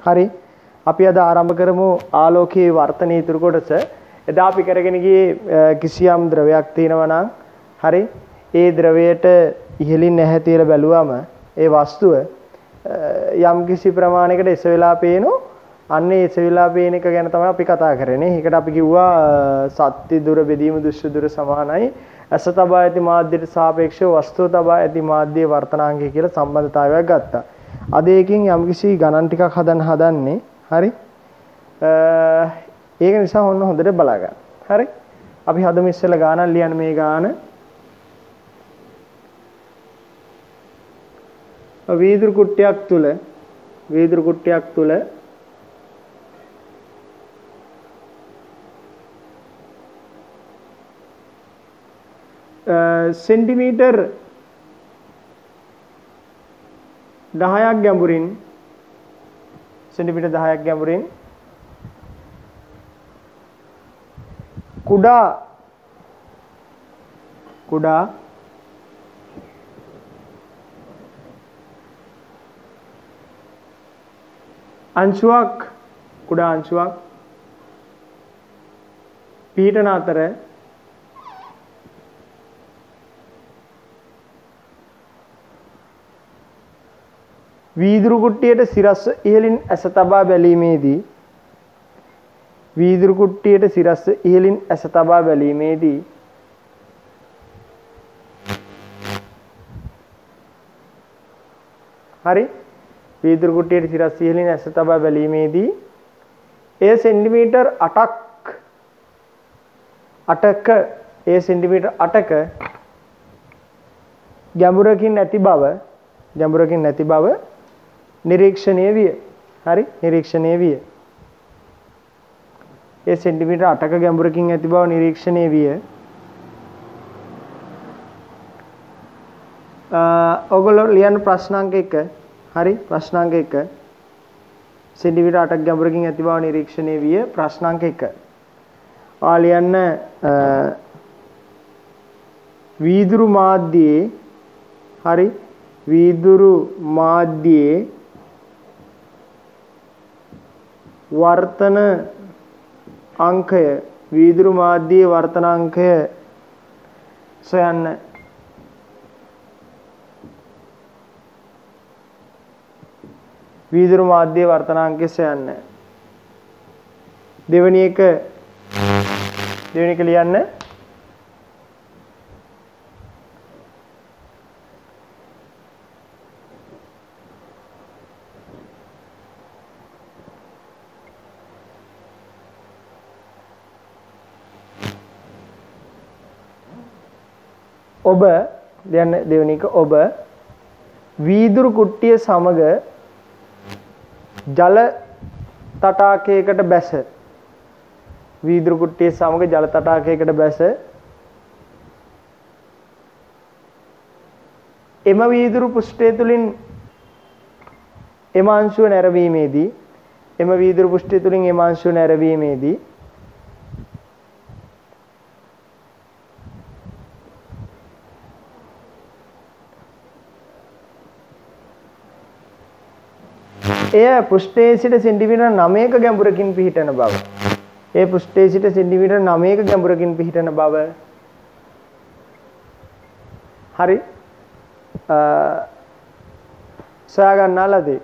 හරි. අපි අද ආරම්භ කරමු ආලෝකයේ වර්තනයේ ඉතුරු කොටස. එදා අපි කරගෙන ගියේ කිසියම් ද්‍රවයක් තියෙනවා නම් හරි. ඒ ද්‍රවයට ඉහළින් නැහැ තියලා බැලුවම ඒ වස්තුව යම් කිසි ප්‍රමාණයකට එස වෙලා පේනෝ. අන්න ඒ එස වෙලා පේන එක ගැන තමයි අපි කතා කරන්නේ. ඒකට අපි කිව්වා සත්‍ය දුර බෙදීම දෘශ්‍ය දුර සමානයි. ඇස තබා ඇති මාධ්‍යයට සාපේක්ෂව වස්තුව තබා ඇති මාධ්‍යයේ වර්තනාංගය කියලා සම්බන්ධතාවයක් ගත්තා. අද එකකින් යම්කිසි ගණන් ටිකක් හදන්නේ. හරි. ඒක නිසා ඔන්න හොඳට බලා ගන්න. හරි. අපි හදමු ඉස්සෙල්ලා ගානක් ලියන්න මේ ගාන. වීදුරු කුට්ටියක් තුල සෙන්ටිමීටර් 10ක් ගැඹුරින් කුඩා අංශුවක් පිහිටන අතර වීදුරු කුට්ටියට සිරස්ව ඉහළින් ඇස තබා බැලීමේදී හරි. වීදුරු කුට්ටියට සිරස්ව ඉහළින් ඇස තබා බැලීමේදී එය සෙන්ටිමීටර් 8ක ගැඹුරකින් නැති බව නිරීක්ෂණය විය. හරි. ඒ සෙන්ටිමීටර් 8ක ගැඹුරකින් ඇති බව නිරීක්ෂණය විය. ඔයගොල්ලෝ ලියන්න ප්‍රශ්නාංක 1. හරි. ප්‍රශ්නාංක 1. සෙන්ටිමීටර් 8ක ගැඹුරකින් ඇති බව නිරීක්ෂණය විය. ප්‍රශ්නාංක 1. ඔයා ලියන්න වීදුරු මාධ්‍යයේ හරි. වීදුරු මාධ්‍යයේ වර්තන අංකය සොයන්න. වීදුරු මාධ්‍යයේ වර්තනාංකය සොයන්න. දෙවෙනි එක ලියන්න. ඔබ වීදුරු කුට්ටිය සමග ජල තටාකයකට බැස එම වීදුරු පෘෂ්ඨය තුලින් එම අංශුව නැරඹීමේදී එය පෘෂ්ඨයේ සිට සෙන්ටිමීටර් 9ක ගැඹුරකින් පිහිටන බව. හරි. සොයා ගන්නාලදී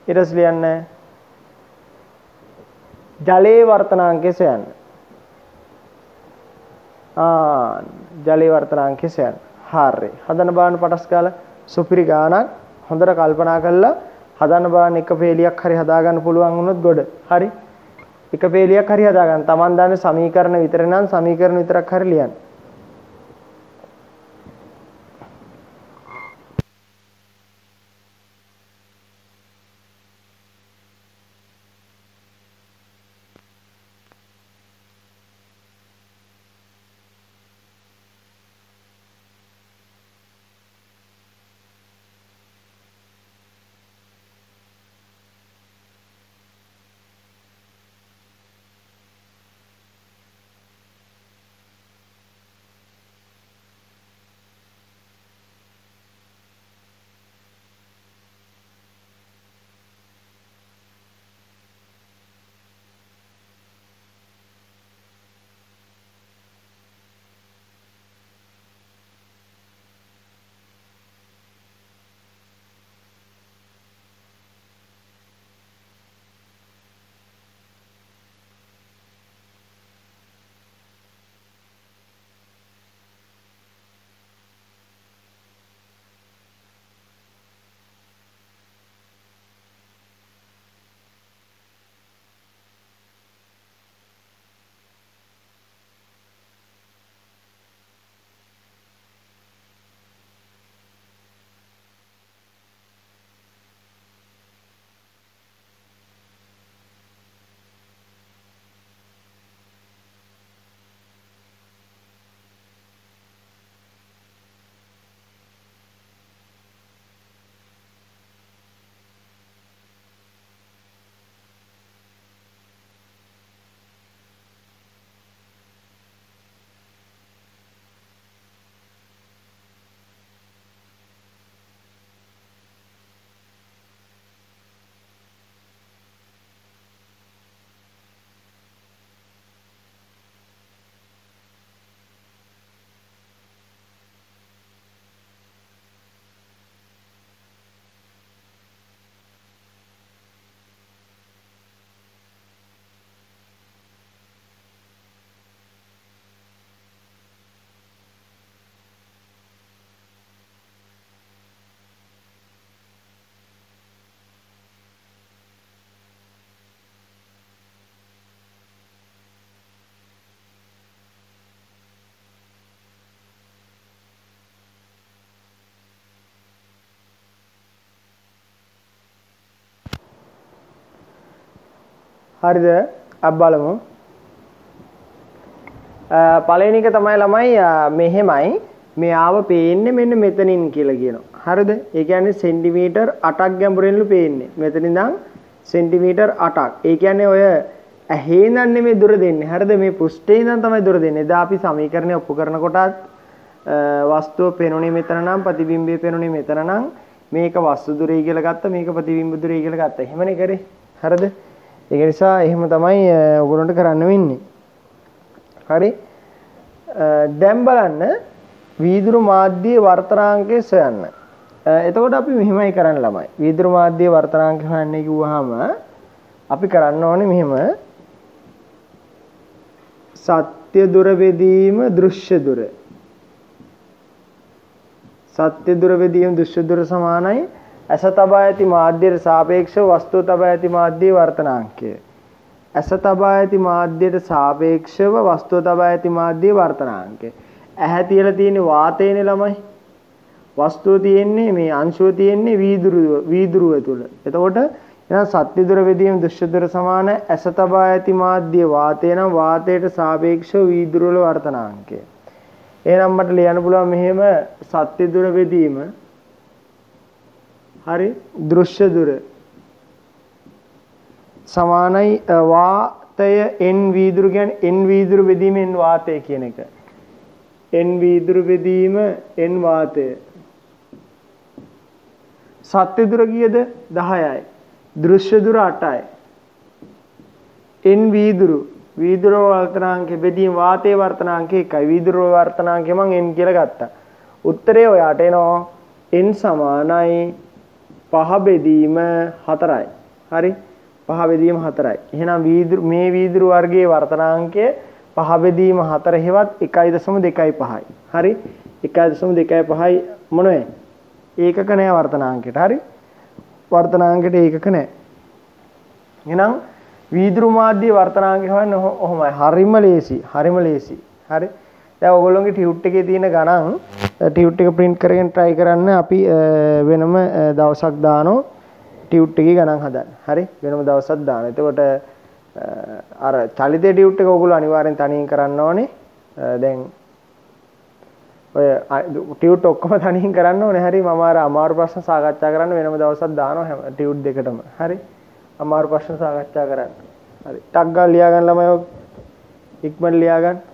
ඊට පස්සේ ලියන්න ජලයේ වර්තනාංකය සොයන්න. ජලයේ වර්තනාංකය සොයන්න. හරි. හදන බලන්න පටස් ගාලා සුපිරි ගානක්. හොඳට කල්පනා කරලා හදන්න බලන්න එක පේලියක් හරි හදාගන්න පුළුවන් වුණොත් ගොඩ. හරි. එක පේලියක් හරි හදාගන්න. Taman දන්නේ සමීකරණ විතර නම් සමීකරණ විතරක් හරි ලියන්න. හරිද? අපි බලමු. පළවෙනි එක තමයි ළමයි මෙහෙමයි. මේ ආව පේන්නේ මෙන්න මෙතනින් කියලා කියනවා. හරිද? ඒ කියන්නේ සෙන්ටිමීටර් 8ක් ගැඹුරින්ලු පේන්නේ. මෙතන ඉඳන් සෙන්ටිමීටර් 8ක්. ඒ කියන්නේ ඔය ඇහි ඉඳන් නෙමෙයි දුර දෙන්නේ. හරිද? මේ පෘෂ්ඨයේ ඉඳන් තමයි දුර දෙන්නේ. එදා අපි සමීකරණය ඔප්පු කරනකොටත් වස්තුව පෙනුනේ මෙතන නම් ප්‍රතිබිම්බය පෙනුනේ මෙතන නම් මේක වස්තු දුරයි කියලා ගත්තා මේක ප්‍රතිබිම්බ දුරයි කියලා ගත්තා. එහෙමනේ කරේ. හරිද? ඒක නිසා එහෙම තමයි ඔයගොල්ලන්ට කරන්න වෙන්නේ. හරි? දැන් බලන්න වීදුරු මාධ්‍යයේ වර්තනාංකය සොයන්න. එතකොට අපි මෙහෙමයි කරන්න ළමයි. වීදුරු මාධ්‍යයේ වර්තනාංකය හොයන්නේ කිව්වහම අපි කරන්න ඕනේ මෙහෙම. සත්‍ය දුර බෙදීම දෘශ්‍ය දුර. සත්‍ය දුර බෙදීම දෘශ්‍ය දුර සමානයි ඇස තබා ඇති මාධ්‍යයට සාපේක්ෂව වස්තුව තබා ඇති මාධ්‍යයේ වර්තනාංකය. ඇස තබා ඇති මාධ්‍යයට සාපේක්ෂව වස්තුව තබා ඇති මාධ්‍යයේ වර්තනාංකය. ඇහැ තියලා තියෙන්නේ වාතයනේ ළමයි. වස්තුව තියෙන්නේ මේ අංශුව තියෙන්නේ වීදුරුව තුල. එතකොට එහෙනම් සත්‍ය දුර බෙදීම දෘශ්‍ය දුර සමාන ඇස තබා ඇති මාධ්‍ය වාතය නම් වාතයට සාපේක්ෂව වීදුරුව වල වර්තනාංකය. එහෙනම් මට ලියන්න පුළුවන් මෙහෙම සත්‍ය දුර බෙදීම හරි දෘශ්‍ය දුර සමානයි වාතය n වීදුරු කියන්නේ n වීදුරු බෙදීම n වාතය කියන එක. n වීදුරු බෙදීම n වාතය. සත්‍ය දුර කීයද? 10යි. දෘශ්‍ය දුර 8යි. n වීදුරු වර්තනාංකෙ බෙදීම වාතයේ වර්තනාංකය 1යි. වීදුරු වර්තනාංකය මම n කියලා ගත්තා. උත්තරේ ඔයාට එනවා n සමානයි 5 බෙදීම 4යි. හරි? 5 බෙදීම 4යි. එහෙනම් මේ වීදුරු වර්ගයේ වර්තනාංකය 5 බෙදීම 4 හෙවත් 1.25යි. හරි? 1.25යි මොනවේ? ඒකක නෑ වර්තනාංකයට. හරි? වර්තනාංකයට ඒකක නෑ. එහෙනම් වීදුරු මාධ්‍ය වර්තනාංකය හොයන්න ඔහොමයි. හරිම ලේසි. හරි? දැන් ඔයගොල්ලෝගේ ටියුට් එකේ තියෙන ගණන් ටියුට් එක print කරගෙන try කරන්න අපි වෙනම දවසක් දානවා ටියුට් එකේ ගණන් හදන්න. හරි? වෙනම දවසක් දානවා. එතකොට අර චලිතයේ ටියුට් එක ඔයගොල්ලෝ අනිවාර්යෙන් තනියෙන් කරන්න ඕනේ. දැන් ඔය ටියුට් ඔක්කොම තනියෙන් කරන්න ඕනේ. හරි? මම අර අමාරු ප්‍රශ්න සාකච්ඡා කරන්න වෙනම දවසක් දානවා ටියුට් දෙකටම. හරි? අමාරු ප්‍රශ්න සාකච්ඡා කරන්න. හරි. ටක් ගාලා ලියා ගන්න ළමයි ඔය ඉක්මනට ලියා ගන්න.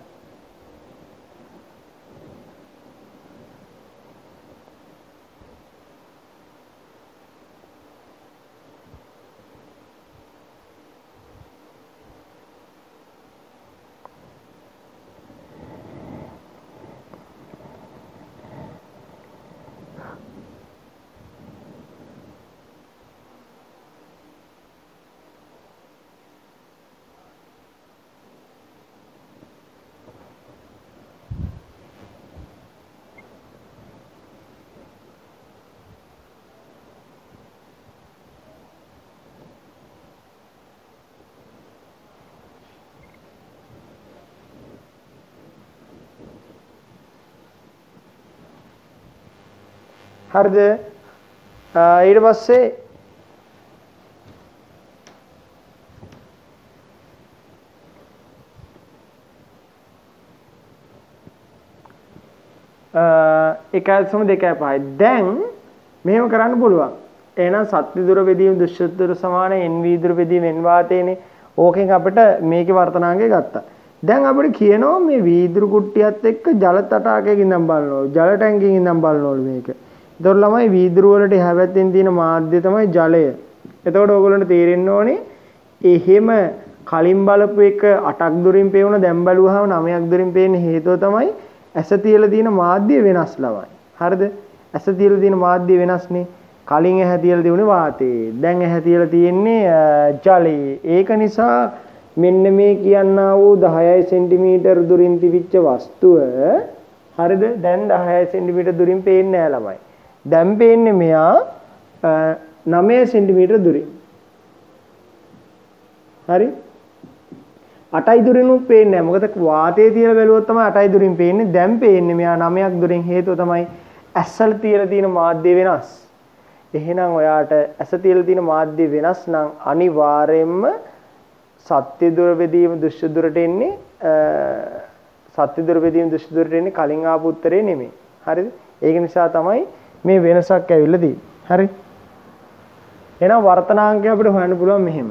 හරිද? ඊට පස්සේ එකයි 2.5යි. දැන් මෙහෙම කරන්න පුළුවන්. එහෙනම් සත්‍ය දුර බෙදීම දෘශ්‍ය දුර සමාන n වීදුරු බෙදීම n වාතයනේ. ඕකෙන් අපිට මේකේ වර්තනාංකය ගත්තා. දැන් අපිට කියනවා මේ වීදුරු කුට්ටියත් එක්ක ජල තටාකයකින් ඉඳන් බලනවලු. ජල ටැංකියකින් ඉඳන් බලනවලු මේක. එතකොට ළමයි වීදුරු වලට එහා පැත්තෙන් තියෙන මාධ්‍ය තමයි ජලය. එතකොට ඕගොල්ලන්ට තේරෙන්න ඕනේ එහෙම කලින් බලපු එක 8ක් දුරින් පේවුණ දැන් බලුවාම 9ක් දුරින් පේන්න හේතුව තමයි ඇස තියලා තියෙන මාධ්‍ය වෙනස් ළමයි. හරිද? ඇස තියලා තියෙන මාධ්‍ය වෙනස්නේ. කලින් ඇහැ තියලා තිබුණේ වාතයේ. දැන් ඇහැ තියලා තියෙන්නේ ජලයේ. ඒක නිසා මෙන්න මේ කියන්නා වූ 10 සෙන්ටිමීටර් දුරින් තිබිච්ච වස්තුව හරිද? දැන් 10 සෙන්ටිමීටර් දුරින් පේන්නේ නැහැ ළමයි. දැන් පේන්නේ මෙයා 9 සෙන්ටිමීටර් දුරින්. හරි? 8යි දුරිනුත් පේන්නේ නැහැ. මොකද වාතයේ තියලා බැලුවොත් තමයි 8යි දුරින් පේන්නේ. දැන් පේන්නේ මෙයා 9ක් දුරින්. හේතුව තමයි ඇස්වල තියලා තියෙන මාධ්‍ය වෙනස්. එහෙනම් ඔයාට ඇස තියලා තියෙන මාධ්‍ය වෙනස් නම් අනිවාර්යයෙන්ම සත්‍ය දුර බෙදීම දුෂ්‍ය දුරට එන්නේ සත්‍ය දුර බෙදීම දුෂ්‍ය දුරට එන්නේ කලින් ආපු උත්තරේ නෙමෙයි. හරිද? ඒක නිසා තමයි මේ වෙනසක් ඇවිල්ලා තියෙන්නේ. හරි? එහෙනම් වර්තනාංකය අපිට හොයන්න පුළුවන් මෙහෙම.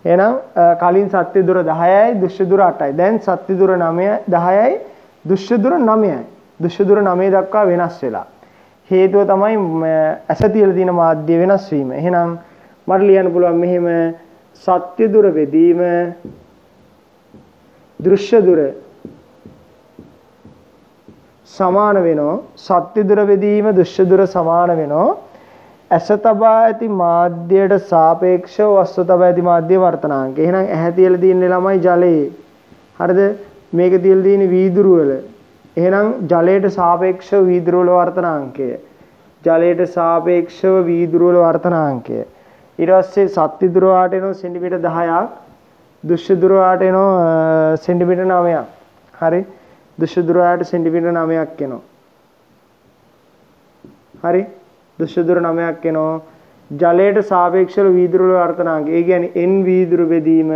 එහෙනම් කලින් සත්‍ය දුර 10යි දුෂ්‍ය දුර 8යි. දැන් සත්‍ය දුර 9යි 10යි දුෂ්‍ය දුර 9යි. දුෂ්‍ය දුර 9 දක්වා වෙනස් වෙලා. හේතුව තමයි ඇස තියලා තියෙන මාධ්‍ය වෙනස් වීම. එහෙනම් මට ලියන්න පුළුවන් මෙහෙම සත්‍ය දුර බෙදීම දෘශ්‍ය දුර සමාන වෙනවා. සත්‍ය දුර බෙදීම දෘශ්‍ය දුර සමාන වෙනවා. ඇස තබා ඇති මාධ්‍යයට සාපේක්ෂව වස්තු තබා ඇති මාධ්‍ය වර්තනාංක. එහෙනම් ඇහැ තියලා තියෙන්නේ ළමයි ජලයේ. හරිද? මේක තියලා තියෙන්නේ වීදුරු වල. එහෙනම් ජලයට සාපේක්ෂව වීදුරු වල වර්තනාංකය. ජලයට සාපේක්ෂව වීදුරු වල වර්තනාංකය. ඊට පස්සේ සත්‍ය දුර වාට එනවා සෙන්ටිමීටර් 10ක්. දුෂ්‍ය දුර වාට එනවා සෙන්ටිමීටර් 9ක්. හරි? දුෂ්‍ය දුර වාට සෙන්ටිමීටර් 9ක් එනවා. හරි? දුෂ්‍ය දුර 9ක් එනවා. ජලයට සාපේක්ෂව වීදුරු වල වර්තනාංකය. ඒ කියන්නේ n වීදුරු බෙදීම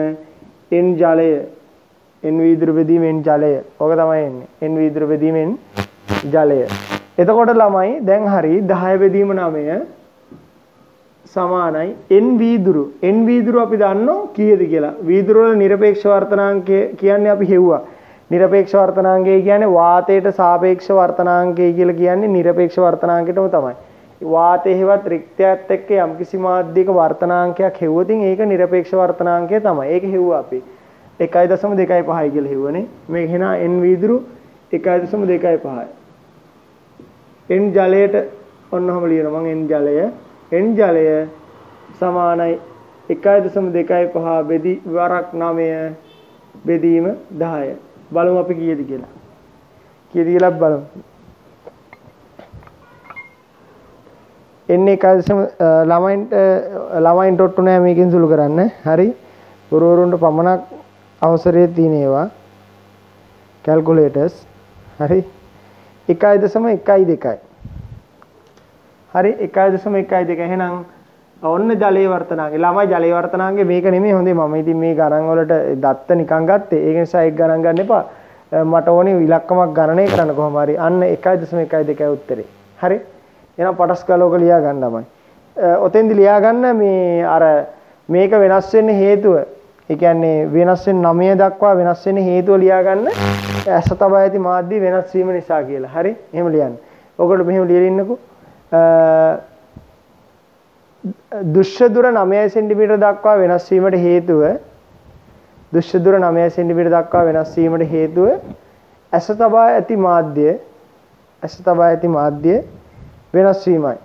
n ජලය n වීදුරු බෙදීමෙන් ජලය. ඔක තමයි එන්නේ. n වීදුරු බෙදීමෙන් ජලය. එතකොට ළමයි දැන් හරි 10 බෙදීම 9 සමානයි n වීදුරු. n වීදුරු අපි දන්නෝ කීයද කියලා. වීදුරු වල නිරපේක්ෂ වර්තනාංකය කියන්නේ අපි හෙව්වා. නිරපේක්ෂ වර්තනාංකය කියන්නේ වාතයට සාපේක්ෂ වර්තනාංකය කියලා කියන්නේ නිරපේක්ෂ වර්තනාංකයටම තමයි. වාතයේ හෙවත් රික්තයත් එක්ක යම්කිසි මාධ්‍යයක වර්තනාංකයක් හෙව්වොතින් ඒක නිරපේක්ෂ වර්තනාංකය තමයි. ඒක හෙව්වා අපි. 1.25 කියලා හෙව්වනේ. මේක එහෙනම් n වීදුරු 1.25. n ජලයට ඔන්නවම ලියනවා මම n ජලය. n ජලය සමානයි 1.25 බෙදී වරක් 9 බෙදීම 10. බලමු අපි කීයද කියලා. කීයද කියලා බලමු. n 1 ළමයින්ට ඔට්ටු නෑ මේකෙන් සුළු කරන්න. හරි? ගුරුවරුන්ට පමණක් අවසරය තියෙන ඒවා. කැල්කියුලේටර්ස්. හරි? 1.12. හරි 1.12. එහෙනම් ඔන්න ජලයේ වර්තනාංගය. ළමයි ජලයේ වර්තනාංගය මේක නෙමෙයි හොඳේ. මම ඉතින් මේ ගණන් වලට දත්ත නිකන් ගත්තේ. ඒක නිසා ඒක ගණන් ගන්න එපා. මට ඕනේ ඉලක්කමක් ගණනය කරන්න කොහොම හරි. අන්න 1.12 උත්තරේ. හරි? එහෙනම් පටස්කලෝක ලියා ගන්න ළමයි. ඔතෙන්දි ලියා ගන්න මේ අර මේක වෙනස් වෙන්න හේතුව. ඒ කියන්නේ වෙනස් වෙන 9 දක්වා වෙනස් වෙන හේතුව ලියා ගන්න. ඇස තබා ඇති මාධ්‍ය වෙනස් වීම නිසා කියලා. හරි? එහෙම ලියන්න. ඔකට මෙහෙම ලියලා ඉන්නකෝ. දුෂ්‍ය දුර 9 සෙන්ටිමීටර දක්වා වෙනස් වීමට හේතුව දුෂ්‍ය දුර 9 සෙන්ටිමීටර දක්වා වෙනස් වීමට හේතුව ඇස තබා ඇති මාධ්‍ය වෙනස් වීමයි.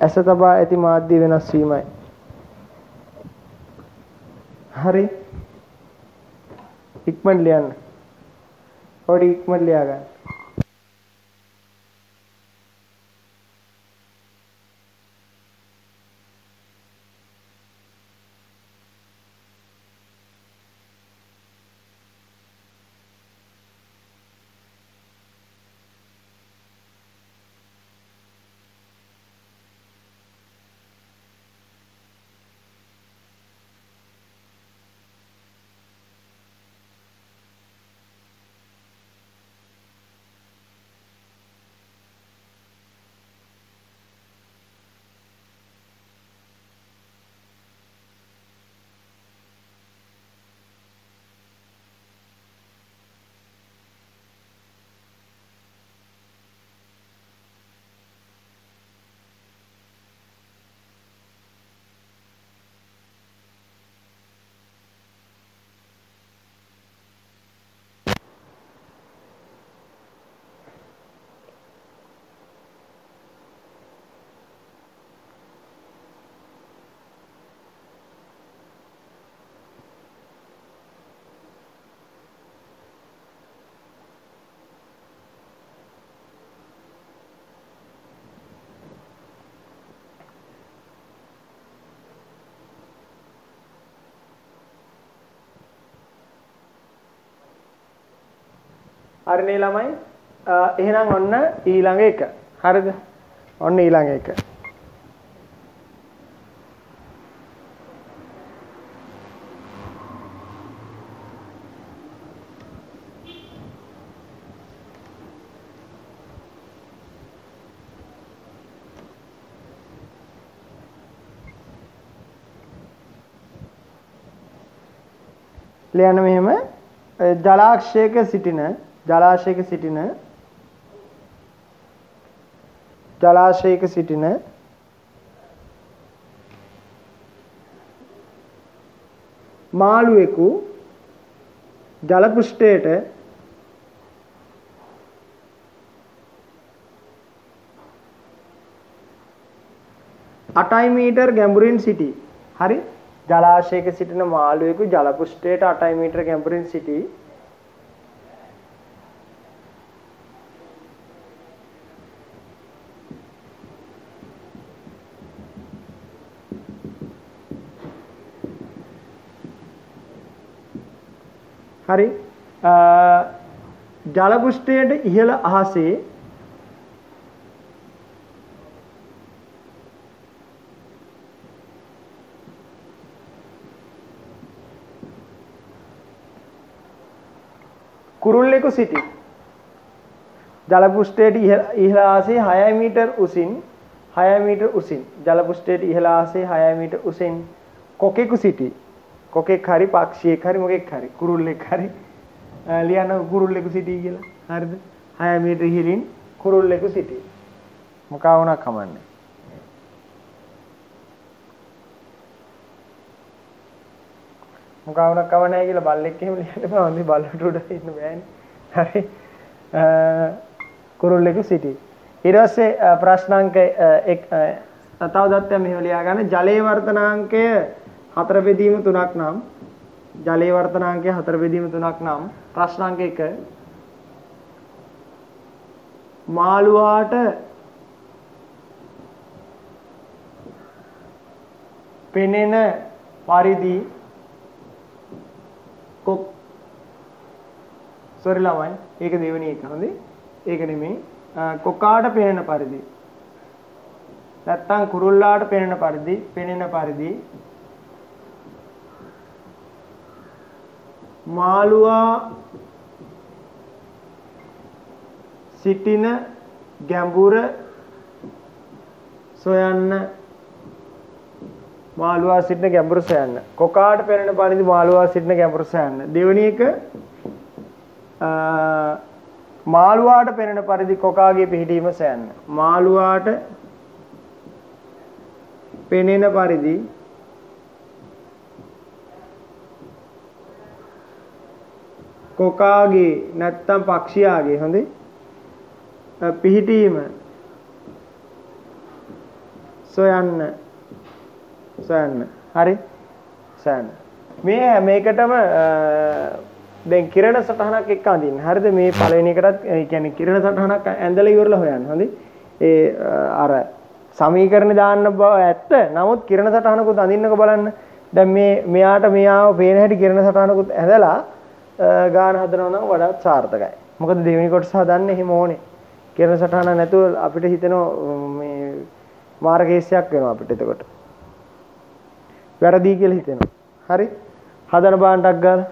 ඇස තබා ඇති මාධ්‍ය වෙනස් වීමයි. හරි? ඉක්මනට ලියන්න. ඔය ඉක්මනට ලියා ගන්න. හරිනේ ළමයි එහෙනම් ඔන්න ඊළඟ එක හරිද? ඔන්න ඊළඟ එක. ලියන්න මෙහෙම ජලාශයක සිටින මාළුවෙකු ජල පෘෂ්ඨයට 8 මීටර් ගැඹුරින් සිටී. හරි? ජලාශයක සිටින මාළුවෙකු ජල පෘෂ්ඨයට 8 මීටර ගැඹුරින් සිටී. හරි? ජල පෘෂ්ඨයට ඉහළ අහසේ කුරුල්ලෙකු සිටි. ජල පෘෂ්ඨයට ඉහළ ආසේ 6 මීටර උසින් ජල පෘෂ්ඨයට ඉහළ ආසේ 6 මීටර උසින් කොකෙකු සිටි. කොකෙක් හරි පක්ෂියෙක් හරි මොකෙක් හරි කුරුල්ලෙක් හරි ලියන්න කුරුල්ලෙකු සිටි කියලා. හරිද? 6 මීටර ඉහළින් කුරුල්ලෙකු සිටි. මොකා වුණා කමන්නේ. මොකා වුණා කම නැහැ කියලා බල්ලෙක් එහෙම ලියන්න බෑ. හොඳයි බල්ලට උඩ ඉන්න බෑනේ. හරි. කුරුල්ලෙකු සිටි. ඊට පස්සේ ප්‍රශ්නාංක තව දත්තයක් මෙහෙම ලියා ගන්න. ජලයේ වර්තනාංකය 4 බෙදීම 3ක් නම් ජලයේ වර්තනාංකය 4 බෙදීම 3ක් නම් ප්‍රශ්නාංක 1 මාළුවාට පෙනෙන පරිදි sorry ළමයි ඒක දෙවෙනි එක හොඳේ ඒක නෙමෙයි කොකාට පෙනෙන පරිදි නැත්තම් කුරුල්ලාට පෙනෙන පරිදි මාළුවා සිටින ගැඹුර සොයන්න කොකාට පෙනෙන පරිදි මාළුවා සිටින ගැඹුර සොයන්න දෙවෙනි එක මාළුවාට පෙනෙන පරිදි කොකාගේ පිහිටීම සොයන්න මාළුවාට පෙනෙන පරිදි කොකාගේ නැත්තම් පක්ෂියාගේ හොඳේ පිහිටීම සොයන්න හරි සොයන්න මේ හැම එකටම දැන් කිරණ සටහනක් එක්ක අඳින්න. හරිද? මේ පළවෙනි එකටත් ඒ කියන්නේ කිරණ සටහනක් ඇඳලා ඉවරලා හොයන්න. හොඳයි. ඒ අර සමීකරණ දාන්න බව ඇත්ත. නමුත් කිරණ සටහනකුත් අඳින්නක බලන්න. දැන් මෙයාට මෙයාව පේන හැටි කිරණ සටහනකුත් ඇඳලා ගාන හදනවා නම් වඩාත් සාර්ථකයි. මොකද දෙවෙනි කොටස හදන්න එහෙම ඕනේ. කිරණ සටහන නැතුව අපිට හිතෙනවා මේ මාර්ගේශයක් වෙනවා අපිට එතකොට. වැරදි කියලා හිතෙනවා. හරි? හදන බාන්නක් ගාලා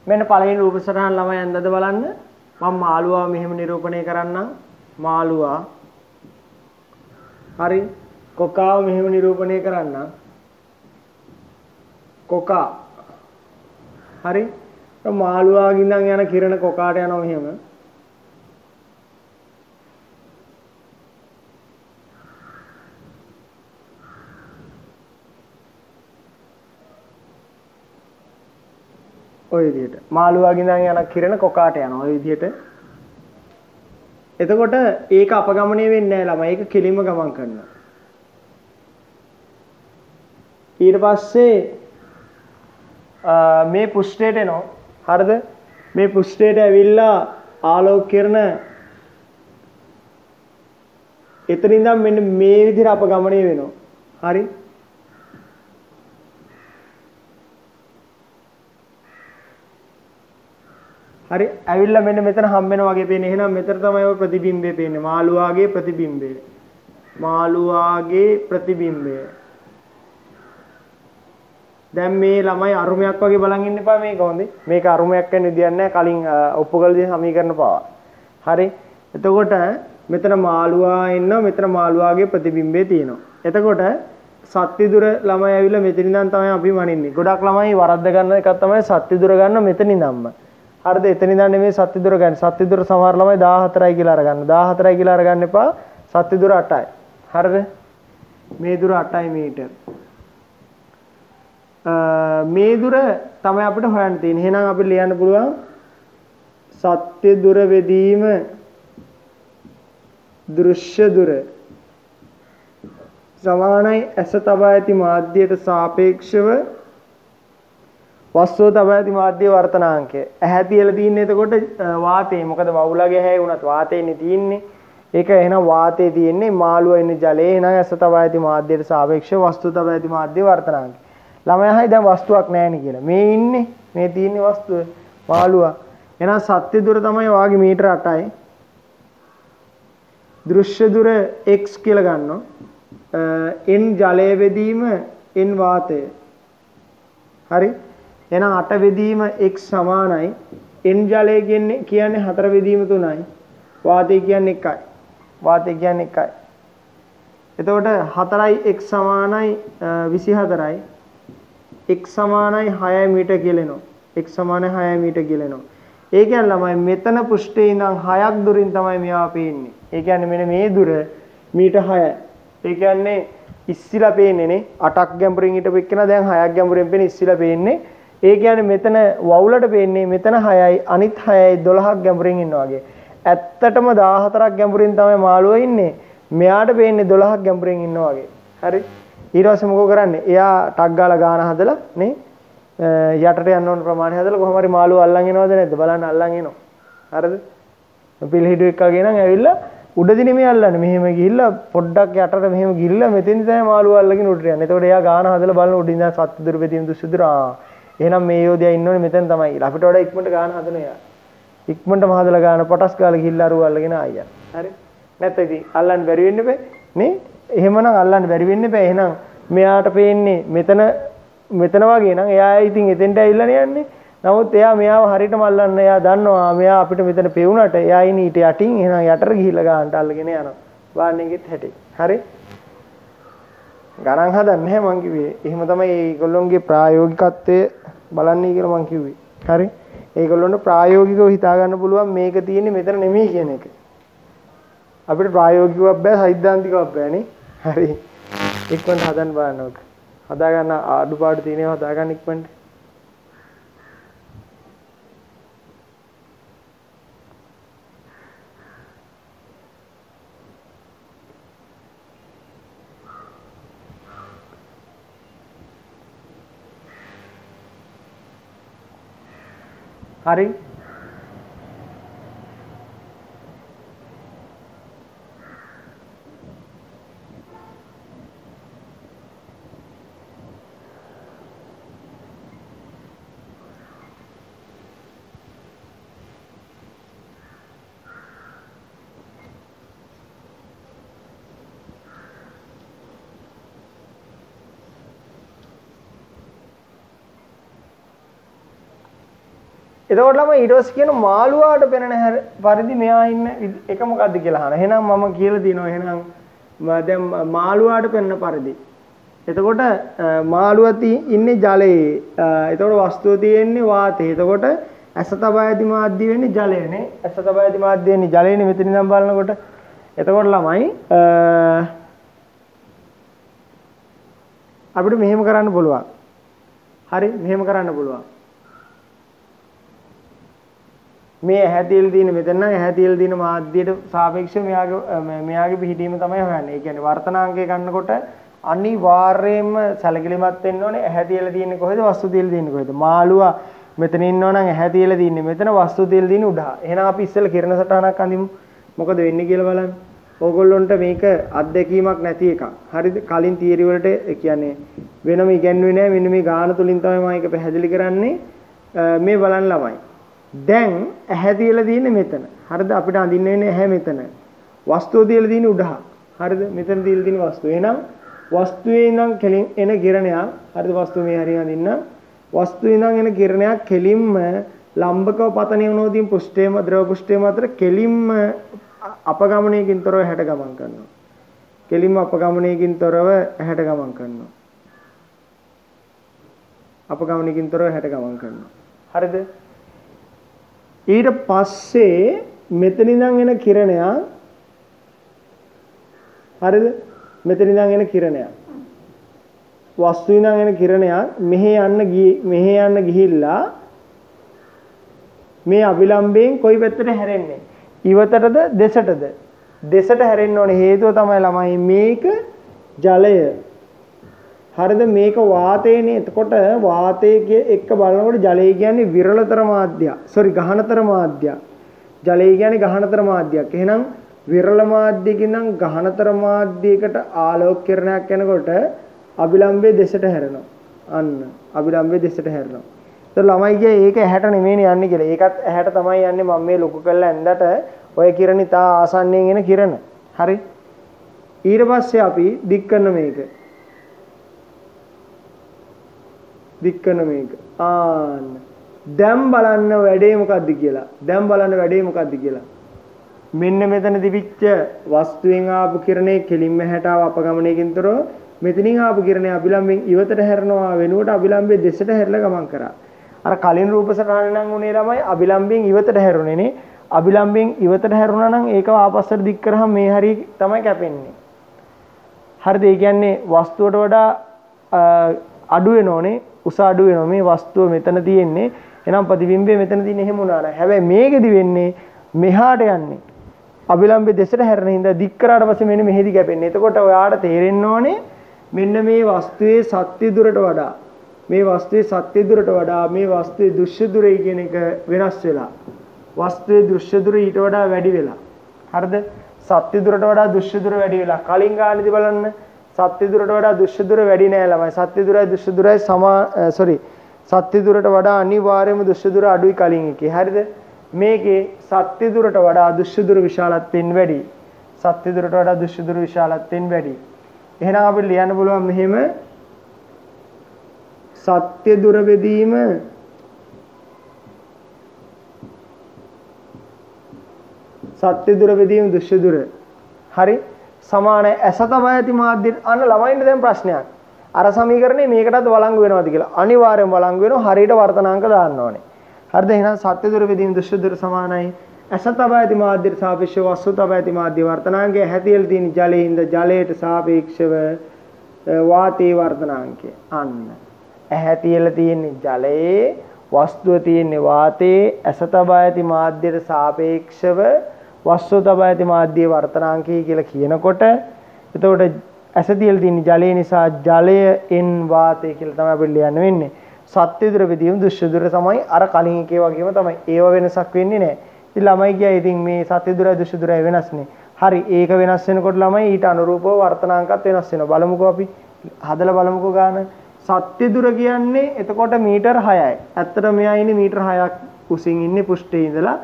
මෙන්න පළවෙනි රූප සටහන ළමයි ඇඳද බලන්න. මම මාළුවා මෙහෙම නිරූපණය කරන්නම්. මාළුවා. හරි. කොකාව මෙහෙම නිරූපණය කරන්නම්. කොකා. හරි. මාළුවාගෙන් ඉඳන් යන කිරණ කොකාට යනවා මෙහෙම. ඔය විදිහට මාළුවාගෙන් ඉඳන් යන කිරණ කොකාට යනවා ඔය විදිහට. එතකොට ඒක අපගමණය වෙන්නේ නැහැ ළමයි. ඒක කෙලින්ම ගමන් කරනවා. ඊට පස්සේ මේ පෘෂ්ඨයට එනවා. හරිද? මේ පෘෂ්ඨයට ඇවිල්ලා ආලෝක කිරණ එතන ඉඳන් මෙන්න මේ විදිහට අපගමණය වෙනවා. හරි? හරි ඇවිල්ලා මෙන්න මෙතන හම්බ වෙනවා වගේ පේන්නේ. එහෙනම් මෙතන තමයි ඔය ප්‍රතිබිම්බය පේන්නේ. මාළුවාගේ ප්‍රතිබිම්බය. මාළුවාගේ ප්‍රතිබිම්බය. දැන් මේ ළමයි අරුමයක් වගේ බලන් ඉන්න එපා මේක හොඳේ. මේක අරුමයක් වෙන විදියක් නැහැ. කලින් ඔප්පු කළ දේ සමීකරණ පාවා. හරි. එතකොට මෙතන මාළුවා ඉන්නවා. මෙතන මාළුවාගේ ප්‍රතිබිම්බය තියෙනවා. එතකොට සත්‍ය දුර ළමයි ඇවිල්ලා මෙතන ඉඳන් තමයි අපි මනින්නේ. ගොඩක් ළමයි වරද්ද ගන්න එකක් තමයි සත්‍ය දුර ගන්න මෙතන ඉඳන්ම. හරිද? එතන ඉඳන් නෙමෙයි සත්‍ය දුර ගන්න. සත්‍ය දුර සමහර ළමයි 14යි කියලා අරගන්න. 14යි කියලා අරගන්න එපා. සත්‍ය දුර 8යි. හරිද? මේ දුර 8යි මීටර. මේ දුර තමයි අපිට හොයන්න තියෙන්නේ. එහෙනම් අපිට ලියන්න පුළුවන් සත්‍ය දුර වෙදීම දෘශ්‍ය දුර සමානයි ඇස තබා ඇති මාධ්‍යයට සාපේක්ෂව වස්තුව තබා ඇති මාධ්‍ය වර්තනාංකය. ඇහැ තියලා තින්නේ එතකොට වාතේ. මොකද වවුලගේ ඇහැ වුණත් වාතේනේ තින්නේ. ඒක එහෙනම් වාතේ තියෙන්නේ මාළුවා ඉන්නේ ජලයේ. එහෙනම් ඇස තබා ඇති මාධ්‍යයට සාපේක්ෂව වස්තුව තබා ඇති මාධ්‍ය වර්තනාංකය. ළමයා හයි දැන් වස්තුවක් නැහැ නේ කියලා. මේ ඉන්නේ මේ තියෙන්නේ වස්තුව මාළුවා. එහෙනම් සත්‍ය දුර තමයි වාගේ මීටර 8යි. දෘශ්‍ය දුර x කියලා ගන්නවා. n ජලය වෙදීම n වාතය. හරි? එහෙනම් 8 වෙදීම x සමානයි n ජලය කියන්නේ 4 වෙදීම 3යි. වාතය කියන්නේ 1යි. වාතය කියන්නේ 1යි. එතකොට 4යි x සමානයි 24යි. x සමානයි 6 මීටර කියලෙනවා. x සමානයි 6 මීටර කියලෙනවා. ඒ කියන්නේ ළමයි මෙතන පෘෂ්ඨයේ ඉඳන් 6ක් දුරින් තමයි මෙයා පේන්නේ. ඒ කියන්නේ මෙන්න මේ දුර මීටර 6යි. ඒ කියන්නේ ඉස්සිලා පේන්නේ නේ. 8ක් ගැඹුරින් හිටපු එක්කන දැන් 6ක් ගැඹුරින් පේන්නේ ඉස්සිලා පේන්නේ. ඒ කියන්නේ මෙතන වවුලට පේන්නේ මෙතන 6යි අනිත් 6යි 12ක් ගැඹුරින් ඉන්නවා වගේ. ඇත්තටම 14ක් ගැඹුරින් තමයි මාළුවා ඉන්නේ. මෙයාට පේන්නේ 12ක් ගැඹුරින් ඉන්නවා වගේ. හරි? ඊට පස්සේ මොකෝ කරන්නේ? එයා ටක් ගාලා ගාන හදලා නේ යටට යන්න ඕන ප්‍රමාණය හදලා කොහොම හරි මාළුව අල්ලන් එනවද නැද්ද බලන්න අල්ලන් එනවා. හරිද? පිළිහිඩු එක්ක වගේ නම් ඇවිල්ලා උඩදී නෙමෙයි අල්ලන්නේ. මෙහෙම ගිහිල්ලා පොඩ්ඩක් යටට මෙහෙම ගිහිල්ලා මෙතෙන්දි තමයි මාළුව අල්ලගෙන උඩට යන්නේ. එතකොට එයා ගාන හදලා බලන උඩින් ඉඳන් සත්‍ය දුර බෙදීම දුස්සුදුර එහෙනම් මේ යෝධයා ඉන්නෝනේ මෙතන තමයි කියලා. අපිට වඩා ඉක්මනට ගාන හදන එයා. ඉක්මනටම හදලා ගාන පටස් ගාලා ගිහිල්ලා අරුව අල්ලගෙන ආයියා. හරි? නැත්නම් ඉතින් අල්ලන්න බැරි වෙන්න බෑ නේ? එහෙමනම් අල්ලන්න බැරි වෙන්න බෑ. එහෙනම් මෙයාට පේන්නේ මෙතන වගේ නම් එයා ඉතින් එතෙන්ට ඇවිල්ලා යන්නේ. නමුත් එයා මෙයාව හරියටම අල්ලන්න එයා දන්නවා මෙයා අපිට මෙතන පෙවුනට එයා ඉන්නේ ඊට යටින් එහෙනම් යටට ගිහිල්ලා ගන්නට අල්ලගෙන යනවා. බාන්නේගෙත් හැටි. හරි? ගණන් හදන්නේ නැහැ මං කිව්වේ. එහෙම තමයි ඒගොල්ලොන්ගේ ප්‍රායෝගිකත්වය බලන්නේ කියලා මං කිව්වේ. හරි? ඒගොල්ලොන්ට ප්‍රායෝගිකව හිතා ගන්න පුළුවන් මේක තියෙන්නේ මෙතන නෙමෙයි කියන එක. අපිට ප්‍රායෝගිකව බෑ සෛද්ධාන්තිකව බෑනේ. හරි. ඉක්මනට හදන්න බලන්න ඕක. හදා ගන්න අඩුපාඩු තියෙනවා හදා ගන්න ඉක්මනට. හරි? එතකොට ළමයි ඊට පස්සේ කියන මාළුවාට පෙනෙන පරිදි මෙයා ඉන්න එක මොකද්ද කියලා අහන. එහෙනම් මම කියලා දිනවා එහෙනම් දැන් මාළුවාට පෙනෙන පරිදි. එතකොට මාළුවා ඉන්නේ ජලයේ. එතකොට වස්තුව තියෙන්නේ වාතයේ. එතකොට ඇස තබා ඇති මාධ්‍ය වෙන්නේ ජලයනේ. ඇස තබා ඇති මාධ්‍ය වෙන්නේ ජලයනේ මෙතන ඉඳන් බලනකොට. එතකොට ළමයි අපිට මෙහෙම කරන්න පුළුවන්. හරි මෙහෙම කරන්න පුළුවන්. මේ ඇහැ තියලා තියෙන මෙතන නම් ඇහැ තියලා තියෙන මාධ්‍යයට සාපේක්ෂව මෙයාගේ පිහිටීම තමයි හොයන්නේ. ඒ කියන්නේ වර්තනාංකය ගන්නකොට අනිවාර්යයෙන්ම සැලකිලිමත් වෙන්න ඕනේ. ඇහැ තියලා තියෙන්නේ කොහෙද? වස්තු තියලා තියෙන්නේ කොහෙද? මාළුවා මෙතන ඉන්නවා නම් ඇහැ තියලා තියෙන්නේ මෙතන, වස්තු තියලා තියෙන්නේ උඩ. එහෙනම් අපි ඉස්සෙල්ලා කිරණ සටහනක් අඳිමු. මොකද වෙන්නේ කියලා බලන්න. ඕගොල්ලොන්ට මේක අත්දැකීමක් නැති එකක්. හරිද? කලින් තියරි වලට කියන්නේ වෙනම ඉගැන්වුවේ නැහැ. මෙන්න මේ ගාන තුලින් තමයි මම ඒක පැහැදිලි කරන්නේ. මේ බලන්න ළමයි. දැන් ඇහැ තියලා තියෙන්නේ මෙතන. හරිද? අපිට අඳින්න වෙන්නේ ඇහැ මෙතන. වස්තුව තියලා තියෙන්නේ උඩ. හරිද? මෙතන තියලා තියෙන වස්තුව. එහෙනම් වස්තුවේ ඉඳන් කෙලින් එන කිරණයක්. හරිද? වස්තුව මේ හරිය අඳින්න. වස්තුවේ ඉඳන් එන කිරණයක් කෙලින්ම ලම්බකව පතන යනෝදීන් පෘෂ්ඨයේම ද්‍රව පෘෂ්ඨයේම අතර කෙලින්ම අපගමනයකින් තොරව හැට ගමන් කරනවා. කෙලින්ම අපගමනයකින් තොරව හැට ගමන් කරනවා. අපගමනයකින් තොරව හැට ගමන් කරනවා. හරිද? ඊට පස්සේ මෙතන ඉඳන් එන කිරණයක් හරිද? මෙතන ඉඳන් එන කිරණයක් වස්තුවේ ඉඳන් එන කිරණයක් මෙහෙ යන්න ගිහිල්ලා මේ අවිලම්බයෙන් කොයි පැත්තට හැරෙන්නේ? ඉවතටද දෙසටද? දෙසට හැරෙන්න ඕනේ. හේතුව තමයි ළමයි මේක ජලය. හරිද? මේක වාතයනේ. එතකොට වාතයේ එක්ක බලනකොට ජලය කියන්නේ විරලතර මාධ්‍යයක්. ගහනතර මාධ්‍යයක්. ජලය කියන්නේ ගහනතර මාධ්‍යයක්. එහෙනම් විරල මාධ්‍යකින් නම් ගහනතර මාධ්‍යයකට ආලෝක කිරණයක් යනකොට අභිලම්බයේ දෙසට හැරෙනවා. අන්න අභිලම්බයේ දෙසට හැරෙනවා. ඒත් ළමයි කිය ඒක ඇහැට නෙමෙයිනේ යන්නේ කියලා. ඒකත් ඇහැට තමයි යන්නේ. මම මේ ලොකු කරලා ඇඳට ඔය කිරණ ඉතා ආසන්නයෙන් එන කිරණ. හරි? ඊට පස්සේ අපි දික් කරන මේක. දික් කරන මේක. දැන් බලන්න වැඩේ මොකද්ද කියලා. දැන් බලන්න වැඩේ මොකද්ද කියලා. මෙන්න මෙතන දිවිච්ච වස්තුවෙන් ආපු කිරණේ කෙලින්ම හැටාව අපගමනයකින් තොරව මෙතනින් ආපු කිරණේ අභිලම්බයෙන් ඉවතට හැරෙනවා වෙනුවට අභිලම්බයේ දෙසට හැරලා ගමන් කරා. අර කලින් රූප සටහන නම් උනේ ළමයි අභිලම්බයෙන් ඉවතට හැරුණේ නේ. අභිලම්බයෙන් ඉවතට හැරුණා නම් ඒක ආපස්සට දික් කරාම මේ හරිය තමයි කැපෙන්නේ. හරිද? ඒ කියන්නේ වස්තුවට වඩා අඩු වෙනෝනේ. උස අඩු වෙනවා. මේ වස්තුව මෙතන තියෙන්නේ. එහෙනම් ප්‍රතිබිම්බය මෙතන තියෙන්නේ එහෙම වුණා නෑ. හැබැයි මේකෙදි වෙන්නේ මෙහාට යන්නේ. අභිලම්බයේ දෙසට හැරෙන හින්දා දික් කරාට පස්සේ මෙන්න මෙහෙදි කැපෙන්නේ. එතකොට ඔයාට තේරෙන්න ඕනේ මෙන්න මේ වස්තුවේ සත්‍ය දුරට වඩා මේ වස්තුවේ සත්‍ය දුරට වඩා මේ වස්තුවේ දෘශ්‍ය දුරය කියන එක වෙනස් වෙලා. වස්තුවේ දෘශ්‍ය දුර ඊට වඩා වැඩි වෙලා. හරිද? සත්‍ය දුරට වඩා දෘශ්‍ය දුර වැඩි වෙලා. කලින් ගානේදී බලන්න සත්‍ය දුරට වඩා දෘශ්‍ය දුර වැඩි නෑ ළමයි. සත්‍ය දුරයි දෘශ්‍ය දුරයි සත්‍ය දුරට වඩා අනිවාර්යයෙන්ම දෘශ්‍ය දුර අඩුයි කලින් එකේ. හරිද? මේකේ සත්‍ය දුරට වඩා දෘශ්‍ය දුර විශාලත්වයෙන් වැඩි. සත්‍ය දුරට වඩා දෘශ්‍ය දුර විශාලත්වයෙන් වැඩි. එහෙනම් අපිට ලියන්න පුළුවන් මෙහෙම සත්‍ය දුර බෙදීම දෘශ්‍ය දුර හරි සමාන ඇස තමයි ඇති මාධ්‍ය. අන්න ළමයින්ට දැන් ප්‍රශ්නයක්. අර සමීකරණේ මේකටත් වළංගු වෙනවද කියලා. අනිවාර්යෙන් වළංගු වෙනවා. හරියට වර්තනාංක දාන්න ඕනේ. හරිද? එහෙනම් සත්‍ය දුර බෙදීම දෘශ්‍ය දුර සමානයි. ඇස තමයි ඇති මාධ්‍යට සාපේක්ෂව වස්තු තමයි ඇති මාධ්‍ය වර්තනාංකය හැතියල තියෙන ජලයෙන්ද ජලයට සාපේක්ෂව වාතයේ වර්තනාංකය. අන්න ඇහැ තියලා තියෙන්නේ ජලයේ වස්තුව තියෙන්නේ වාතයේ ඇස තමයි ඇති මාධ්‍යට සාපේක්ෂව වස්තුව තමයි ඇති මාධ්‍යයේ වර්තනාංකය කියලා කියනකොට එතකොට ඇස තියලා තියෙන්නේ ජලය නිසා ජලයෙන් වාතය කියලා තමයි අපිට ලියන්න වෙන්නේ. සත්‍ය දුර බෙදීම දෘශ්‍ය දුර තමයි අර කලින් එකේ වගේම තමයි. ඒව වෙනසක් වෙන්නේ නැහැ. ඉතින් ළමයි කියයි ඉතින් මේ සත්‍ය දුරයි දෘශ්‍ය දුරයි වෙනස්නේ. හරි ඒක වෙනස් වෙනකොට ළමයි ඊට අනුරූපව වර්තනාංකත් වෙනස් වෙනවා. බලමුකෝ අපි හදලා බලමුකෝ ගාන. සත්‍ය දුර කියන්නේ එතකොට මීටර් 6යි. ඇත්තට මෙයා ඉන්නේ මීටර් 6ක් උසින් ඉන්නේ පෘෂ්ඨයේ ඉඳලා.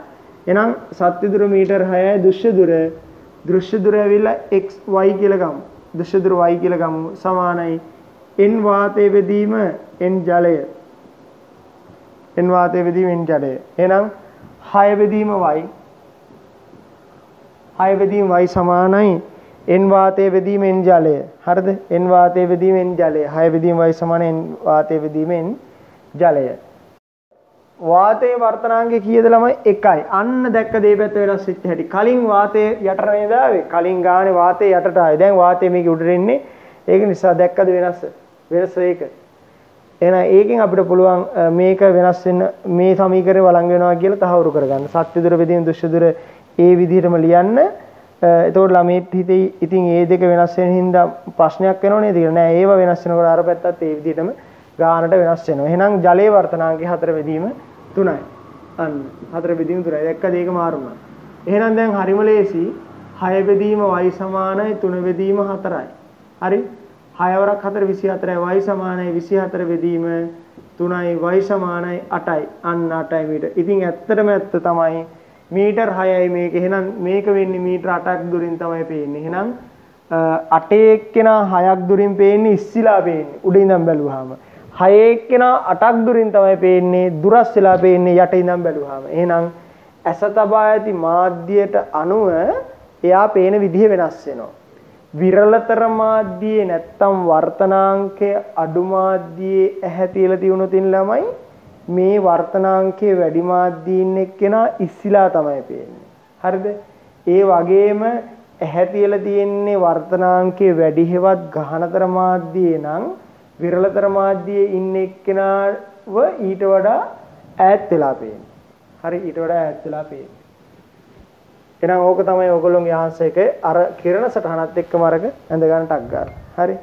එහෙනම් සත්‍ය දුර මීටර් 6යි දෘශ්‍ය දුර ඇවිල්ලා x y කියලා ගමු. දෘශ්‍ය දුර y කියලා ගමු. සමානයි n වාතයේ බෙදීම n ජලය. n වාතයේ බෙදීම n ජලය. එහෙනම් 6 බෙදීම y 6 බෙදීම y සමානයි n වාතයේ බෙදීම n ජලය. හරිද? n වාතයේ බෙදීම n ජලය. 6 බෙදීම y සමාන n වාතයේ බෙදීම n ජලය. වාතයේ වර්තනාංගය කීයද ළමයි? 1යි. අන්න දැක්ක දේ පැත්ත වෙනස් වෙච්ච හැටි. කලින් වාතයේ යට නේද ආවේ? කලින් ගානේ වාතයේ යටට ආවේ. දැන් වාතයේ මේක උඩට එන්නේ. ඒක නිසා දැක්කද වෙනස? වෙනස ඒක. එහෙනම් ඒකෙන් අපිට පුළුවන් මේක වෙනස් වෙන්න මේ සමීකරණය වළංගු වෙනවා කියලා තහවුරු කරගන්න. සත්‍ය දුර බෙදීම දුෂ්‍ය දුර ඒ විදිහටම ලියන්න. එතකොට ළමයිට හිතේ ඉතින් ඒ දෙක වෙනස් වෙන හින්දා ප්‍රශ්නයක් වෙනව නේද කියලා. නෑ ඒව වෙනස් වෙනකොට අර පැත්තත් ඒ විදිහටම ගානට වෙනස් වෙනවා. එහෙනම් ජලයේ වර්තනාංගය 4 බෙදීම 3යි. අන්න 4 බෙදීම 3යි. දැක්කද ඒක මාරුණා. එහෙනම් දැන් හරිම ලේසි. 6 බෙදීම y සමානයි 3 බෙදීම 4යි. හරි? 6 වරක් 4 24යි y සමානයි 24 බෙදීම 3යි y සමානයි 8යි. අන්න 8යි මීටර. ඉතින් ඇත්තටම ඇත්ත තමයි මීටර් 6යි මේක. එහෙනම් මේක වෙන්නේ මීටර 8ක් දුරින් තමයි පේන්නේ. එහෙනම් 8 එක්කෙනා 6ක් දුරින් පේන්නේ ඉස්සිලා පේන්නේ. උඩ ඉඳන් බැලුවාම. 6 එක්කෙනා 8ක් දුරින් තමයි පේන්නේ දුරස් වෙලා පේන්නේ යට ඉඳන් බැලුවාම. එහෙනම් ඇස තබා ඇති මාධ්‍යයට අනුව එයා පේන විදිහ වෙනස් වෙනවා. විරලතර මාධ්‍යයේ නැත්තම් වර්තනාංකයේ අඩු මාධ්‍යයේ ඇහැ තියලා තියුණොතින් ළමයි මේ වර්තනාංකයේ වැඩි මාධ්‍යයෙන් එක්කෙනා ඉස්සිලා තමයි පේන්නේ. හරිද? ඒ වගේම ඇහැ තියලා තියෙන්නේ වර්තනාංකයේ වැඩි හේවත් ගහනතර මාධ්‍යයේ නම් විරලතර මාධ්‍යයේ ඉන්න එක්කෙනාව ඊට වඩා ඈත් වෙලා පේන්නේ. හරි ඊට වඩා ඈත් වෙලා පේන්නේ. එහෙනම් ඕක තමයි ඔයගොල්ලෝගේ ආන්සර් එක. අර කිරණ සටහනත් එක්කම අරක ඇඳ ගන්න ටක් ගන්න. හරි.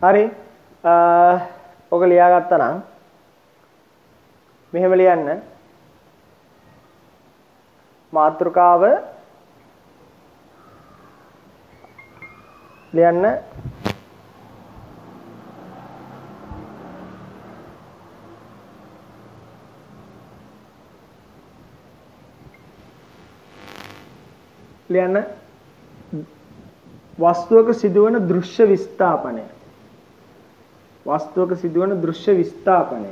හරි. ඔක ලියාගත්තා නම් මෙහෙම ලියන්න. මාතෘකාව ලියන්න. ලියන්න වස්තුවක සිදුවන දෘශ්‍ය විස්ථාපනය. වස්තුවක සිදුවන දෘශ්‍ය විස්ථාපනය.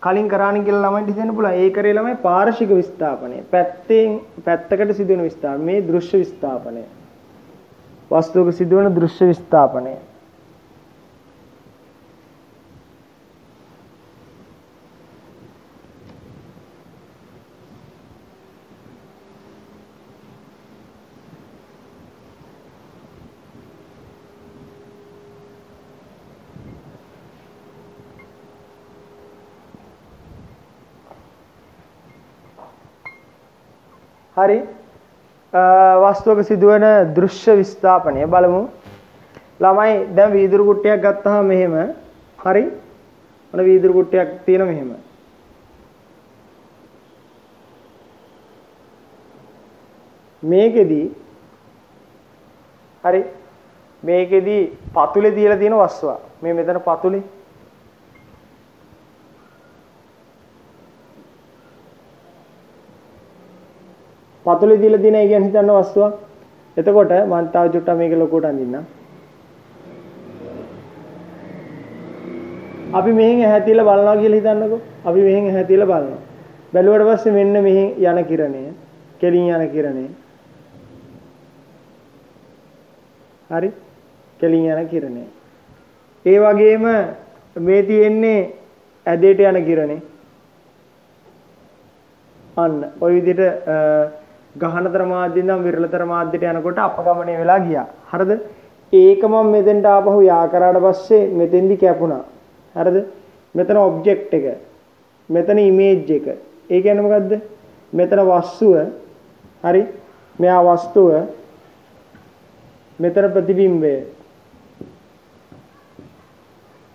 කලින් කරානි කියලා ළමයින්ට හිතෙන්න පුළුවන්. ඒ කරේ ළමයි පාර්ශික විස්ථාපනය. පැත්තකට සිදුවන විස්ථාපනය. මේ දෘශ්‍ය විස්ථාපනය. වස්තුවක සිදුවන දෘශ්‍ය විස්ථාපනය. හරි. වස්තුවක සිදුවන දෘශ්‍ය විස්ථාපනය බලමු. ළමයි දැන් වීදුරු කුට්ටියක් ගත්තාම මෙහෙම. හරි. ඔන්න වීදුරු කුට්ටියක් තියෙන මෙහෙම. මේකෙදි හරි. මේකෙදි පතුලේ තියලා තියෙන වස්තුව. මේ මෙතන පතුලේ පතුලේ දීලා දින ඒ කියන්නේ හිතන්න වස්තුවක්. එතකොට මම තව චුට්ටක් මේක ලොකුට අඳින්නම්. අපි මෙහෙන් ඇහැ තියලා බලනවා කියලා හිතන්නකෝ. අපි මෙහෙන් ඇහැ තියලා බලනවා. බැලුවට පස්සේ මෙන්න මෙහෙන් යන කිරණය, කෙලින් යන කිරණය. හරි? කෙලින් යන කිරණය. ඒ වගේම මේ තියෙන්නේ ඇදේට යන කිරණේ. අන්න ওই විදිහට ගහනතර මාධ්‍යෙන් නම් විරලතර මාධ්‍යට යනකොට අපගමණය වෙලා ගියා. හරිද? ඒක මම මෙතෙන්ට ආපහු යා කරාට පස්සේ මෙතෙන්දි කැපුණා. හරිද? මෙතන ඔබ්ජෙක්ට් එක. මෙතන ඉමේජ් එක. ඒ කියන්නේ මොකද්ද? මෙතන වස්තුව. හරි? මෙයා වස්තුව. මෙතන ප්‍රතිබිම්බය.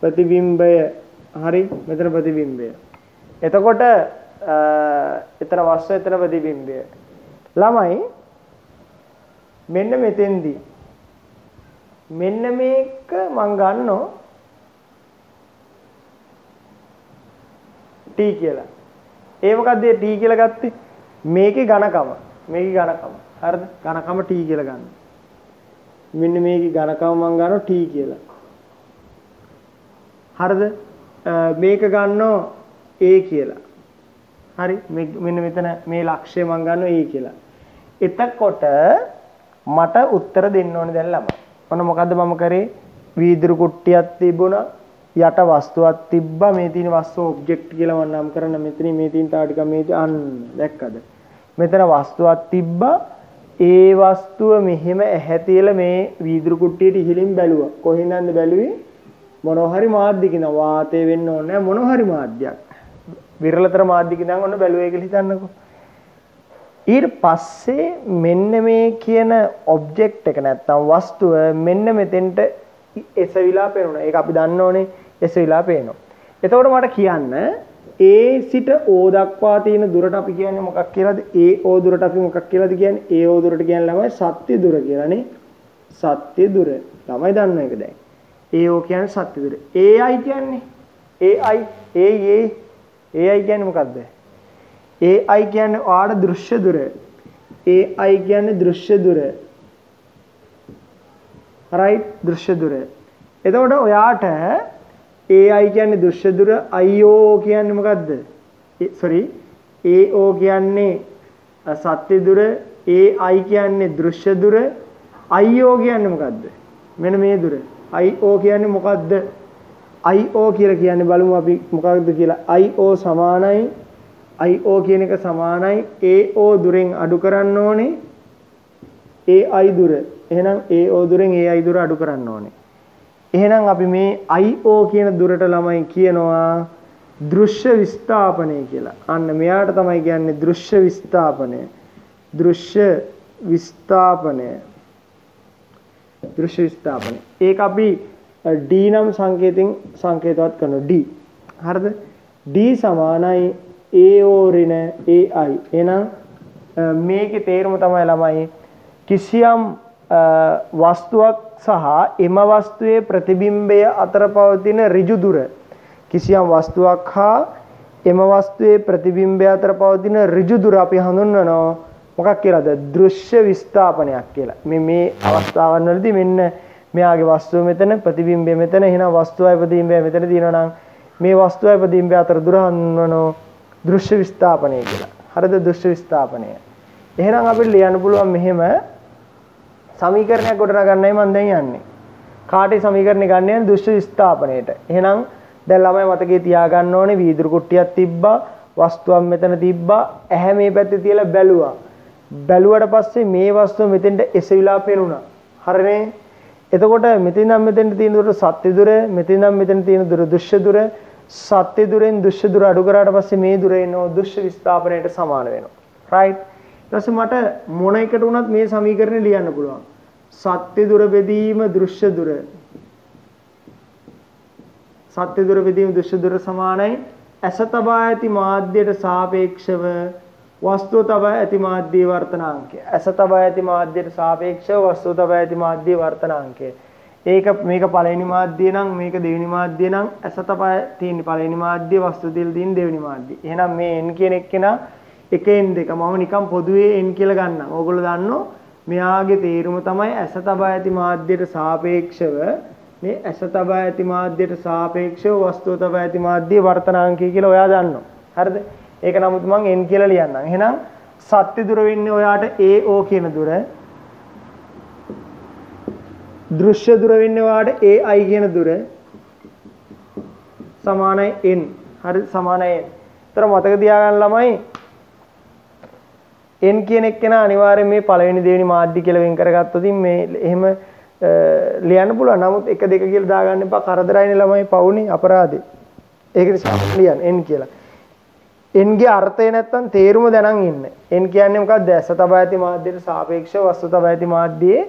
ප්‍රතිබිම්බය. හරි? මෙතන ප්‍රතිබිම්බය. එතකොට එතන වස්තුව එතන ප්‍රතිබිම්බය. ළමයි මෙන්න මෙතෙන්දී මෙන්න මේක මම ගන්නවා t කියලා. ඒ මොකද්ද t කියලා ගත්තේ? මේකේ ඝනකම. මේකේ ඝනකම. හරිද? ඝනකම t කියලා ගන්න. මෙන්න මේකේ ඝනකම මම ගන්නවා t කියලා. හරිද? මේක ගන්නවා a කියලා. හරි මෙන්න මෙතන මේ ලක්ෂය මම ගන්නවා a කියලා. එතකොට මට උත්තර දෙන්න ඕනේ දැන් ළමයි. ඔන්න මොකද්ද මම කරේ? වීදුරු කුට්ටියක් තිබුණා. යට වස්තුවක් තිබ්බා. මේ තියෙන වස්තුව ඔබ්ජෙක්ට් කියලා මම නම් කරන මෙතන මේ තියෙන තා ටික මේ අන්න දැක්කද? මෙතන වස්තුවක් තිබ්බා. ඒ වස්තුව මෙහෙම ඇහැ තියලා මේ වීදුරු කුට්ටියට ඉහළින් බැලුවා. කොහෙන්ද බැලුවේ? මොනවා හරි මාධ්‍යකින් වාතය වෙන්න ඕනේ නැහැ. මොනවා හරි මාධ්‍යයක්. විරලතර මාධ්‍යකින් නම් ඔන්න බැලුවේ කියලා හිතන්නකෝ. ඊට පස්සේ මෙන්න මේ කියන ඔබ්ජෙක්ට් එක නැත්තම් වස්තුව මෙන්න මෙතෙන්ට එසවිලා පේනවා. ඒක අපි දන්න ඕනේ එසවිලා පේනවා. එතකොට මට කියන්න A සිට O දක්වා තියෙන දුරට අපි කියන්නේ මොකක් කියලාද? AO දුරට අපි මොකක් කියලාද කියන්නේ? AO දුරට කියන්නේ ළමයි සත්‍ය දුර කියලානේ. සත්‍ය දුර. ළමයි දන්න එක දැන්. AO කියන්නේ සත්‍ය දුර. AI කියන්නේ AI කියන්නේ මොකද්ද? AI කියන්නේ ආඩ දෘශ්‍ය දුර. AI කියන්නේ දෘශ්‍ය දුර. right දෘශ්‍ය දුර. එතකොට ඔයාට AI කියන්නේ දෘශ්‍ය දුර, IO කියන්නේ මොකද්ද? sorry AO කියන්නේ සත්‍ය දුර, AI කියන්නේ දෘශ්‍ය දුර, IO කියන්නේ මොකද්ද? මෙන්න මේ දුර. IO කියන්නේ මොකද්ද? IO කියලා කියන්නේ බලමු අපි මොකක්ද කියලා. IO සමානයි IO කියන එක සමානයි AO දුරෙන් අඩු කරන්න ඕනේ AI දුර. එහෙනම් AO දුරෙන් AI දුර අඩු කරන්න ඕනේ. එහෙනම් අපි මේ IO කියන දුරට ළමයි කියනවා දෘශ්‍ය විස්ථාපනය කියලා. අන්න මෙයාට තමයි කියන්නේ දෘශ්‍ය විස්ථාපනය. දෘශ්‍ය විස්ථාපනය. දෘශ්‍ය විස්ථාපනය. ඒක අපි D නම් සංකේතෙන් සංකේතවත් කරනවා D. හරිද? D සමානයි AO ඍණ AI. එහෙනම් මේකේ තේරුම තමයි ළමයි කිසියම් වස්තුවක් සහ එම වස්තුවේ ප්‍රතිබිම්බය අතර පවතින ඍජු දුර කිසියම් වස්තුවක් හා එම වස්තුවේ ප්‍රතිබිම්බය අතර පවතින ඍජු දුර අපි හඳුන්වනවා මොකක් කියලාද? දෘශ්‍ය විස්ථාපනයක් කියලා. මේ අවස්ථාවන් වලදී මෙන්න මෙයාගේ වස්තුව මෙතන ප්‍රතිබිම්බය මෙතන එහෙනම් වස්තුවයි ප්‍රතිබිම්බය මෙතන තියෙනවා නම් මේ වස්තුවයි ප්‍රතිබිම්බය අතර දුර හඳුන්වනවා දෘශ්‍ය විස්ථාපනය කියලා. හරිද? දෘශ්‍ය විස්ථාපනය. එහෙනම් අපිට ලියන්න පුළුවන් මෙහෙම සමීකරණයක් ගොඩනගන්නයි මම දැන් යන්නේ. කාටේ සමීකරණය ගන්න යන්නේ දෘශ්‍ය විස්ථාපනයේට. එහෙනම් දැන් ළමයි මතකයේ තියාගන්න ඕනේ වීදුරු කුට්ටියක් තිබ්බා, වස්තුවක් මෙතන තිබ්බා, ඇහැ මේ පැත්තේ තියලා බැලුවා. බැලුවට පස්සේ මේ වස්තුව මෙතෙන්ට එසවිලා පේනුණා. හරිනේ? එතකොට මෙතන නම් මෙතෙන්ට තියෙන දුර සත්‍ය දුර, මෙතන නම් මෙතන තියෙන දුර දෘශ්‍ය දුර, සත්‍ය දුරෙන් දෘශ්‍ය දුර අඩු කරාට පස්සේ මේ දුර එනවා දෘශ්‍ය විස්ථාපනයට සමාන වෙනවා. right? ඊට පස්සේ මට මොන එකට වුණත් මේ සමීකරණය ලියන්න පුළුවන්. සත්‍ය දුර බෙදීම දෘශ්‍ය දුර. සත්‍ය දුර බෙදීම දෘශ්‍ය දුර සමානයි ඇස තබා ඇති මාධ්‍යයට සාපේක්ෂව වස්තුව තබා ඇති මාධ්‍යයේ වර්තනාංකය. ඇස තබා ඇති මාධ්‍යයට සාපේක්ෂව වස්තුව තබා ඇති මාධ්‍යයේ වර්තනාංකය. මේක පළවෙනි මාධ්‍යය නම් මේක දෙවෙනි මාධ්‍යය නම් ඇස තබා තියෙන පළවෙනි මාධ්‍යය වස්තුව තියලා තියෙන දෙවෙනි මාධ්‍යය. එහෙනම් මේ n කියන එක්කෙනා 1 2 මම නිකන් පොදුවේ n කියලා ගන්නම්. ඕගොල්ලෝ දන්නෝ මෙයාගේ තේරුම තමයි ඇස තබා ඇති මාධ්‍යයට සාපේක්ෂව මේ ඇස තබා ඇති මාධ්‍යයට සාපේක්ෂව වස්තුව තබා ඇති මාධ්‍යයේ වර්තනාංකය කියලා ඔයා දන්නවා. හරිද? ඒක නමුත් මම n කියලා ලියන්නම්. එහෙනම් සත්‍ය දුර වෙන්නේ ඔයාට AO කියන දුර. දෘශ්‍ය දුර වෙන්නේ ඔයාට AI කියන දුර. සමානයි n. හරි සමානයි n. ඒතර මතක තියාගන්න ළමයි n කියන එක්කෙනා අනිවාර්යෙන් මේ පළවෙනි දෙවෙනි මාධ්‍ය කියලා වෙන් කරගත්තොත් මේ එහෙම ලියන්න පුළුවන්. නමුත් 1 2 කියලා දාගන්න එපා. කරදරයිනේ ළමයි පවුනේ අපරාධේ. ඒක නිසා ලියන්න n කියලා. n ගේ අර්ථය නැත්තම් තේරුම දැනන් ඉන්න. n කියන්නේ මොකක්ද? ඇස තබා ඇති මාධ්‍යයට සාපේක්ෂව වස්තු තබා ඇති මාධ්‍යයේ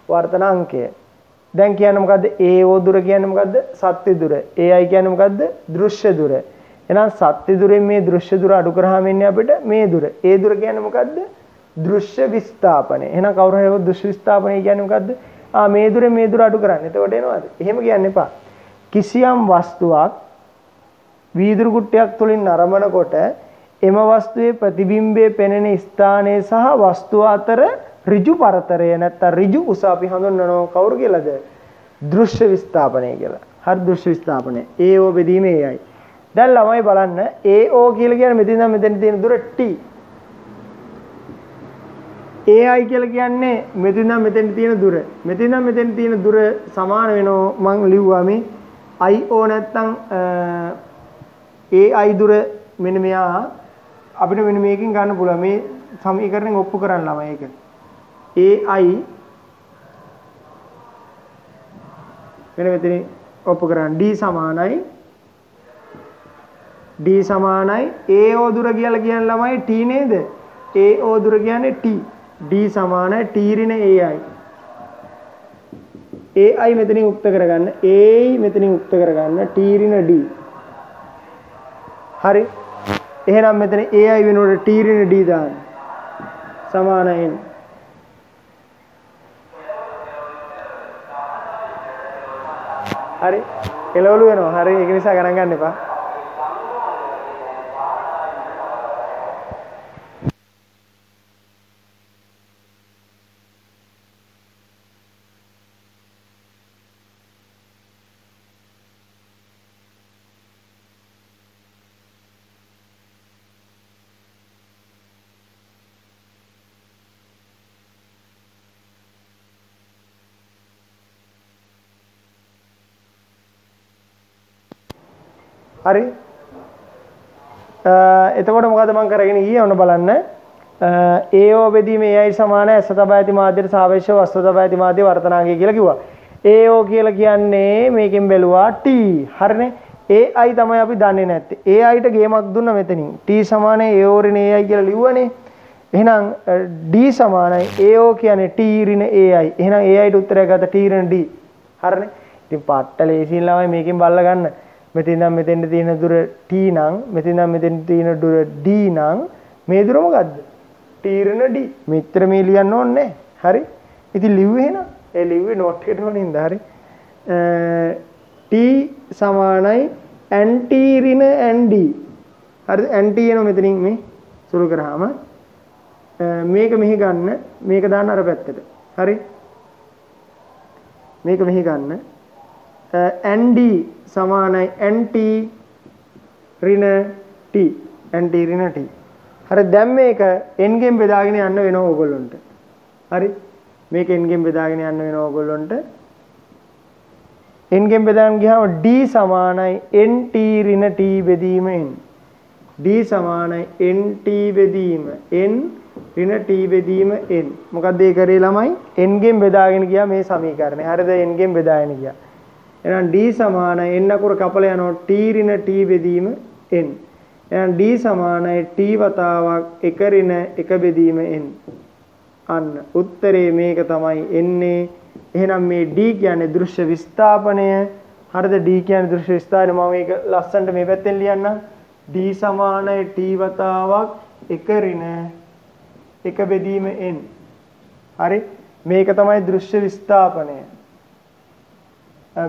වර්තනාංකය. දැන් කියන්නේ මොකද්ද? AO දුර කියන්නේ මොකද්ද? සත්‍ය දුර. AI කියන්නේ මොකද්ද? දෘශ්‍ය දුර. එහෙනම් සත්‍ය දුරෙන් මේ දෘශ්‍ය දුර අඩු කරාම එන්නේ අපිට මේ දුර. ඒ දුර කියන්නේ මොකද්ද? දෘශ්‍ය විස්ථාපනය. එහෙනම් කවුරු හරි දෘශ්‍ය විස්ථාපනය කියන්නේ මොකද්ද? මේ දුරෙන් මේ දුර අඩු කරන්න. එතකොට එනවද? එහෙම කියන්න එපා. කිසියම් වස්තුවක් වීදුරු කුට්ටියක් තුලින් නරඹනකොට එම වස්තුවේ ප්‍රතිබිම්බයේ පෙනෙන ස්ථානයේ සහ වස්තුව අතර ඍජු පරතරය නැත්නම් ඍජු උස අපි හඳුන්වනවා කවුරු කියලාද? දෘශ්‍ය විස්ථාපනය කියලා. හරි දෘශ්‍ය විස්ථාපනය. AO බෙදීම AI. දැන් ළමයි බලන්න AO කියලා කියන්නේ මෙතන ඉඳන් මෙතන තියෙන දුර T. AI කියලා කියන්නේ මෙතන ඉඳන් මෙතන තියෙන දුර. මෙතන ඉඳන් මෙතන තියෙන දුර සමාන වෙනවා මම ලිව්වා මේ IO නැත්නම් AI දුර මෙන්න මෙයා අපිට මෙන්න මේකෙන් ගන්න පුළුවන් මේ සමීකරණයෙන් ඔප්පු කරන්න ළමයි ඒක. AI මෙන්න මෙතන ඔප්පු කරන්න D සමානයි AO දුර කියලා කියන්නේ ළමයි T නේද? AO දුර කියන්නේ T. D සමානයි T ඍණ AI. AI මෙතනින් උක්ත කරගන්න. AI මෙතනින් උක්ත කරගන්න. T ඍණ D. හරි. එහෙනම් මෙතන AI වෙනුවට T ඍණ D දාන්න. සමානයි. හරි. එළවලු වෙනවා. හරි. ඒක නිසා ගණන් ගන්න එපා. හරි එතකොට මොකද මම කරගෙන ගියේ ඔන්න බලන්න AO බෙදීම AI සමාන ඇස තබා ඇති මාධ්‍යයට සාපේක්ෂව වස්තු තබා ඇති මාධ්‍ය වර්තනාංගය කියලා කිව්වා. AO කියලා කියන්නේ මේකෙන් බැලුවා T. හරිනේ. AI තමයි අපි දන්නේ නැත්තේ. AI ට ගේමක් දුන්නා මෙතනින්. T සමානයි AO ඍණ AI කියලා ලිව්වනේ. එහෙනම් D සමානයි AO කියන්නේ T ඍණ AI. එහෙනම් AI ට උත්තරය ගත්තා T ඍණ D. හරිනේ. ඉතින් පාට්ට ලේසියෙන් ළමයි මේකෙන් බලලා ගන්න. මෙතන ඉඳන් මෙතෙන්ට තියෙන දුර t නම් මෙතන ඉඳන් මෙතෙන්ට තියෙන දුර d නම් මේ දුර මොකද්ද? t ඍණ d. මෙච්චර මේ ලියන්න ඕනේ නැහැ. හරි? ඉතින් ලිව්වේ එහෙනම්. ඒ ලිව්වේ නෝට් එකට වනින්ද හරි? t සමානයි nt ඍණ nd. හරිද? nt එනවා මෙතනින් මේ සුළු කරාම මේක මෙහි ගන්න මේක දාන්න අර පැත්තට. හරි? මේක මෙහි ගන්න nd සමානයි nt ඍණ t. nt ඍණ t. හරි දැන් මේක n ගෙන් බෙදාගෙන යන්න වෙනවා ඕගොල්ලන්ට. හරි? මේක n ගෙන් බෙදාගෙන යන්න වෙනවා ඕගොල්ලන්ට. n ගෙන් බෙදාගෙන ගියාම d සමානයි nt ඍණ t බෙදීම n. d සමානයි nt බෙදීම n ඍණ t බෙදීම n. මොකක්ද ඒ කරේ ළමයි? n ගෙන් බෙදාගෙන ගියා මේ සමීකරණය. හරිද? n ගෙන් බෙදාගෙන ගියා. එහෙනම් d සමානයි n අකුර කපලා යනවා t ඍණ t බෙදීම n. එහෙනම් d සමානයි t වතාවක් 1 ඍණ 1 බෙදීම n. අන්න උත්තරේ මේක තමයි එන්නේ. එහෙනම් මේ d කියන්නේ දෘශ්‍ය විස්ථාපනය. හරිද? d කියන්නේ දෘශ්‍ය විස්ථාපනය. මම මේක ලස්සනට මේ පැත්තෙන් ලියන්නම්. d සමානයි t වතාවක් 1 ඍණ 1 බෙදීම n. හරි? මේක තමයි දෘශ්‍ය විස්ථාපනය.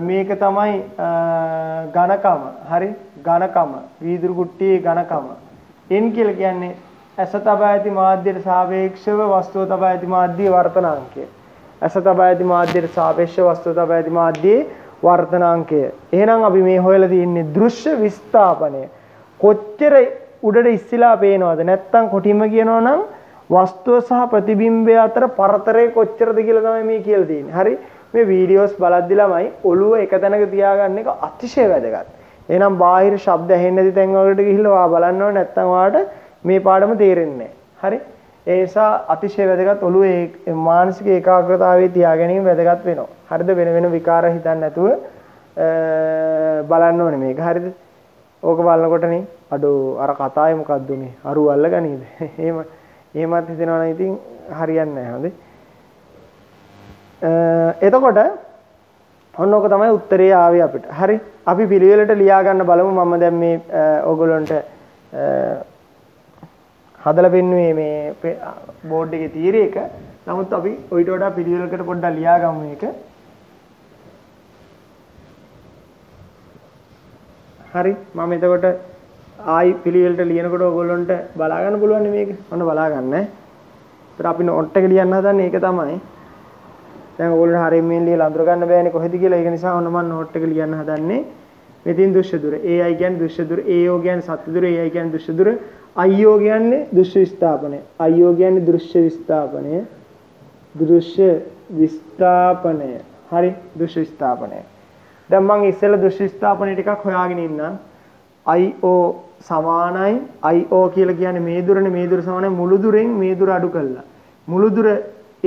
මේක තමයි ඝනකම. හරි? ඝනකම. වීදුරු කුට්ටියේ ඝනකම. n කියලා කියන්නේ ඇස තබා ඇති මාධ්‍යයට සාපේක්ෂව වස්තුව තබා ඇති මාධ්‍යයේ වර්තනාංකය. ඇස තබා ඇති මාධ්‍යයට සාපේක්ෂව වස්තුව තබා ඇති මාධ්‍යයේ වර්තනාංකය. එහෙනම් අපි මේ හොයලා තියෙන්නේ දෘශ්‍ය විස්ථාපනය. කොච්චර උඩට ඉස්සිලා පේනවද? නැත්තම් කොටින්ම කියනවා නම් වස්තුව සහ ප්‍රතිබිම්බය අතර පරතරය කොච්චරද කියලා තමයි මේ කියලා තියෙන්නේ. හරි? මේ වීඩියෝස් බලද්දි ළමයි ඔළුව එක තැනක තියාගන්න එක අතිශය වැදගත්. එහෙනම් බාහිර ශබ්ද ඇහෙන්නේ නැති තැන් වලට ගිහිල්ලා ඔයා බලන්න ඕනේ. නැත්තම් ඔයාට මේ පාඩම තේරෙන්නේ නැහැ. හරි? ඒ නිසා අතිශය වැදගත් ඔළුවේ මානසික ඒකාග්‍රතාවයේ තියා ගැනීම වැදගත් වෙනවා. හරිද? වෙන වෙන විකාර හිතන්න නැතුව බලන්න ඕනේ මේක. හරිද? ඕක බලනකොටනේ අඩෝ අර කතාවේ මොකක්ද උනේ? අරු අල්ලගනීද? එහෙමත් හිතනවා නම් ඉතින් හරියන්නේ නැහැ. හොඳේ. එතකොට ඔන්න ඕක තමයි උත්තරේ ආවේ අපිට. හරි? අපි පිළිවෙලට ලියා ගන්න බලමු. මම දැන් මේ ඕගොල්ලන්ට හදලා පෙන්නුවේ මේ බෝඩ් එකේ තීරය එක. නමුත් අපි ඔයිට වඩා පිළිවෙලකට පොඩ්ඩක් ලියා ගමු මේක. හරි? මම එතකොට ආයි පිළිවෙලට ලියනකොට ඕගොල්ලන්ට බලා ගන්න පුළුවන් මේක. ඔන්න බලා ගන්න. ඒතර අපි නෝට් එක ලියන්න හදන්නේ ඒක තමයි. දැන් ඕගොල්ලෝ හරියට මේ ලියලා අඳුර ගන්න බෑනේ කොහෙද කියලා. ඒක නිසා ඔන්න මම නෝට් එක ලියන්න හදන්නේ. මෙතින් දෘශ්‍ය දුර. ai කියන්නේ දෘශ්‍ය දුර. ao කියන්නේ සත්‍ය දුර. ai කියන්නේ දෘශ්‍ය දුර. io කියන්නේ දෘශ්‍ය විස්ථාපනය. io කියන්නේ දෘශ්‍ය විස්ථාපනය. දෘශ්‍ය විස්ථාපනය. හරි? දෘශ්‍ය විස්ථාපනය. දැන් මම ඉස්සෙල්ලා දෘශ්‍ය විස්ථාපනය ටිකක් හොයාගෙන ඉන්නම්. io සමානයි io කියලා කියන්නේ මේ දුරනේ. මේ දුර සමානයි මුළු දුරෙන් මේ දුර අඩු කළා. මුළු දුර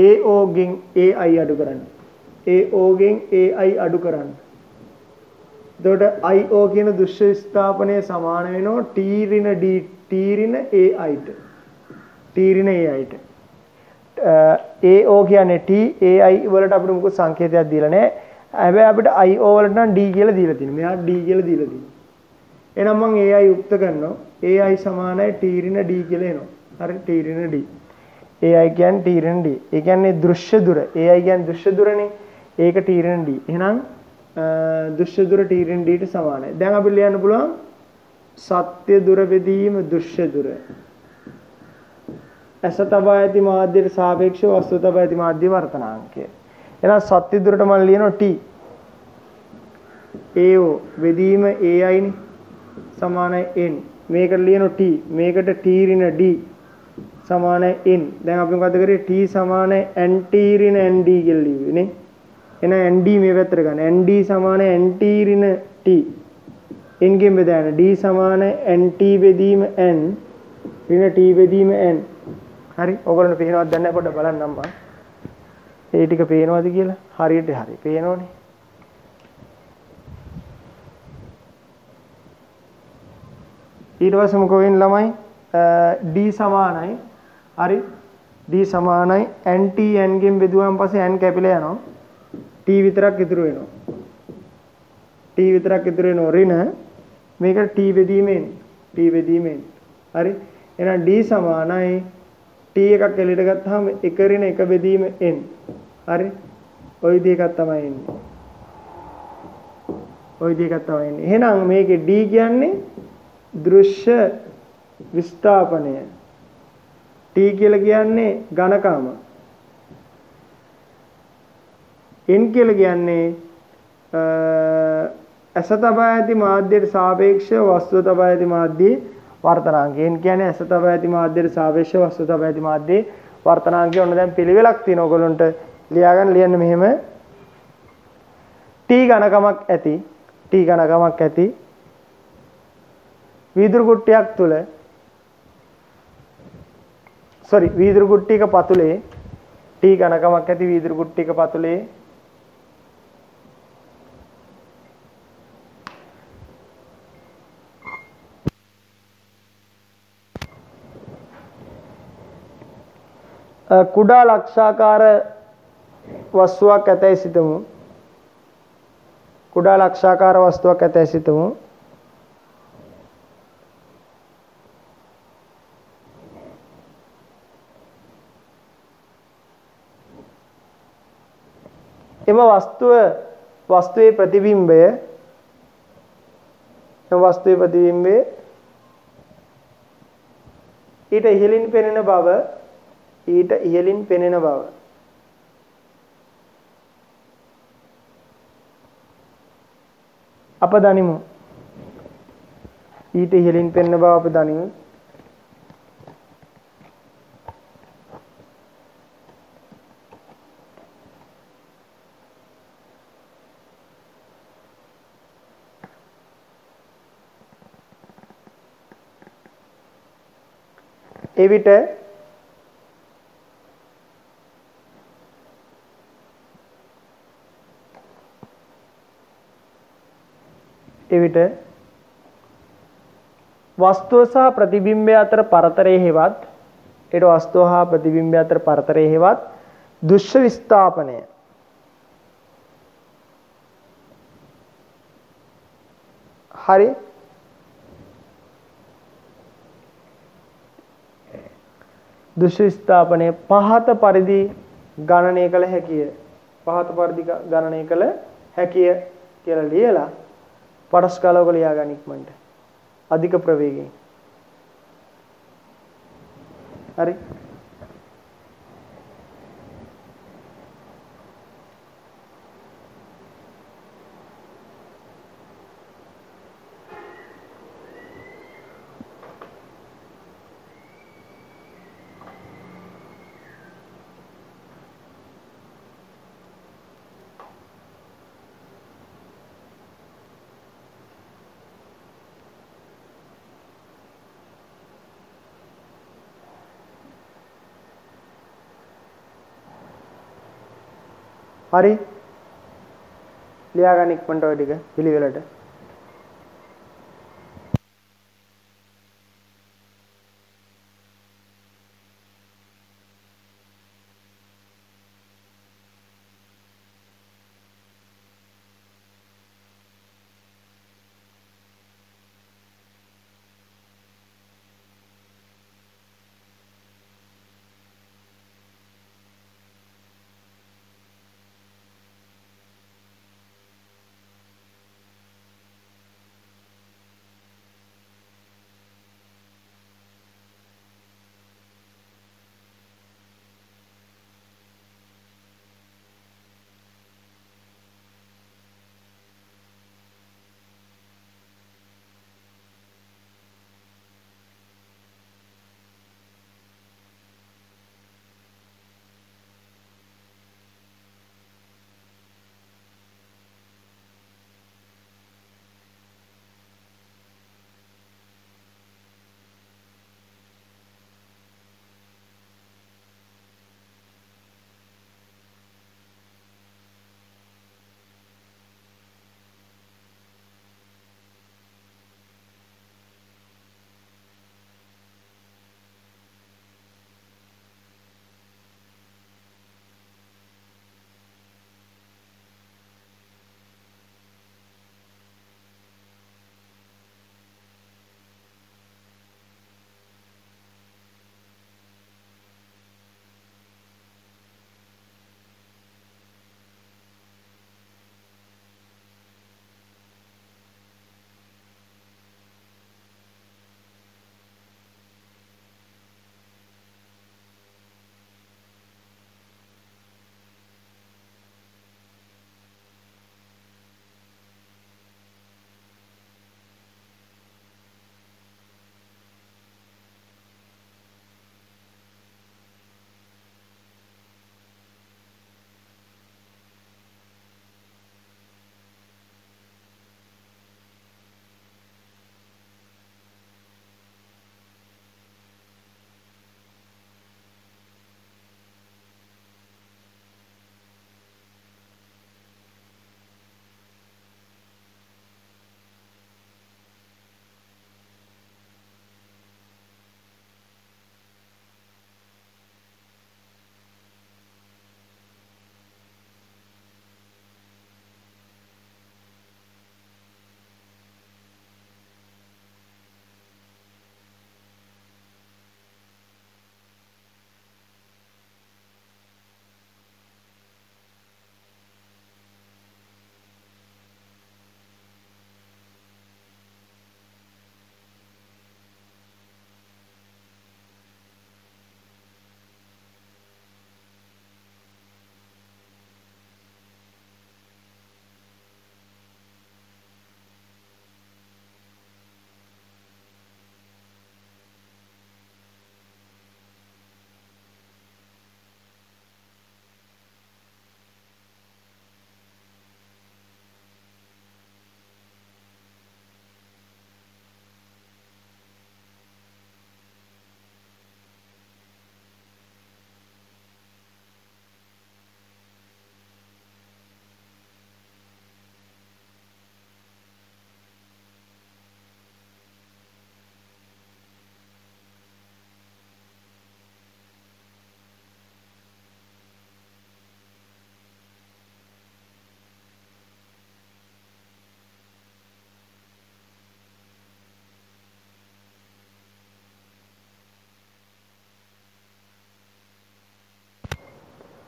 AO ගෙන් AI අඩු කරන්න. AO ගෙන් AI අඩු කරන්න. එතකොට IO කියන දෘශ්‍ය විස්ථාපනය සමාන වෙනවා T ඍණ D T ඍණ AI ට. T ඍණ AI ට. AO කියන්නේ T AI වලට අපිට මොකද සංකේතයක් දීලා නැහැ. හැබැයි අපිට IO වලට නම් D කියලා දීලා තියෙනවා. මෙහා D කියලා දීලා තියෙනවා. එහෙනම් මම AI යුක්ත කරනවා. AI සමානයි T ඍණ D කියලා එනවා. හරි? T ඍණ D. ai කියන්නේ t ඍණ d. ඒ කියන්නේ දෘශ්‍ය දුර. ai කියන්නේ දෘශ්‍ය දුරනේ. ඒක t ඍණ d. එහෙනම් දෘශ්‍ය දුර t ඍණ d ට සමානයි. දැන් අපි ලියන්න පුළුවන් සත්‍ය දුර බෙදීම දෘශ්‍ය දුර. ඇස තබා ඇති මාධ්‍යයට සාපේක්ෂව වස්තුව තබා ඇති මාධ්‍ය වර්තනාංකය. එහෙනම් සත්‍ය දුරට මම ලියනවා t. ao බෙදීම ai නේ සමානයි n. මේකට ලියනවා t. මේකට t ඍණ d සමානයි n. දැන් අපි මොකද කරේ? t සමානයි nt ඍණ nd කියලා ලියුවේ නේ. එහෙනම් nd මේ පැත්තට ගන්න. nd සමානයි nt ඍණ t. n ගෙන් බෙදාගෙන d සමානයි nt බෙදීම n ඍණ t බෙදීම n. හරි? ඔයගොල්ලන්ට පේනවද දැන් පොඩ්ඩක් බලන්නම් මම. ඒ ටික පේනවද කියලා? හරියට හරි. පේනවනේ. ඊට පස්සේ මොකෝ වෙන්නේ ළමයි? d සමානයි හරි d සමානයි nt n ගෙන් බෙදුවාන් පස්සේ n කැපිලා යනවා t විතරක් ඉතුරු වෙනවා t විතරක් ඉතුරු වෙන ඍණ මේක t බෙදීමෙන් හරි එහෙනම් d සමානයි t එකක් එළියට ගත්තාම එක ඍණ එක බෙදීම n හරි ওই විදිහක් තමයි එන්නේ එහෙනම් මේකේ d කියන්නේ දෘශ්‍ය විස්ථාපනය t කියලා කියන්නේ ඝනකම n කියලා කියන්නේ ඇස තබා ඇති මාධ්‍යයට සාපේක්ෂව වස්තුව තබා ඇති මාධ්‍යයේ වර්තනාංකය. n කියන්නේ ඇස තබා ඇති මාධ්‍යයට සාපේක්ෂව වස්තුව තබා ඇති මාධ්‍යයේ වර්තනාංකය. ඔන්න දැන් පිළිවෙලක් තියෙන ඕගොල්ලන්ට ලියන්න මෙහෙම t ඝනකමක් ඇති වීදුරු කුට්ටියක් තුල වීදුරු කුට්ටියක පතුලේ t ඝනකමක් ඇති වීදුරු කුට්ටියක පතුලේ කුඩා ලක්ෂාකාර වස්තුවක් ඇතැයි සිතමු. එම වස්තුවේ ප්‍රතිබිම්බය ඊට ඉහළින් පෙනෙන බව අප දනිමු. එවිට වස්තුව සහ ප්‍රතිබිම්බය අතර පරතරය හේවත් දෘශ්‍ය විස්ථාපනය හරි දෘශ්‍ය විස්ථාපනය පහත පරිදි ගණනය කළ හැකිය කියලා ලියලා පරස්කාලවක ලියා ගන්න ඉක්මනට අධික ප්‍රවේගයෙන් හරි හරි ලියා ගන්න ඉක්මනට ඔය ටික පිළිවෙලට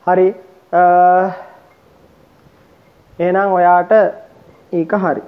හරි එහෙනම් ඔයාට ඒක හරි.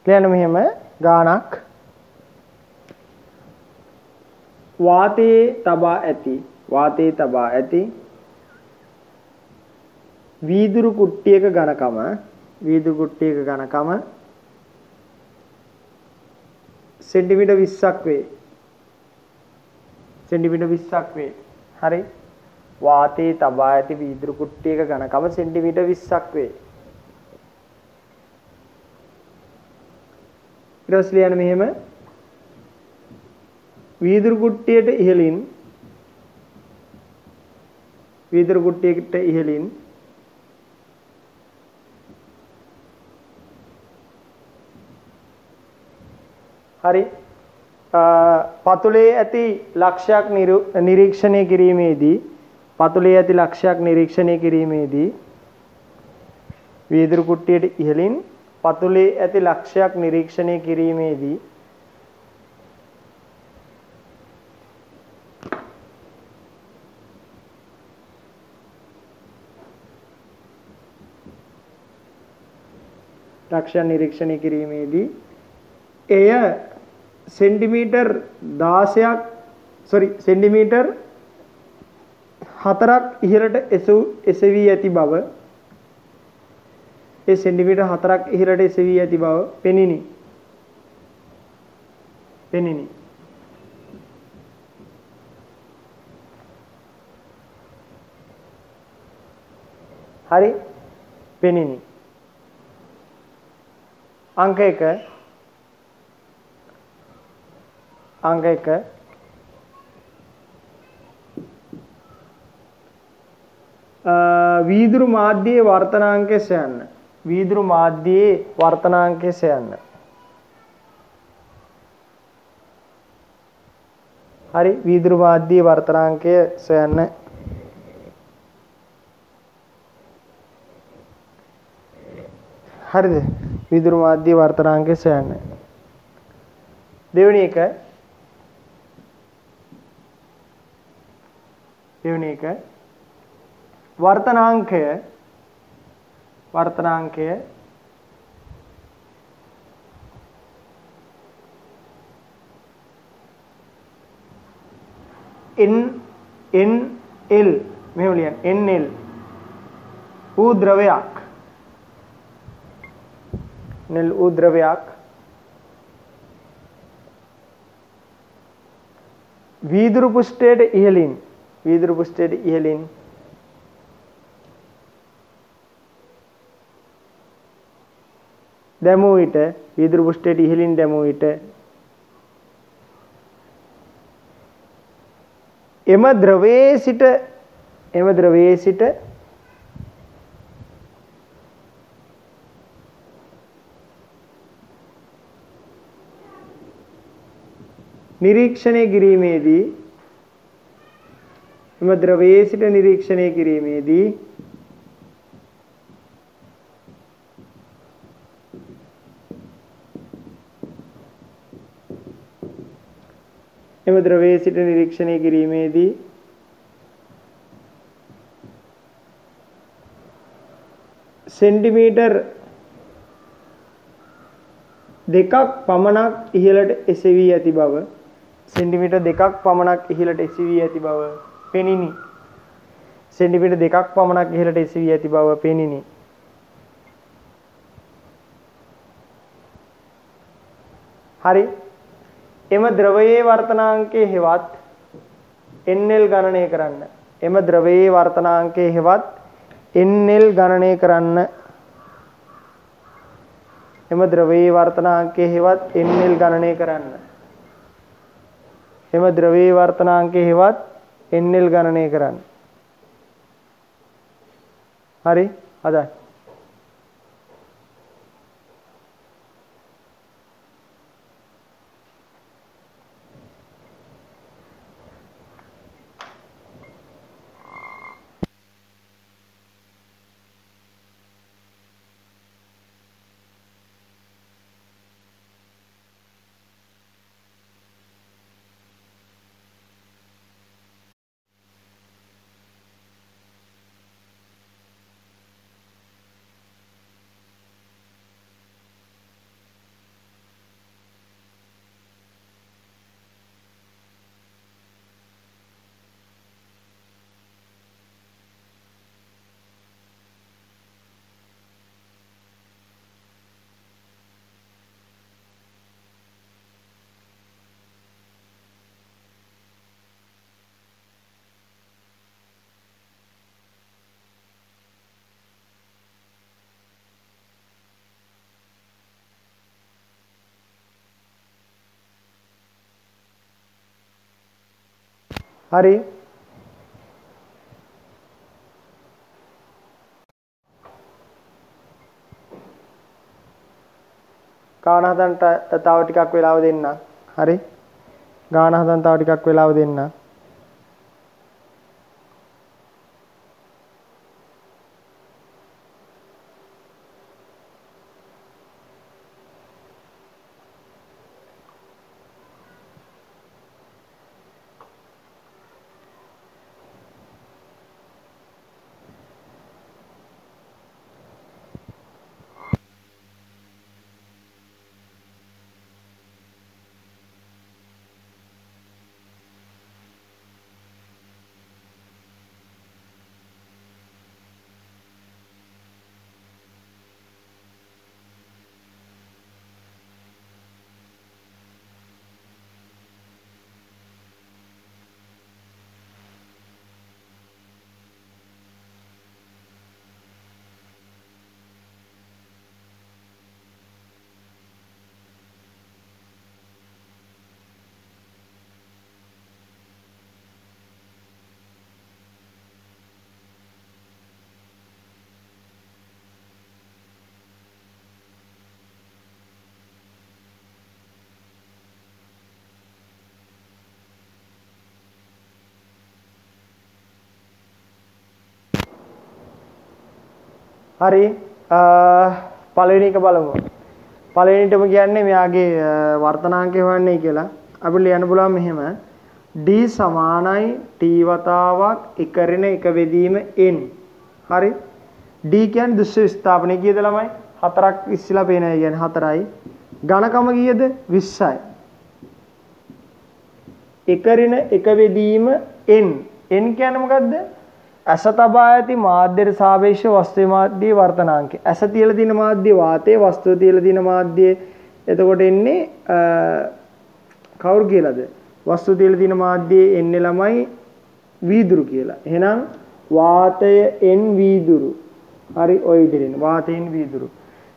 කියන්න මෙහෙම ගානක් වාතයේ තබා ඇති වීදුරු කුට්ටියක ඝනකම සෙන්ටිමීටර් 20ක් වේ. හරි. වාතයේ තබා ඇති වීදුරු කුට්ටියක ඝනකම සෙන්ටිමීටර් 20ක් වේ. ඊට ලියන්න මෙහෙම වීදුරු කුට්ටියට ඉහළින් හරි පතුලේ ඇති ලක්ෂයක් නිරීක්ෂණය කිරීමේදී වීදුරු කුට්ටියට ඉහළින් පතුලේ ඇති ලක්ෂයක් නිරීක්ෂණය කිරීමේදී එය සෙන්ටිමීටර් 4ක් ඉහළට එසවී ඇති බව පෙනිනි. හරි පෙනිනි. අංක 1 වීදුරු මාධ්‍යයේ වර්තනාංකය සොයන්න. හරි වීදුරු මාධ්‍යයේ වර්තනාංකය සොයන්න. හරිද? වීදුරු මාධ්‍යයේ වර්තනාංකය සොයන්න. දෙවෙනි එක වර්තනාංකය NL මෙහෙම ලියන්න NL ඌ ද්‍රවයක් වීදුරු පෘෂ්ඨයට ඉහළින් දැමූ විට එම ද්‍රවයේ සිට නිරීක්ෂණය කිරීමේදී සෙන්ටිමීටර් 2ක් පමණක් ඉහළට එසවී ඇති බව පෙනිනි. හරි. එම ද්‍රවයේ වර්තනාංකයේ හෙවත් NL ගණනය කරන්න. NL ගණනය කරන්න. හරි හදා හරි. ගාන හදන්න තව ටිකක් වෙලාව දෙන්න. හරි. ගාන හදන්න තව ටිකක් වෙලාව දෙන්න. හරි. පළවෙනි එක බලමු. පළවෙනිටම කියන්නේ මෙයාගේ වර්තනාංකය හොයන්නයි කියලා. අපිට ලියන්න පුළුවන් මෙහෙම. d සමානයි t වතාවක් එක ඍණ එක බෙදීම n. හරි. d කියන්නේ දෘශ්‍ය විස්ථාපනය කීයද ළමයි? 4ක් ඉස්සලා පේනවා කියන්නේ 4යි. ඝනකම කීයද? 20යි. එක ඍණ එක බෙදීම n. n කියන්නේ මොකද්ද? ඇස තබා ඇති මාධ්‍යයට සාපේක්ෂව වස්තුවේ මාධ්‍යයේ වර්තනාංකය. ඇස තියලා තියෙන මාධ්‍ය වාතයේ, වස්තුව තියලා තියෙන මාධ්‍ය එතකොට එන්නේ කවුරු කියලාද? වස්තුව තියලා තියෙන මාධ්‍යයේ එන්නේ ළමයි වීදුරු කියලා. එහෙනම් වාතය n වීදුරු. හරි ඔය විදිහට වාතයෙන් වීදුරු.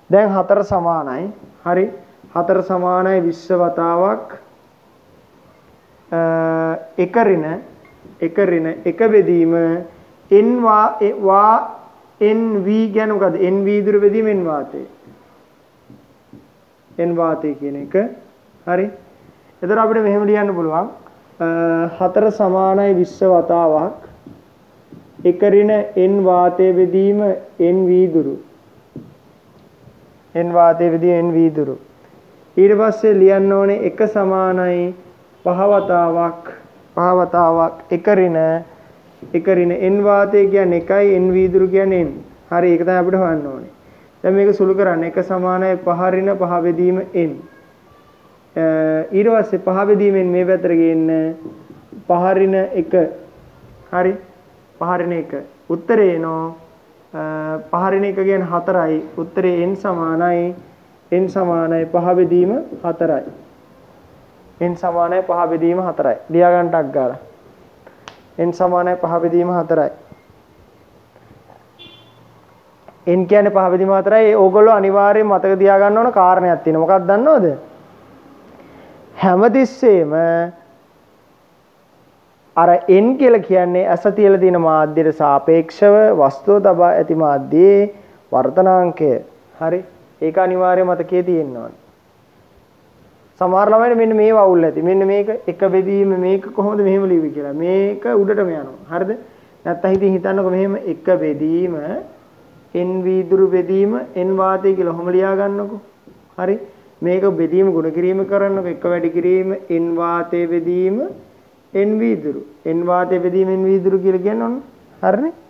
දැන් 4 සමානයි. හරි 4 සමානයි 20 වතාවක් එක ඍණ එක බෙදීම n v කියන්නේ මොකද්ද? n වීදුරු බෙදීම n වාතය. n වාතය කියන එක. හරි. එතකොට අපිට මෙහෙම ලියන්න පුළුවන් 4 සමානයි 20 වතාවක් එක ඍණ n වාතය බෙදීම n වීදුරු. n වාතය බෙදීම n වීදුරු. ඊට පස්සේ ලියන්න ඕනේ 1 සමානයි 5 වතාවක් එක ඍණ n වාතය කියන්නේ 1යි n වීදුරු කියන්නේ n. හරි ඒක තමයි අපිට හොයන්න ඕනේ. දැන් මේක සුළු කරන්න 1 සමානයි 5 ඍණ 5 බෙදීම n. ඊට පස්සේ 5 බෙදීමෙන් මේ පැත්තට ගේන්න 5 ඍණ 1. හරි 5 ඍණ 1. උත්තරේ එනෝ 5 ඍණ 1 කියන්නේ 4යි. උත්තරේ n සමානයි 5 බෙදීම 4යි. n සමානයි 5 බෙදීම 4යි. ලියා ගන්න ටක් ගාලා. n සමානයි 5 බෙදීම 4යි. n කියන්නේ 5 බෙදීම 4යි. ඕගොල්ලෝ අනිවාර්යයෙන් මතක තියාගන්න ඕන කාරණයක් තියෙනවා. මොකක්ද දන්නවද? හැමතිස්සෙම අර n කියලා කියන්නේ ඇස තියලා තියෙන මාධ්‍යයට සාපේක්ෂව වස්තුව තබා ඇති මාධ්‍යයේ වර්තනාංකය. හරි. ඒක අනිවාර්යයෙන් මතකයේ තියෙන්න ඕන. සමහර ළමයිට මෙන්න මේ වවුල් ඇති. මෙන්න මේක එක බෙදීම මේක කොහොමද මෙහෙම ලියුවේ කියලා. මේක උඩටම යනවා. හරිද? නැත්තම් ඉතින් හිතන්නකො මෙහෙම එක බෙදීම n වීදුරු බෙදීම n වාතය කියලා ඔහොම ලියා ගන්නකො. හරි? මේක බෙදීම ගුණ කිරීම කරන්නකො. එක වැඩි කිරීම n වාතය බෙදීම n වීදුරු. n වාතය බෙදීම n වීදුරු කියලා කියන්නේ ඔන්න. හරිනේ?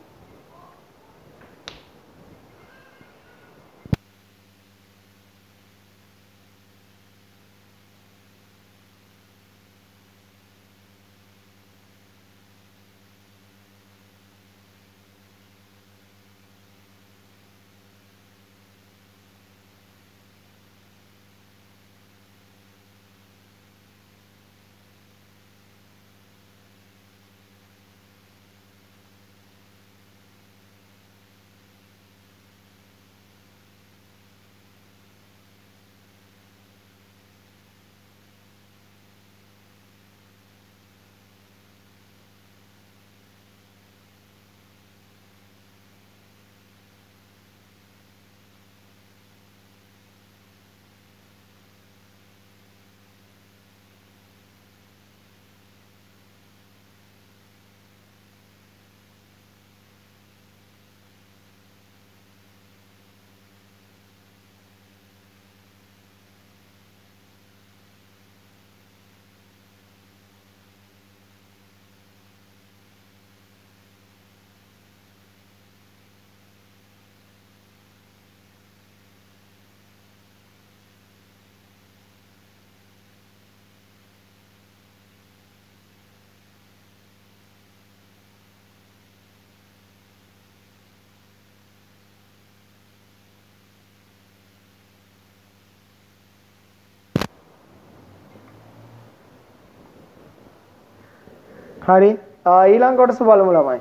හරි. ඊළඟ කොටස බලමු ළමයි.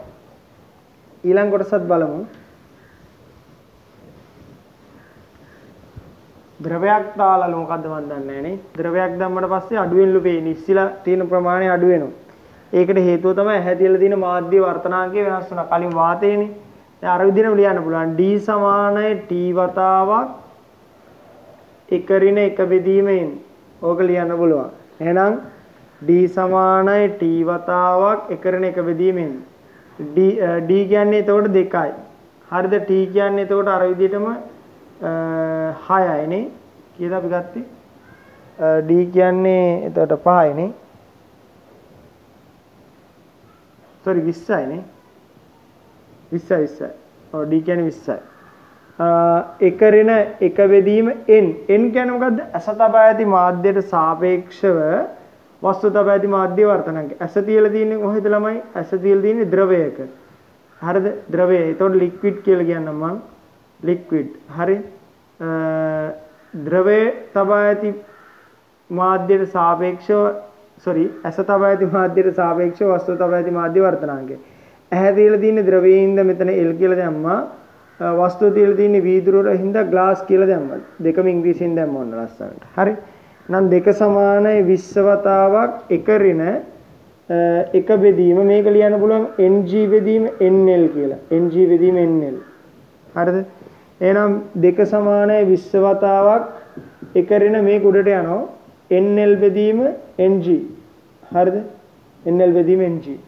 ඊළඟ කොටසත් බලමු. ද්‍රවයක් දාලා මොකද්ද මන් දන්නේ නැහැ නේ. ද්‍රවයක් දැම්මට පස්සේ අඩුවෙන්ලු පේන්නේ. ඉස්සිලා තියෙන ප්‍රමාණය අඩු වෙනවා. ඒකට හේතුව තමයි ඇහැ තියලා තියෙන මාධ්‍ය වර්තනාංකය වෙනස් වුණා. කලින් වාතයනේ. දැන් අර විදිහටම ලියන්න පුළුවන්. D සමානයි T වතාවක් එක ඍණ එක බෙදීමෙන්. ඕක ලියන්න පුළුවන්. එහෙනම් D සමානයි T වතාවක් එක ඍණ එක බෙදීමෙන්. D කියන්නේ එතකොට 2යි. හරිද? T කියන්නේ එතකොට අර විදිහටම 6යි නේ. කීයද අපි ගත්තේ? D කියන්නේ එතකොට 5යි නේ. sorry 20යි නේ. 20යි. ඔව් D කියන්නේ 20යි. එක ඍණ එක බෙදීම n. n කියන්නේ මොකද්ද? ඇස තබා ඇති මාධ්‍යයට සාපේක්ෂව වස්තු තබා ඇති මාධ්‍ය වර්තනාංකය. ඇස තියලා තියෙන්නේ කොහෙද ළමයි? ඇස තියලා තියෙන්නේ ද්‍රවයක. හරිද? ද්‍රවය. ඒතකොට ලික්විඩ් කියලා කියන්නම් මං. ලික්විඩ්. හරි. ද්‍රවයේ තබා ඇති මාධ්‍යයට සාපේක්ෂව ඇස තබා ඇති මාධ්‍යයට සාපේක්ෂව වස්තු තබා ඇති මාධ්‍ය වර්තනාංකය. ඇහැ තියලා තියෙන්නේ ද්‍රවයෙන්ද මෙතන L කියලා දැම්මා. වස්තුව තියලා තියෙන්නේ වීදුරු වල හින්දා ග්ලාස් කියලා දැම්මා. දෙකම ඉංග්‍රීසියෙන් දැම්ම ඕන ලස්සනට. හරි. නම් දෙක සමානයි 20 වතාවක් එක ඍණ එක බෙදීම මේක ලියන්න පුළුවන් Ng බෙදීම NL කියලා. Ng බෙදීම NL. හරිද? එහෙනම් දෙක සමානයි 20 වතාවක් එක ඍණ මේක උඩට යනවා NL බෙදීම Ng. හරිද? NL බෙදීම Ng.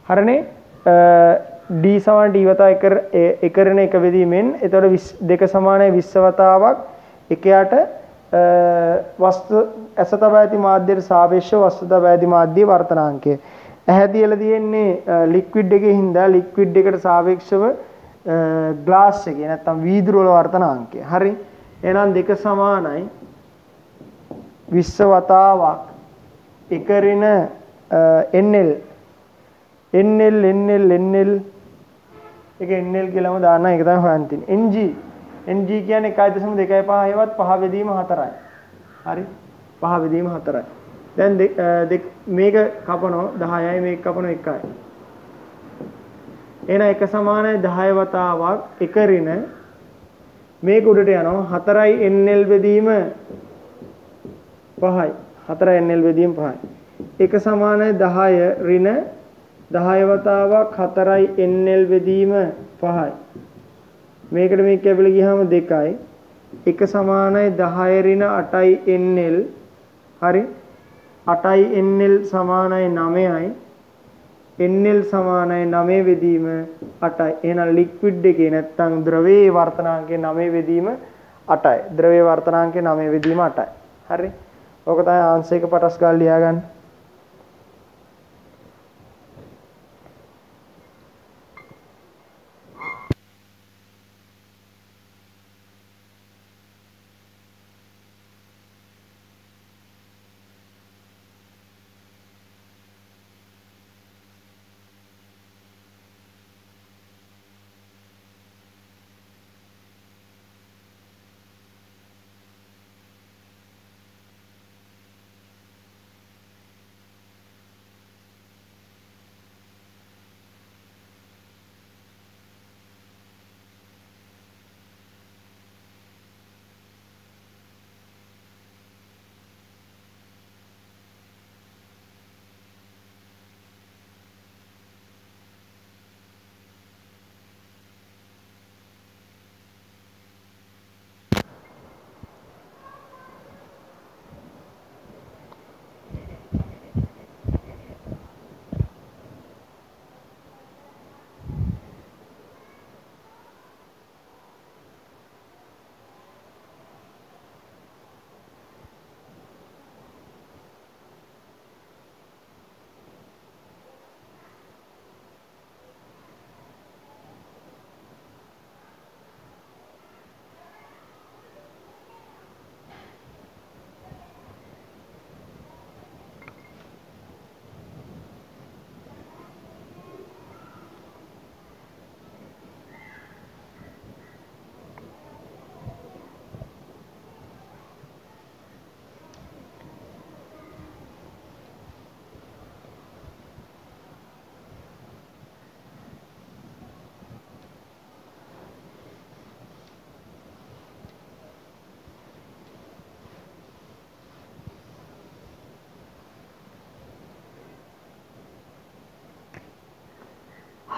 හරිනේ? D සමාන D වතා එක ඍණ එක බෙදීමෙන් එතකොට දෙක සමානයි 20 වතාවක් එකයට වස්තු ඇස තබා ඇති මාධ්‍යයට සාපේක්ෂව වස්තු තබා ඇති මාධ්‍ය වර්තනාංකය. ඇහැ තියලා තියෙන්නේ ලික්විඩ් එකේ හින්දා ලික්විඩ් එකට සාපේක්ෂව ග්ලාස් එකේ නැත්තම් වීදුරු වල වර්තනාංකය. හරි. එහෙනම් දෙක සමානයි 20 වතාවක් එක ඍණ NL එක NL කියලාම දාන්න ඒක තමයි හොයන්න තියෙන්නේ. Ng කියන්නේ 1.25 හෙවත් 5 බෙදීම 4යි. හරි. 5 බෙදීම 4යි. දැන් මේක කපනවා 10යි මේක කපනවා 1යි. එහෙනම් එක සමානයි 10 වතාවක් එක ඍණ මේක උඩට යනවා 4යි NL බෙදීම 5යි. 4යි NL බෙදීම 5යි. එක සමානයි 10 ඍණ 10 වතාවක් 4යි NL බෙදීම 5යි. මේකට මේක කැපිලා ගියාම 2යි. එක සමානයි 10 ඍණ 8යි NL. හරි. 8යි NL සමානයි 9යි. NL සමානයි 9 බෙදීම 8යි. එහෙනම් ලික්විඩ් එකේ නැත්තම් ද්‍රවයේ වර්තනාංකයේ 9 බෙදීම 8යි. ද්‍රවයේ වර්තනාංකයේ 9 බෙදීම 8යි. හරි. ඕක තමයි ආන්සර් එක පටස් ගාලා ලියාගන්න.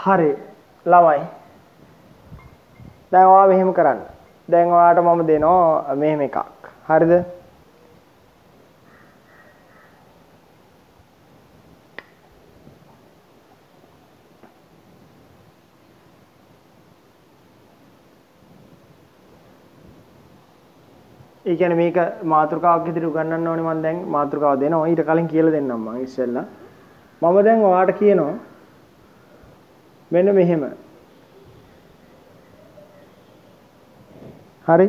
හරි ළමයි. දැන් ඔයා මෙහෙම කරන්න. දැන් ඔයාට මම දෙනවා මෙහෙම එකක්. හරිද? ඒ කියන්නේ මේක මාතෘකාවක් විදිහට උගන්වන්න ඕනේ මම දැන් මාතෘකාව දෙනවා. ඊට කලින් කියලා දෙන්නම් මම ඉස්සෙල්ලා. මම දැන් ඔයාට කියනවා මෙන්න මෙහෙම. හරි?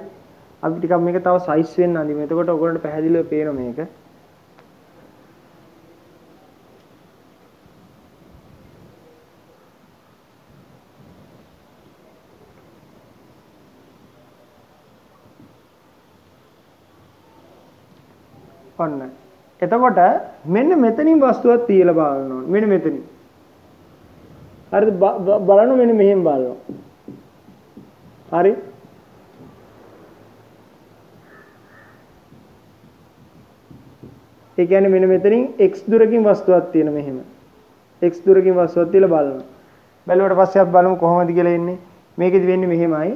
අපි ටිකක් මේක තව සයිස් වෙන්න අඳිමු. එතකොට ඔයගොල්ලන්ට පැහැදිලිව පේනවා මේක. ඔන්න. එතකොට මෙන්න මෙතනින් වස්තුවක් තියලා බලන්න ඕනේ. මෙන්න මෙතනින්. හරිද? බලන්න මෙන්න මෙහෙම බලන්න. හරි? ඒ කියන්නේ මෙන්න මෙතනින් x දුරකින් වස්තුවක් තියෙන මෙහෙම. x දුරකින් වස්තුවක් තියලා බලන්න. බැලුවට පස්සේ අපි බලමු කොහොමද කියලා එන්නේ. මේකෙදි වෙන්නේ මෙහෙමයි.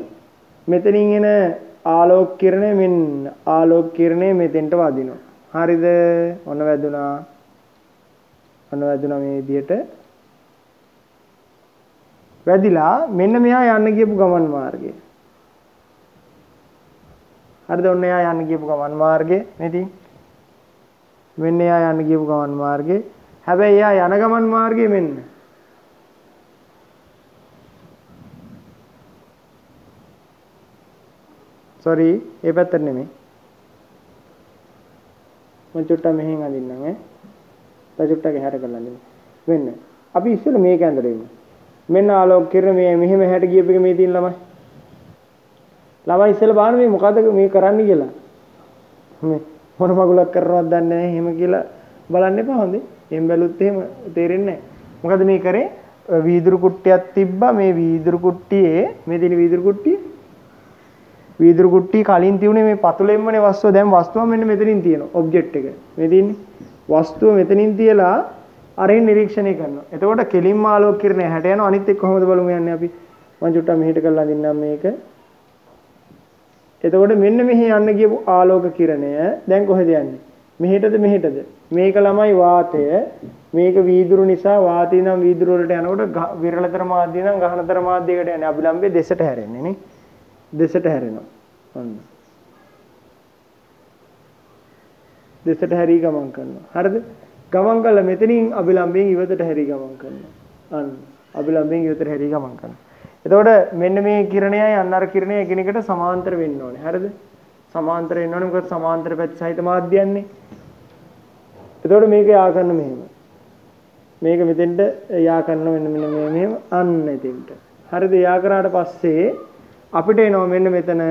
මෙතනින් එන ආලෝක කිරණය මෙන්න ආලෝක කිරණය මෙතෙන්ට වදිනවා. හරිද? ඔන්න වැදුනා. ඔන්න වැදුනා මේ විදිහට. වැදිලා මෙන්න මෙහා යන්න ගියපු ගමන් මාර්ගය. හරිද? ඔන්න එයා යන්න ගියපු ගමන් මාර්ගය මෙතින්. මෙන්න එයා යන්න ගියපු ගමන් මාර්ගය. හැබැයි එයා යන ගමන් මාර්ගය මෙන්න. sorry ඒ පැත්තට නෙමෙයි. මම චුට්ටක් මෙහෙන් අඳින්නම් ඈ. තව චුට්ටක් එහාට කරලා අඳින්න. මෙන්න. අපි ඉස්සෙල්ලා මේක ඇඳලා ඉමු. මෙන්න ආලෝක කිරණ මේ මෙහෙම හැට ගියප එක මේ තියෙන ළමයි. ළමයි ඉස්සෙල්ලා බලන්න මේ මොකද මේ කරන්නේ කියලා. මේ මොන මගුලක් කරනවද දන්නේ නැහැ එහෙම කියලා බලන්න එපා හොඳේ. එහෙම බැලුවොත් එහෙම තේරෙන්නේ නැහැ. මොකද මේ කරේ වීදුරු කුට්ටියක් තිබ්බා මේ වීදුරු කුට්ටියේ මේ තියෙන වීදුරු කුට්ටිය වීදුරු කුට්ටිය කලින් තියුනේ මේ පතුලෙන්මනේ වස්තුව. දැන් වස්තුව මෙන්න මෙතනින් තියෙනවා ඔබ්ජෙක්ට් එක. මේ තියෙන්නේ වස්තුව මෙතනින් තියලා අරින් නිරීක්ෂණය කරනවා. එතකොට කෙලින්ම ආලෝක කිරණය හැට යනවා. අනිත් එක්ක කොහොමද බලමු යන්නේ අපි. මම චුට්ටක් මෙහෙට කරලා අඳින්නම් මේක. එතකොට මෙන්න මෙහි යන්න ගියපු ආලෝක කිරණය දැන් කොහෙද යන්නේ? මෙහෙටද මෙහෙටද? මේක ළමයි වාතය. මේක වීදුරු නිසා වාතය නම් වීදුරු වලට යනකොට විරලතර මාධ්‍ය නම් ගහනතර මාධ්‍යයකට යන්නේ. අභිලම්බේ දෙසට හැරෙන්නේ නේ. දෙසට හැරෙනවා. ඔන්න. දෙසට හැරී ගමන් කරනවා. හරිද? ගමන් කළා මෙතනින් අභිලම්බයෙන් ඉවතට හැරී ගමන් කරනවා. අන්න. අභිලම්බයෙන් ඉවතට හැරී ගමන් කරනවා. එතකොට මෙන්න මේ කිරණයයි අන්න අර කිරණය එකිනෙකට සමාන්තර වෙන්න ඕනේ. හරිද? සමාන්තර වෙන්න ඕනේ මොකද සමාන්තර පැති සහිත මාධ්‍යයන්නේ. එතකොට මේක යා කරන මෙහෙම. මේක මෙතෙන්ට යා කරන මෙන්න මෙහෙම අන්න එතෙන්ට. හරිද? යා කරාට පස්සේ අපිට එනවා මෙන්න මෙතන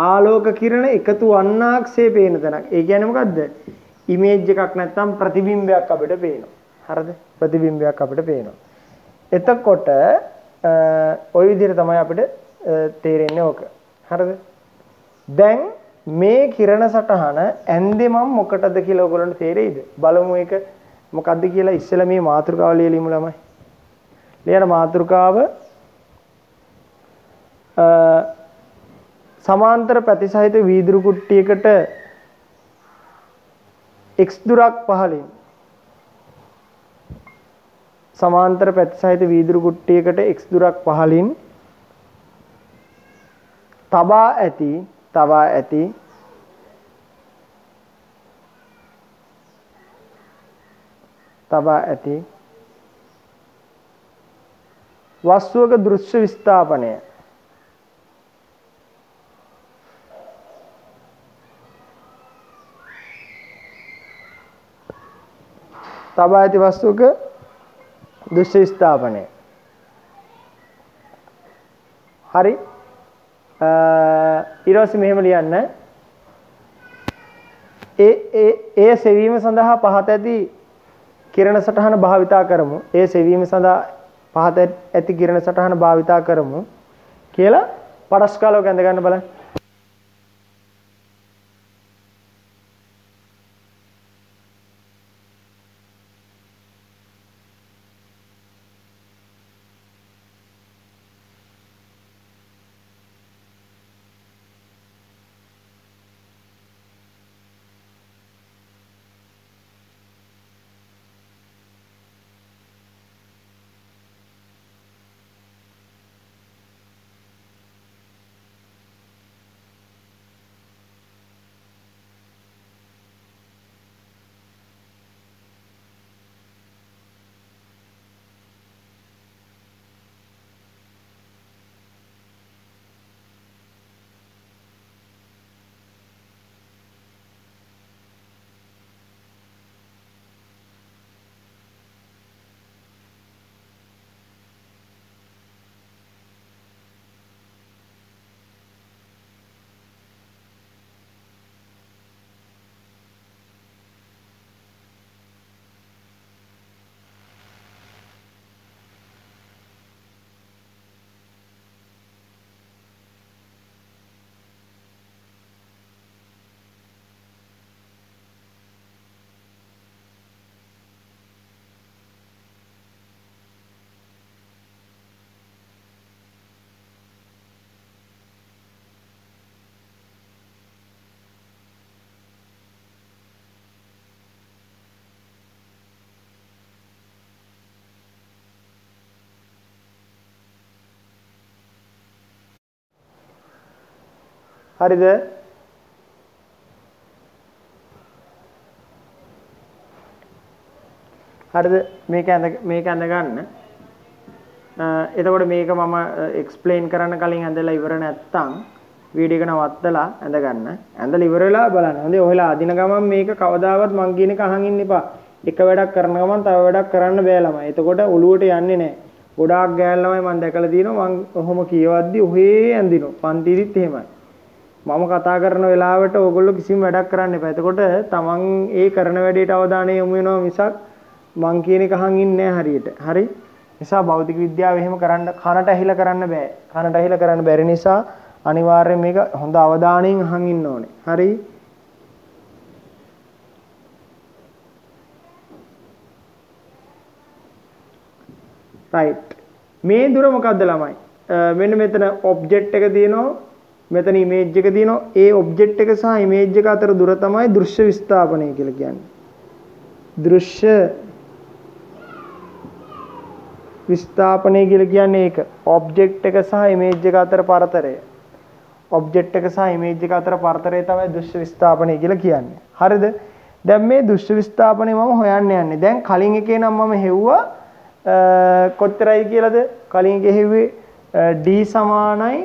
ආලෝක කිරණ එකතු වන්නාක්සේ පේන තැනක්. ඒ කියන්නේ මොකද්ද? ඉමේජ් එකක් නැත්තම් ප්‍රතිබිම්බයක් අපිට පේනවා. හරිද? ප්‍රතිබිම්බයක් අපිට පේනවා. එතකොට ওই විදිහට තමයි අපිට තේරෙන්නේ ඕක. හරිද? දැන් මේ කිරණ සටහන ඇන්දේ මම මොකටද කියලා ඔයගොල්ලන්ට තේරෙයිද? බලමු ඒක මොකද්ද කියලා ඉස්සෙල්ලා මේ මාතෘකාව ලියලිමු ළමයි. ලියන මාතෘකාව සමාන්තර ප්‍රතිසහිත වීදුරු කුට්ටියකට x දුරක් පහළින් සමාන්තර ප්‍රතිසහිත වීදුරු කුට්ටියකට x දුරක් පහළින් තබා ඇති වස්තුවක දෘශ්‍ය විස්ථාපනය තබා ඇති වස්තුවක දෘශ්‍ය විස්ථාපනය. හරි. ඊට පස්සේ මෙහෙම ලියන්න. ඒ සෙවීම සඳහා පහත ඇති කිරණ සටහන භාවිතා කරමු. ඒ සෙවීම සඳහා පහත ඇති කිරණ සටහන භාවිතා කරමු කියලා පරස්කාලෝක ඇඳ ගන්න බලන්න. හරිද? හරිද? මේක ඇඳ ගන්න. එතකොට මේක මම එක්ස්ප්ලেইন කරන්න කලින් ඇඳලා ඉවර නැත්තම් වීඩියෝ එක නවත්තලා ඇඳ ගන්න. ඇඳලා ඉවර වෙලා බලන්න. හොඳේ ඔයලා අදින ගමන් මේක කවදාවත් මං කියන එක අහන් ඉන්න එපා. එක වැඩක් කරන ගමන් තව වැඩක් කරන්න බෑ ළමයි. එතකොට ඔළුවට යන්නේ නැහැ. ගොඩාක් ගෑල් ළමයි මං දැකලා තියෙනවා මං ඔහොම කියවද්දි ඔහේ ඇඳිනවා. පන්තිදිත් එහෙමයි. මම කතා කරන වෙලාවට ඕගොල්ලෝ කිසිම වැඩක් කරන්න එපා. එතකොට තමන් ඒ කරන වැඩේට අවධානය යොමු වෙනවා මිසක් මං කියන එක අහන් ඉන්නේ නැහැ හරියට. හරි? නිසා භෞතික විද්‍යාව එහෙම කරන්න කනට ඇහිලා කරන්න බෑ. කනට ඇහිලා කරන්න බැරි නිසා අනිවාර්යයෙන් මේක හොඳ අවධානයෙන් අහන් ඉන්න ඕනේ. හරි? right. මේ දුර මොකද්ද ළමයි? මෙන්න මෙතන ඔබ්ජෙක්ට් එක තියෙනවා. මෙතන ඉමේජ් එක තියෙනවා. ඒ ඔබ්ජෙක්ට් එක සහ ඉමේජ් එක අතර දුර තමයි දෘශ්‍ය විස්ථාපනය කියලා කියන්නේ. දෘශ්‍ය විස්ථාපනය කියලා කියන්නේ ඒක. ඔබ්ජෙක්ට් එක සහ ඉමේජ් එක අතර පරතරය. ඔබ්ජෙක්ට් එක සහ ඉමේජ් එක අතර පරතරය තමයි දෘශ්‍ය විස්ථාපනය කියලා කියන්නේ. හරිද? දැන් මේ දෘශ්‍ය විස්ථාපනය මම හොයන්න යන්නේ. දැන් කලින් එකේ නම් මම හෙව්වා කොච්චරයි කියලාද? කලින් එකේ හෙව්වේ d සමානයි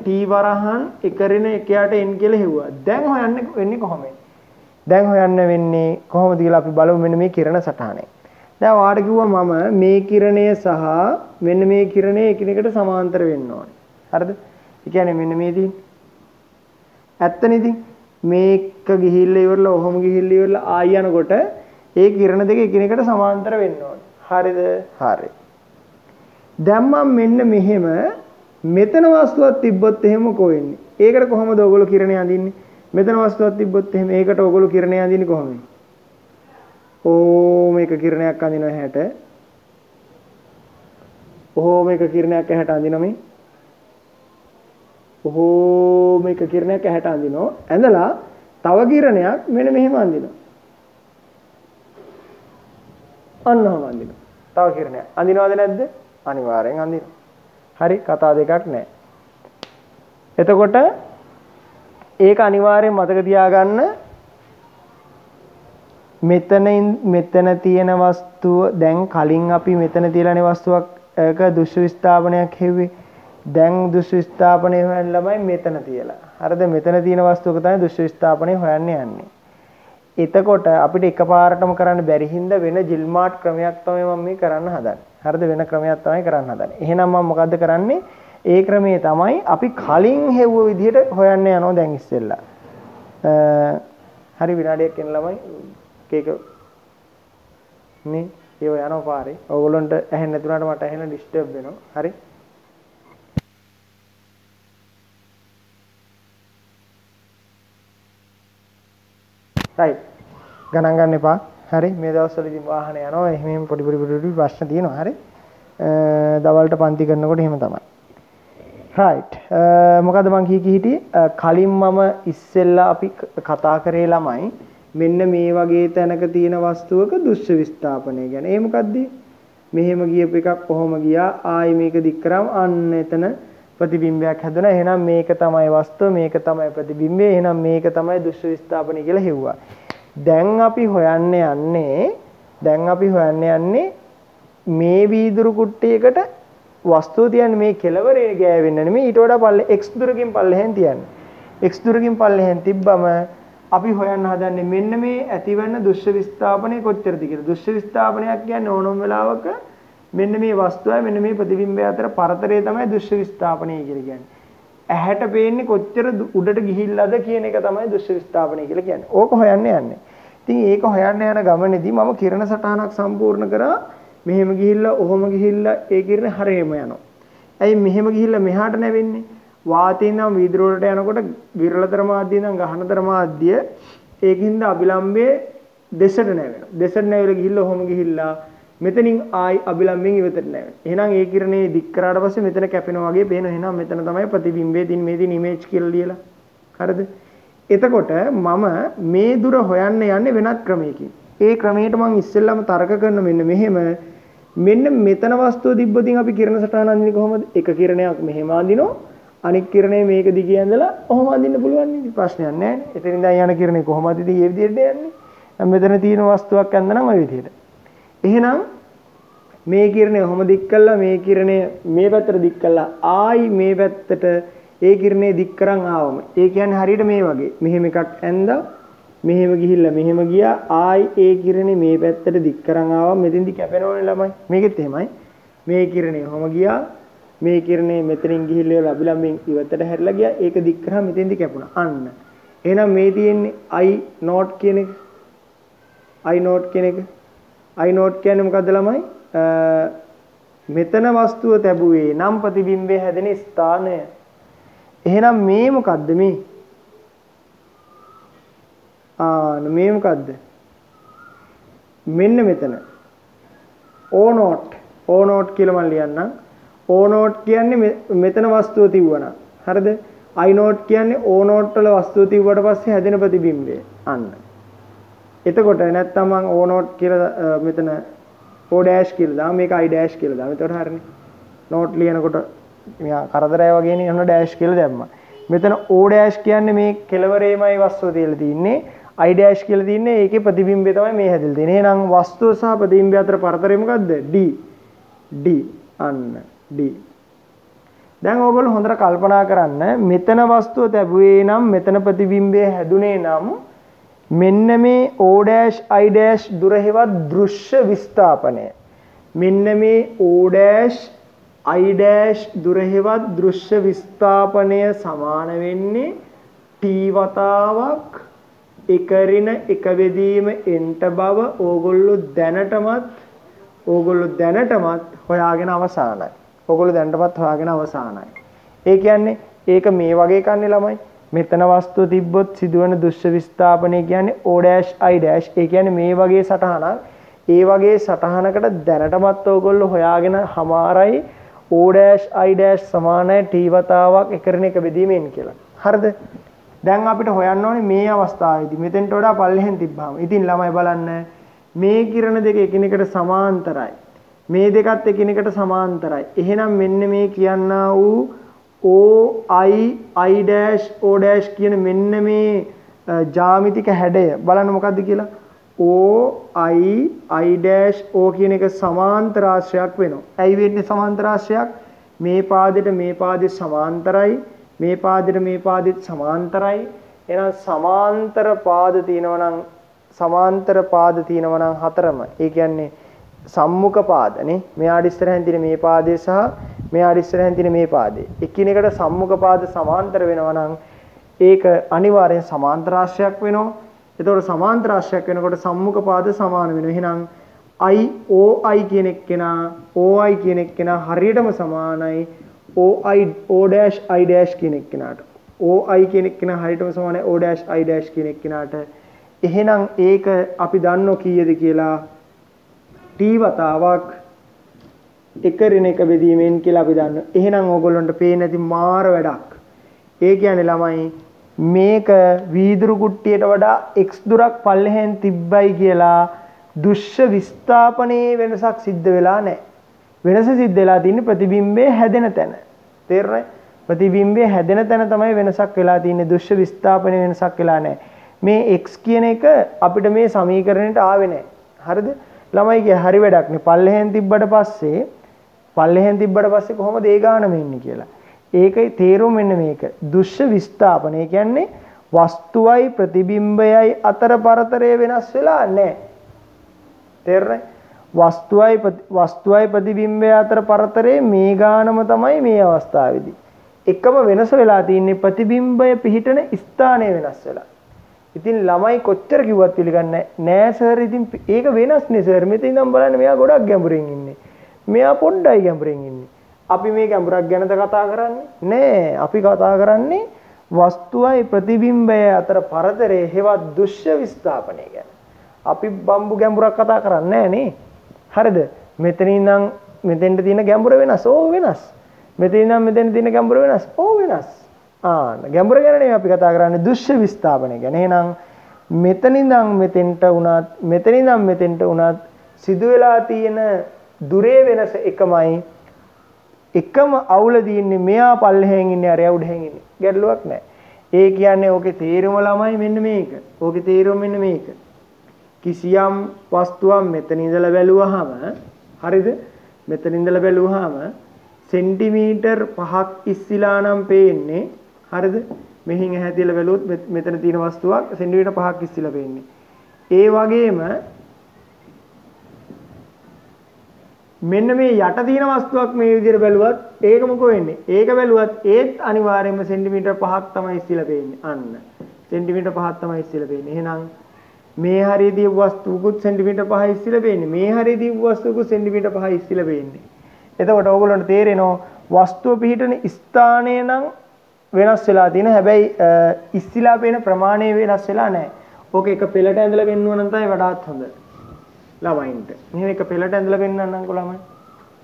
t වරහන් 1 ඍණ 1යට n කියලා හෙව්වා. දැන් හොයන්න වෙන්නේ කොහොමද? දැන් හොයන්න වෙන්නේ කොහොමද කියලා අපි බලමු මෙන්න මේ කිරණ සටහනේ. දැන් ඔයාලට කිව්වා මම මේ කිරණය සහ මෙන්න මේ කිරණය එකිනෙකට සමාන්තර වෙන්න ඕනේ. හරිද? ඒ කියන්නේ මෙන්න මේ තියෙන්නේ. ඇත්තනේ ඉතින් මේක ගිහිල්ලා ඉවරලා ඔහොම ගිහිල්ලා ඉවරලා ආය යනකොට ඒ කිරණ දෙක එකිනෙකට සමාන්තර වෙන්න ඕනේ. හරිද? හරි. දැන් මම මෙන්න මෙහෙම මෙතන වස්තුවක් තිබ්බොත් එහෙම කො වෙන්නේ? ඒකට කොහොමද ඔයගොල්ලෝ කිරණේ අඳින්නේ? මෙතන වස්තුවක් තිබ්බොත් එහෙම ඒකට ඔයගොල්ලෝ කිරණේ අඳින්නේ කොහොමද? ඕ මේක කිරණයක් අඳිනවා ඇහැට. ඕ මේක කිරණයක් ඇහැට අඳිනවා මේ. ඕ මේක කිරණයක් ඇහැට අඳිනවා. ඇඳලා තව කිරණයක් මෙන්න මෙහෙම අඳිනවා. අන්නම අඳිනවා. තව කිරණයක්. අඳිනවද නැද්ද? අනිවාර්යෙන් අඳිනවා. හරි කතා දෙකක් නැහැ. එතකොට ඒක අනිවාර්යෙන් මතක තියාගන්න මෙතන තියෙන වස්තුව දැන් කලින් අපි මෙතන තියලානේ වස්තුවක් එක දෘශ්‍ය විස්ථාපනයක් හෙව්වේ. දැන් දෘශ්‍ය විස්ථාපනය හොයන්න ළමයි මෙතන තියලා. හරිද? මෙතන තියෙන වස්තුවක තමයි දෘශ්‍ය විස්ථාපනය හොයන්න යන්නේ. එතකොට අපිට එකපාරටම කරන්න බැරි හින්දා වෙන ජිල්මාට් ක්‍රමයක් තමයි මම මේ කරන්න හදන්නේ. හරිද? වෙන ක්‍රමයක් තමයි කරන්න හදන්නේ. එහෙනම් මම මොකද්ද කරන්නේ? ඒ ක්‍රමයේ තමයි අපි කලින් හෙව්ව විදිහට හොයන්න යනවා දැන් ඉස්සෙල්ලා. හරි විනාඩියක් එන්න ළමයි. ඒක නේ ඒව යනවා පාරේ. ඕගොල්ලන්ට ඇහෙන්නේ නැතුණාට මට ඇහෙන ඩිස්ටර්බ් වෙනවා. හරි. right. ගණන් ගන්න එපා. හරි. මේ දවස්වල ඉතින් වාහන යනවා. එහෙම පොඩි ප්‍රශ්න තියෙනවා. හරි. දවල්ට පන්ති කරනකොට එහෙම තමයි. right. මොකද මං හිටියේ කලින් මම ඉස්සෙල්ලා අපි කතා කරේ ළමයි මෙන්න මේ වගේ තැනක තියෙන වස්තුවක දෘශ්‍ය විස්ථාපනය ගැන. ඒ මොකද්ද? මෙහෙම ගියපු එකක් කොහොම ගියා ආයි මේක දික් කරාම අන්න එතන ප්‍රතිබිම්බයක් හැදුණා. එහෙනම් මේක තමයි වස්තුව, මේක තමයි ප්‍රතිබිම්බය. එහෙනම් මේක තමයි දෘශ්‍ය විස්ථාපනය කියලා හෙව්වා. දැන් අපි හොයන්න යන්නේ මේ වීදුරු කුට්ටියකට වස්තුව තියන්නේ මේ කෙලවරේ ගෑවෙන්න නෙමෙයි ඊට වඩා පල්ලේ x දුරකින් පල්ලෙහෙන් තියන්නේ. x දුරකින් පල්ලෙහෙන් තිබ්බම අපි හොයන්න හදන්නේ මෙන්න මේ ඇතිවෙන දෘශ්‍ය විස්ථාපනය කොච්චරද කියලා. දෘශ්‍ය විස්ථාපනයක් කියන්නේ ඕනම වෙලාවක මෙන්න මේ වස්තුවයි මෙන්න මේ ප්‍රතිබිම්බය අතර පරතරය තමයි දෘශ්‍ය විස්ථාපනය කියලා කියන්නේ. ඇහැට පේන්නේ කොච්චර උඩට ගිහිල්ලාද කියන එක තමයි දෘශ්‍ය විස්ථාපනය කියලා කියන්නේ. ඕක හොයන්න යන්නේ. ඉතින් ඒක හොයන්න යන ගමනේදී මම කිරණ සටහනක් සම්පූර්ණ කරා. මෙහෙම ගිහිල්ලා ඔහොම ගිහිල්ලා ඒ කිරණ හරේම යනවා. ඇයි මෙහෙම ගිහිල්ලා මෙහාට නැවෙන්නේ? වාතයෙන් නම් වීදුරු වලට යනකොට විරලතර මාධ්‍යයෙන් නම් ගහනතර මාධ්‍ය ඒකින්ද අභිලම්බයේ දෙසට නැවෙනවා. දෙසට නැවිලා ගිහිල්ලා ඔහොම ගිහිල්ලා මෙතනින් ආයි අභිලම්බයෙන් ඉවතට නැවෙනවා. එහෙනම් ඒ කිරණේ දික් කරාට පස්සේ මෙතන කැපෙනවා වගේ පේනවා. එහෙනම් මෙතන තමයි ප්‍රතිබිම්බයේ තියෙන මේ තියෙන ඉමේජ් කියලා ලියලා. හරිද? එතකොට මම මේ දුර හොයන්න යන්නේ වෙනත් ක්‍රමයකින්. ඒ ක්‍රමයට මම ඉස්සෙල්ලාම තර්ක කරන මෙන්න මෙතන වස්තුව තිබ්බොතින් අපි කිරණ සටහන අඳින්නේ කොහොමද? එක කිරණයක් මෙහෙම අඳිනවා. අනික් කිරණේ මේක දිගේ ඇඳලා කොහොම අඳින්න පුළුවන් නේ ප්‍රශ්නයක් නැහැ නේ. එතන ඉඳන් යන කිරණේ කොහොමද ඉතින් මේ විදිහට යන්නේ? දැන් මෙතන තියෙන වස්තුවක් ඇඳනම ওই විදිහට. එහෙනම් මේ කිරණය කොහොම දික් කළා මේ කිරණය මේ පැත්තට දික් කළා ආයි මේ පැත්තට ඒ කිරණේ දික් කරන් ආවම ඒ කියන්නේ හරියට මේ වගේ මෙහෙම එකක් ඇඳා මෙහෙම ගිහිල්ලා මෙහෙම ගියා ආයි ඒ කිරණේ මේ පැත්තට දික් කරන් ආවා මෙතෙන්දි කැපෙනවනේ ළමයි මේකෙත් එහෙමයි මේ කිරණේ කොහොම ගියා මේ කිරණේ මෙතනින් ගිහිල්ලා ලැබිලම්ෙන් ඉවතට හැරිලා ගියා ඒක දික් කරා මෙතෙන්දි කැපුණා අන්න එහෙනම් මේ තියෙන්නේ I not කියන එක I not කියන එක I not කියන්නේ මොකද්ද ළමයි මෙතන වස්තුව තැබුවේ නම් ප්‍රතිබිම්බය හැදෙන ස්ථානය එහෙනම් මේ මොකද්ද මේ මේ මොකද්ද මෙන්න මෙතන O not කියලා මම ලියන්නම් O not කියන්නේ මෙතන වස්තුව තියුවනම් හරිද I not කියන්නේ O not වල වස්තුව තියුවට පස්සේ හැදෙන ප්‍රතිබිම්බය අන්න එතකොට නැත්තම් මම O not කියලා මෙතන O dash කියලා දාම මේක I dash කියලා දාම එතකොට හරිනේ note ලියනකොට මෙයා කරදරය වගේනේ යන dash කියලා දැම්මා මෙතන O dash කියන්නේ මේ කෙලවරේමයි වස්තුව තියලා තින්නේ I dash කියලා තින්නේ ඒකේ ප්‍රතිබිම්බය තමයි මේ හැදෙලා තියෙන්නේ එහෙනම් වස්තුව සහ ප්‍රතිබිම්බය අතර පරතරය මොකද්ද D අන්න D දැන් ඕගොල්ලෝ හොඳට කල්පනා කරන්න මෙතන වස්තුව තැබුවේ නම් මෙතන ප්‍රතිබිම්බය හැදුනේ නම් මෙන්න මේ O dash I dash දුර හේවත් දෘශ්‍ය විස්ථාපනය මෙන්න මේ O dash I dash දුර හේවත් දෘශ්‍ය විස්ථාපනය සමාන වෙන්නේ t වතාවක් එක ඍණ එක බෙදීම nt බව ඕගොල්ලෝ දැනටමත් හොයාගෙන අවසానයි ඕගොල්ලෝ දැනටමත් හොයාගෙන අවසానයි ඒ කියන්නේ ඒක මේ වගේ කන්නේ ළමයි මෙතන වස්තුව තිබ්බොත් සිදුවන දෘශ්‍ය විස්ථාපනය කියන්නේ O dash I dash ඒ කියන්නේ මේ වගේ සටහනක් ඒ වගේ සටහනකට දැනටමත් ඕගොල්ලෝ හොයාගෙන හමාරයි O dash I dash සමානයි t වතාවක් එක ඍණ එක බෙදීමෙන් කියලා. හරිද? දැන් අපිට හොයන්න ඕනේ මේ අවස්ථාවේදී මෙතෙන්ට වඩා පල්ලෙහෙන් තිබ්බාම. ඉතින් ළමයි බලන්න මේ කිරණ දෙක එකිනෙකට සමාන්තරයි. මේ දෙකත් එකිනෙකට සමාන්තරයි. එහෙනම් මෙන්න මේ කියන්නා වූ O I dash O dash කියන මෙන්න මේ ජ්‍යාමිතික හැඩය බලන්න මොකද්ද කියලා O I dash O කියන එක සමාන්තර ආශ්‍රයක් වෙනවා. ඇයි වෙන්නේ සමාන්තර ආශ්‍රයක්? මේ පාදෙට මේ පාදෙ සමාන්තරයි මේ පාදෙට මේ පාදෙත් සමාන්තරයි. එහෙනම් සමාන්තර පාද තියෙනවා නම් හතරම. ඒ කියන්නේ සම්මුඛ පාදනේ. මෙයාට ඉස්සරහින් තියෙන මේ පාදේ සහ මෙයාට ඉස්සරහින් තියෙන මේ පාදේ. එකිනෙකට සම්මුඛ පාද සමාන්තර වෙනවා නම් ඒක අනිවාර්යෙන් සමාන්තර ආශ්‍රයක් වෙනවා. එතකොට සමාන්තර ආශ්‍රයක් වෙනකොට සම්මුඛ පාද සමාන වෙනවා. එහෙනම් OI කියන එක්කෙනා හරියටම සමානයි O dash I dash කියන එක්කෙනාට. OI කියන එක්කෙනා හරියටම සමානයි O dash I dash කියන එක්කෙනාට. එහෙනම් ඒක අපි දන්නෝ කීයද කියලා t වතාවක් එක ඍණ එක බෙදීමෙන් කියලා අපි දන්නවා. එහෙනම් ඕගොල්ලන්ට පේන්නේ නැති මාර වැඩක්. ඒ කියන්නේ ළමයි මේක වීදුරු කුට්ටියට වඩා x දුරක් පල්ලෙහෙන් තිබ්බයි කියලා දෘශ්‍ය විස්ථාපනයේ වෙනසක් සිද්ධ වෙලා නැහැ. වෙනස සිද්ධ වෙලා තියෙන්නේ ප්‍රතිබිම්බයේ හැදෙන තැන. තේරුණාද? ප්‍රතිබිම්බයේ හැදෙන තැන තමයි වෙනසක් වෙලා තියෙන්නේ. දෘශ්‍ය විස්ථාපනයේ වෙනසක් වෙලා නැහැ. මේ x කියන එක අපිට මේ සමීකරණයට ආවේ නැහැ. හරිද? ළමයි කිය හරි වැඩක් නේ. පල්ලෙහෙන් තිබ්බට පස්සේ කොහොමද ඒ ගානම ඉන්නේ කියලා. ඒකයි තේරුම මෙන්න මේක. දෘශ්‍ය විස්ථාපනය කියන්නේ වස්තුවයි ප්‍රතිබිම්බයයි අතර පරතරය වෙනස් වෙලා නැහැ. තේරුණාද? වස්තුවයි ප්‍රතිබිම්බය අතර පරතරේ මේ ගානම තමයි මේ අවස්ථාවේදී. එකම වෙනස වෙලා තියෙන්නේ ප්‍රතිබිම්බය පිහිටන ස්ථානය වෙනස් වෙලා. ඉතින් ළමයි කොච්චර කිව්වත් පිළිගන්නේ නැහැ සර්. ඉතින් ඒක වෙනස් නේ සර්. මෙතන ඉඳන් බලන්න මෙයා ගොඩක් ගැඹුරින් ඉන්නේ. මෙයා පොඩ්ඩයි ගැඹුරින් ඉන්නේ. අපි මේ ගැඹුරක් ගැනද කතා කරන්නේ? නෑ. අපි කතා කරන්නේ වස්තුවයි ප්‍රතිබිම්බය අතර පරතරය හේවත් දෘශ්‍ය විස්ථාපනය ගැන. අපි බම්බු ගැඹුරක් කතා කරන්නේ නෑ නේ. හරිද? මෙතන ඉඳන් මෙතෙන්ට තියෙන ගැඹුර වෙනස්. ඕ වෙනස්. මෙතන ඉඳන් මෙතෙන්ට තියෙන ගැඹුර වෙනස්. ඕ වෙනස්. ගැඹුර ගැන නෙවෙයි අපි කතා කරන්නේ දෘශ්‍ය විස්ථාපනය ගැන. එහෙනම් මෙතන ඉඳන් මෙතෙන්ට උනත් සිදු වෙලා තියෙන දුරේ වෙනස එකමයි. එකම අවුල දින්නේ මෙයා පල්ලෙහෙන් ඉන්නේ අරයා උඩහෙන් ඉන්නේ. ගැටලුවක් නැහැ. ඒ කියන්නේ ඕකේ තේරුම ළමයි මෙන්න මේක. ඕකේ තේරුම මෙන්න මේක. කිසියම් වස්තුවක් මෙතන ඉඳලා බැලුවාම හරිද? මෙතන ඉඳලා බැලුවාම සෙන්ටිමීටර් 5ක් ඉස්සිලා නම් පේන්නේ. හරිද? මෙහින් ඇහැ තියලා බැලුවොත් මෙතන තියෙන වස්තුවක් සෙන්ටිමීටර් 5ක් ඉස්සිලා පේන්නේ. ඒ වගේම මෙන්න මේ යට තියෙන වස්තුවක් මේ විදිහට බැලුවත් ඒක මොකෝ වෙන්නේ? ඒක බැලුවත් ඒත් අනිවාර්යයෙන්ම සෙන්ටිමීටර් 5ක් තමයි ඉස්සිලා පේන්නේ. අන්න. සෙන්ටිමීටර් 5ක් තමයි ඉස්සිලා පේන්නේ. එහෙනම් මේ හරිය දීපු වස්තුවකුත් සෙන්ටිමීටර් 5යි ඉස්සිලා පේන්නේ. මේ හරිය දීපු වස්තුවකුත් සෙන්ටිමීටර් 5යි ඉස්සිලා පේන්නේ. එතකොට ඕගොල්ලන්ට තේරෙනවා වස්තුව පිහිටන ස්ථානය නම් වෙනස් වෙලා තියෙන. හැබැයි ඉස්සිලා පේන ප්‍රමාණය වෙනස් වෙලා නැහැ. ඕක එක පෙළට ඇඳලා පෙන්නුවා නම් තමයි වඩාත් හොඳ. ළමයින්ට. මෙහෙම එක පෙළට ඇඳලා පෙන්නන්නම්කො ළමයි.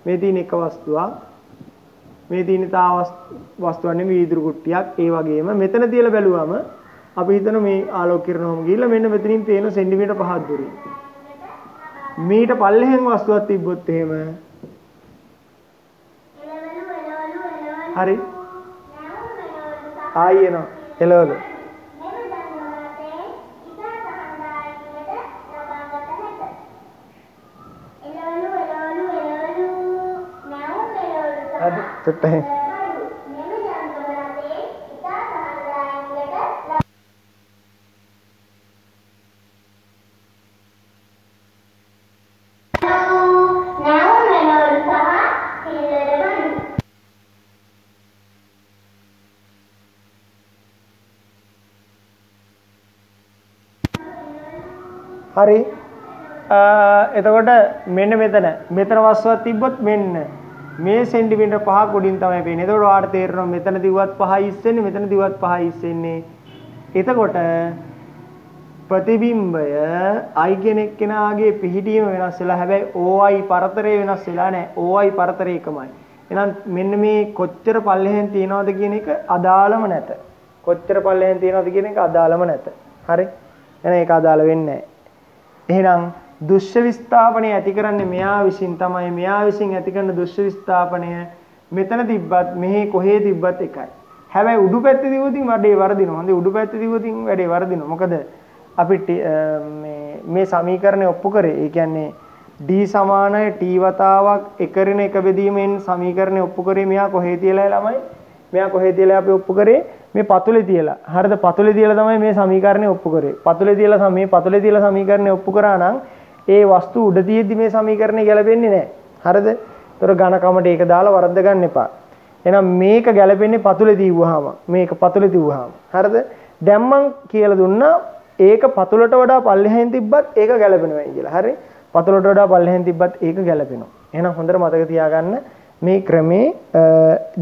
මේ තියෙන එක වස්තුවක්. මේ තියෙන තා වස්තුවක් නෙමෙයි වීදුරු කුට්ටියක්. ඒ වගේම මෙතන තියලා බැලුවම අපි හිතන මේ ආලෝක කිරණවම ගිහිල්ලා මෙන්න මෙතනින් පේන සෙන්ටිමීටර් 5ක් දුරින්. මීට පල්ලෙහෙන් වස්තුවක් තිබ්බොත් එහෙම හරි. ආයෙනවා. එළවලු. හරි. හරි. එතකොට මෙන්න මෙතන වස්තුවක් තිබ්බොත් මෙන්න මේ සෙන්ටිමීටර් 5ක් උඩින් තමයි පේන්නේ. එතකොට ඔයාලට තේරෙනවා මෙතන දිව්වත් 5යි ඉස්සෙන්නේ, මෙතන දිව්වත් 5යි ඉස්සෙන්නේ. එතකොට ප්‍රතිබිම්බය I කියන එක්කෙනාගේ පිහිටීම වෙනස් වෙලා හැබැයි OI පරතරය වෙනස් වෙලා නැහැ. OI පරතරය එකමයි. එහෙනම් මෙන්න මේ කොච්චර පල්ලෙහෙන් තියනවද කියන එක අදාළම නැත. කොච්චර පල්ලෙහෙන් තියනවද කියන එක අදාළම නැත. හරි? එහෙනම් ඒක අදාළ වෙන්නේ නැහැ. එහෙනම් දුෂ්‍ය විස්ථාපනය ඇති කරන්නේ මෙයා විසින් තමයි. මෙයා විසින් ඇති කරන දුෂ්‍ය විස්ථාපනය මෙතන තිබ්බත් මෙහි කොහේ තිබ්බත් එකයි. හැබැයි උඩු පැත්තේ තිබුණින් වැඩේ වර්ධිනවා. හොඳේ උඩු පැත්තේ තිබුණින් වැඩේ වර්ධිනවා. මොකද අපිට මේ සමීකරණය ඔප්පු කරේ. ඒ කියන්නේ d සමානයි t වතාවක් එකරින එක බෙදීමෙන් සමීකරණය ඔප්පු කරේ මෙයා කොහේ තියලා ළමයි? මෙයා කොහේ තියලා අපි ඔප්පු කරේ? මේ පතුලේ තියලා. හරිද? පතුලේ තියලා තමයි මේ සමීකරණය ඔප්පු කරේ. පතුලේ තියලා මේ පතුලේ තියලා සමීකරණය ඔප්පු කරා නම් ඒ වස්තු උඩ තියෙද්දි මේ සමීකරණය ගැලපෙන්නේ නැහැ. හරිද? ඒතර ඝනකමට ඒක දාලා වරද්ද ගන්න එපා. එහෙනම් මේක ගැලපෙන්නේ පතුලේ තියුවාම. මේක පතුලේ තියුවාම. හරිද? දැන් මං කියලා දුන්නා ඒක පතුලට වඩා පල්ලෙහෙන් තිබ්බත් ඒක ගැලපෙනවා කියලා. හරි? පතුලට වඩා පල්ලෙහෙන් තිබ්බත් ඒක ගැලපෙනවා. එහෙනම් හොඳට මතක තියාගන්න මේ ක්‍රමේ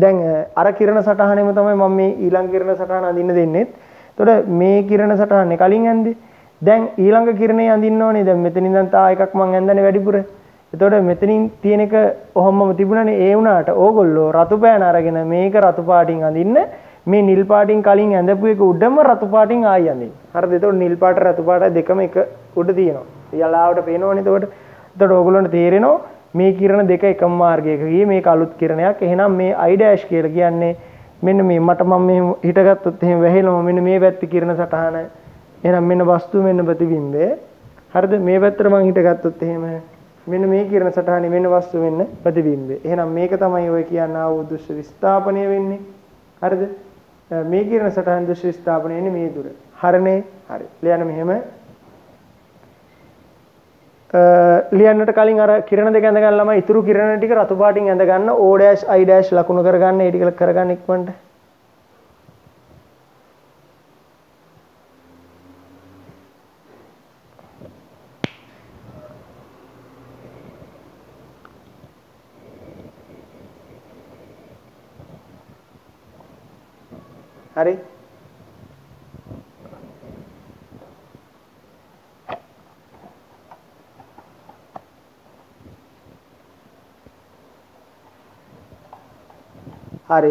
දැන් අර කිරණ සටහනෙම තමයි මම මේ ඊළඟ කිරණ සටහන අඳින්න දෙන්නේ. එතකොට මේ කිරණ සටහනේ කලින් ඇඳේ. දැන් ඊළඟ කිරණේ අඳින්න ඕනේ. දැන් මෙතන ඉඳන් තා එකක් මම ඇඳන්නේ වැඩිපුර. එතකොට මෙතනින් තියෙන එක ඔහොමම තිබුණානේ. ඒ වුණාට ඕගොල්ලෝ රතු පෑන අරගෙන මේක රතු පාටින් අඳින්න. මේ නිල් පාටින් කලින් ඇඳපු එක උඩම රතු පාටින් ආයි අඳින්න. හරිද? එතකොට නිල් පාට රතු පාට දෙකම එක උඩ තියෙනවා. යලාවට පේනවනේ. එතකොට ඕගොල්ලන්ට තේරෙනවා මේ කිරණ දෙක එකම මාර්ගයක ගියේ. මේක අලුත් කිරණයක්. එහෙනම් මේ I dash කියලා කියන්නේ මෙන්න මේ මට මම මේ හිටගත්තොත් එහෙම වැහෙනවා මෙන්න මේ පැත්තේ කිරණ සටහන. එහෙනම් මෙන්න වස්තු මෙන්න ප්‍රතිබිම්බය. හරිද? මේ පැත්තට මම හිටගත්තොත් එහෙම මෙන්න මේ කිරණ සටහනේ මෙන්න වස්තු මෙන්න ප්‍රතිබිම්බය. එහෙනම් මේක තමයි ඔය කියන්න ආව දෘශ්‍ය විස්ථාපනය වෙන්නේ. හරිද? මේ කිරණ සටහන් දෘශ්‍ය විස්ථාපනය වෙන්නේ මේ දුර. හරිනේ? හරි. ලියන්න මෙහෙම. ලියන්නට කලින් අර කිරණ දෙක ඇඳ ගන්න ළමයි ඉතුරු කිරණ ටික රතු පාටින් ඇඳ ගන්න. O dash I dash ලකුණු කරගන්න. ඒ ටික කරගන්න ඉක්මනට. හරි? හරි.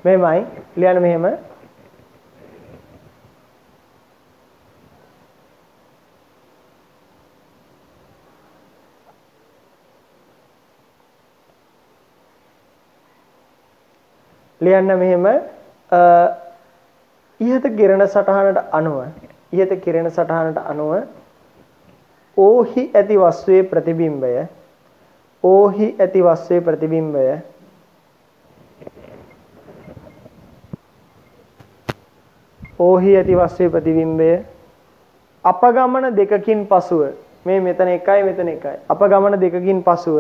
මෙහෙමයි ලියන්න මෙහෙම. ලියන්න මෙහෙම ඉහත කිරණ සටහනට අනුව ඕහි ඇති වස්තුවේ ප්‍රතිබිම්බය අපගමන දෙකකින් පසුව මේ මෙතන එකයි මෙතන එකයි අපගමන දෙකකින් පසුව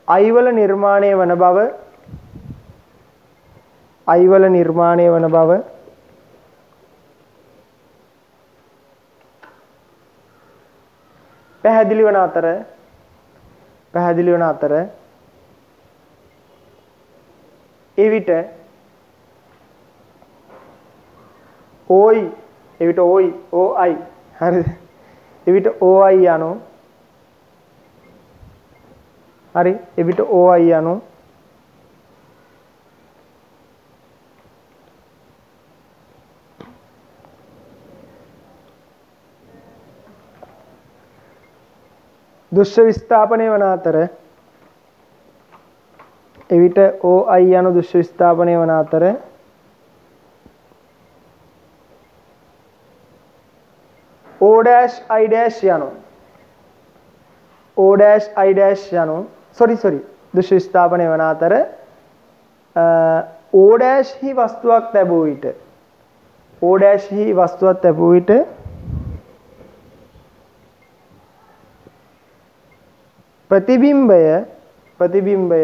අයිවල නිර්මාණය වන බව පැහැදිලි වන අතර එවිට OI හරිද? එවිට OI යනු දුෂ්‍ය විස්ථාපනය වන අතර දුෂ්‍ය විස්ථාපනය වන අතර O' හි වස්තුවක් ලැබුව විට ප්‍රතිබිම්බය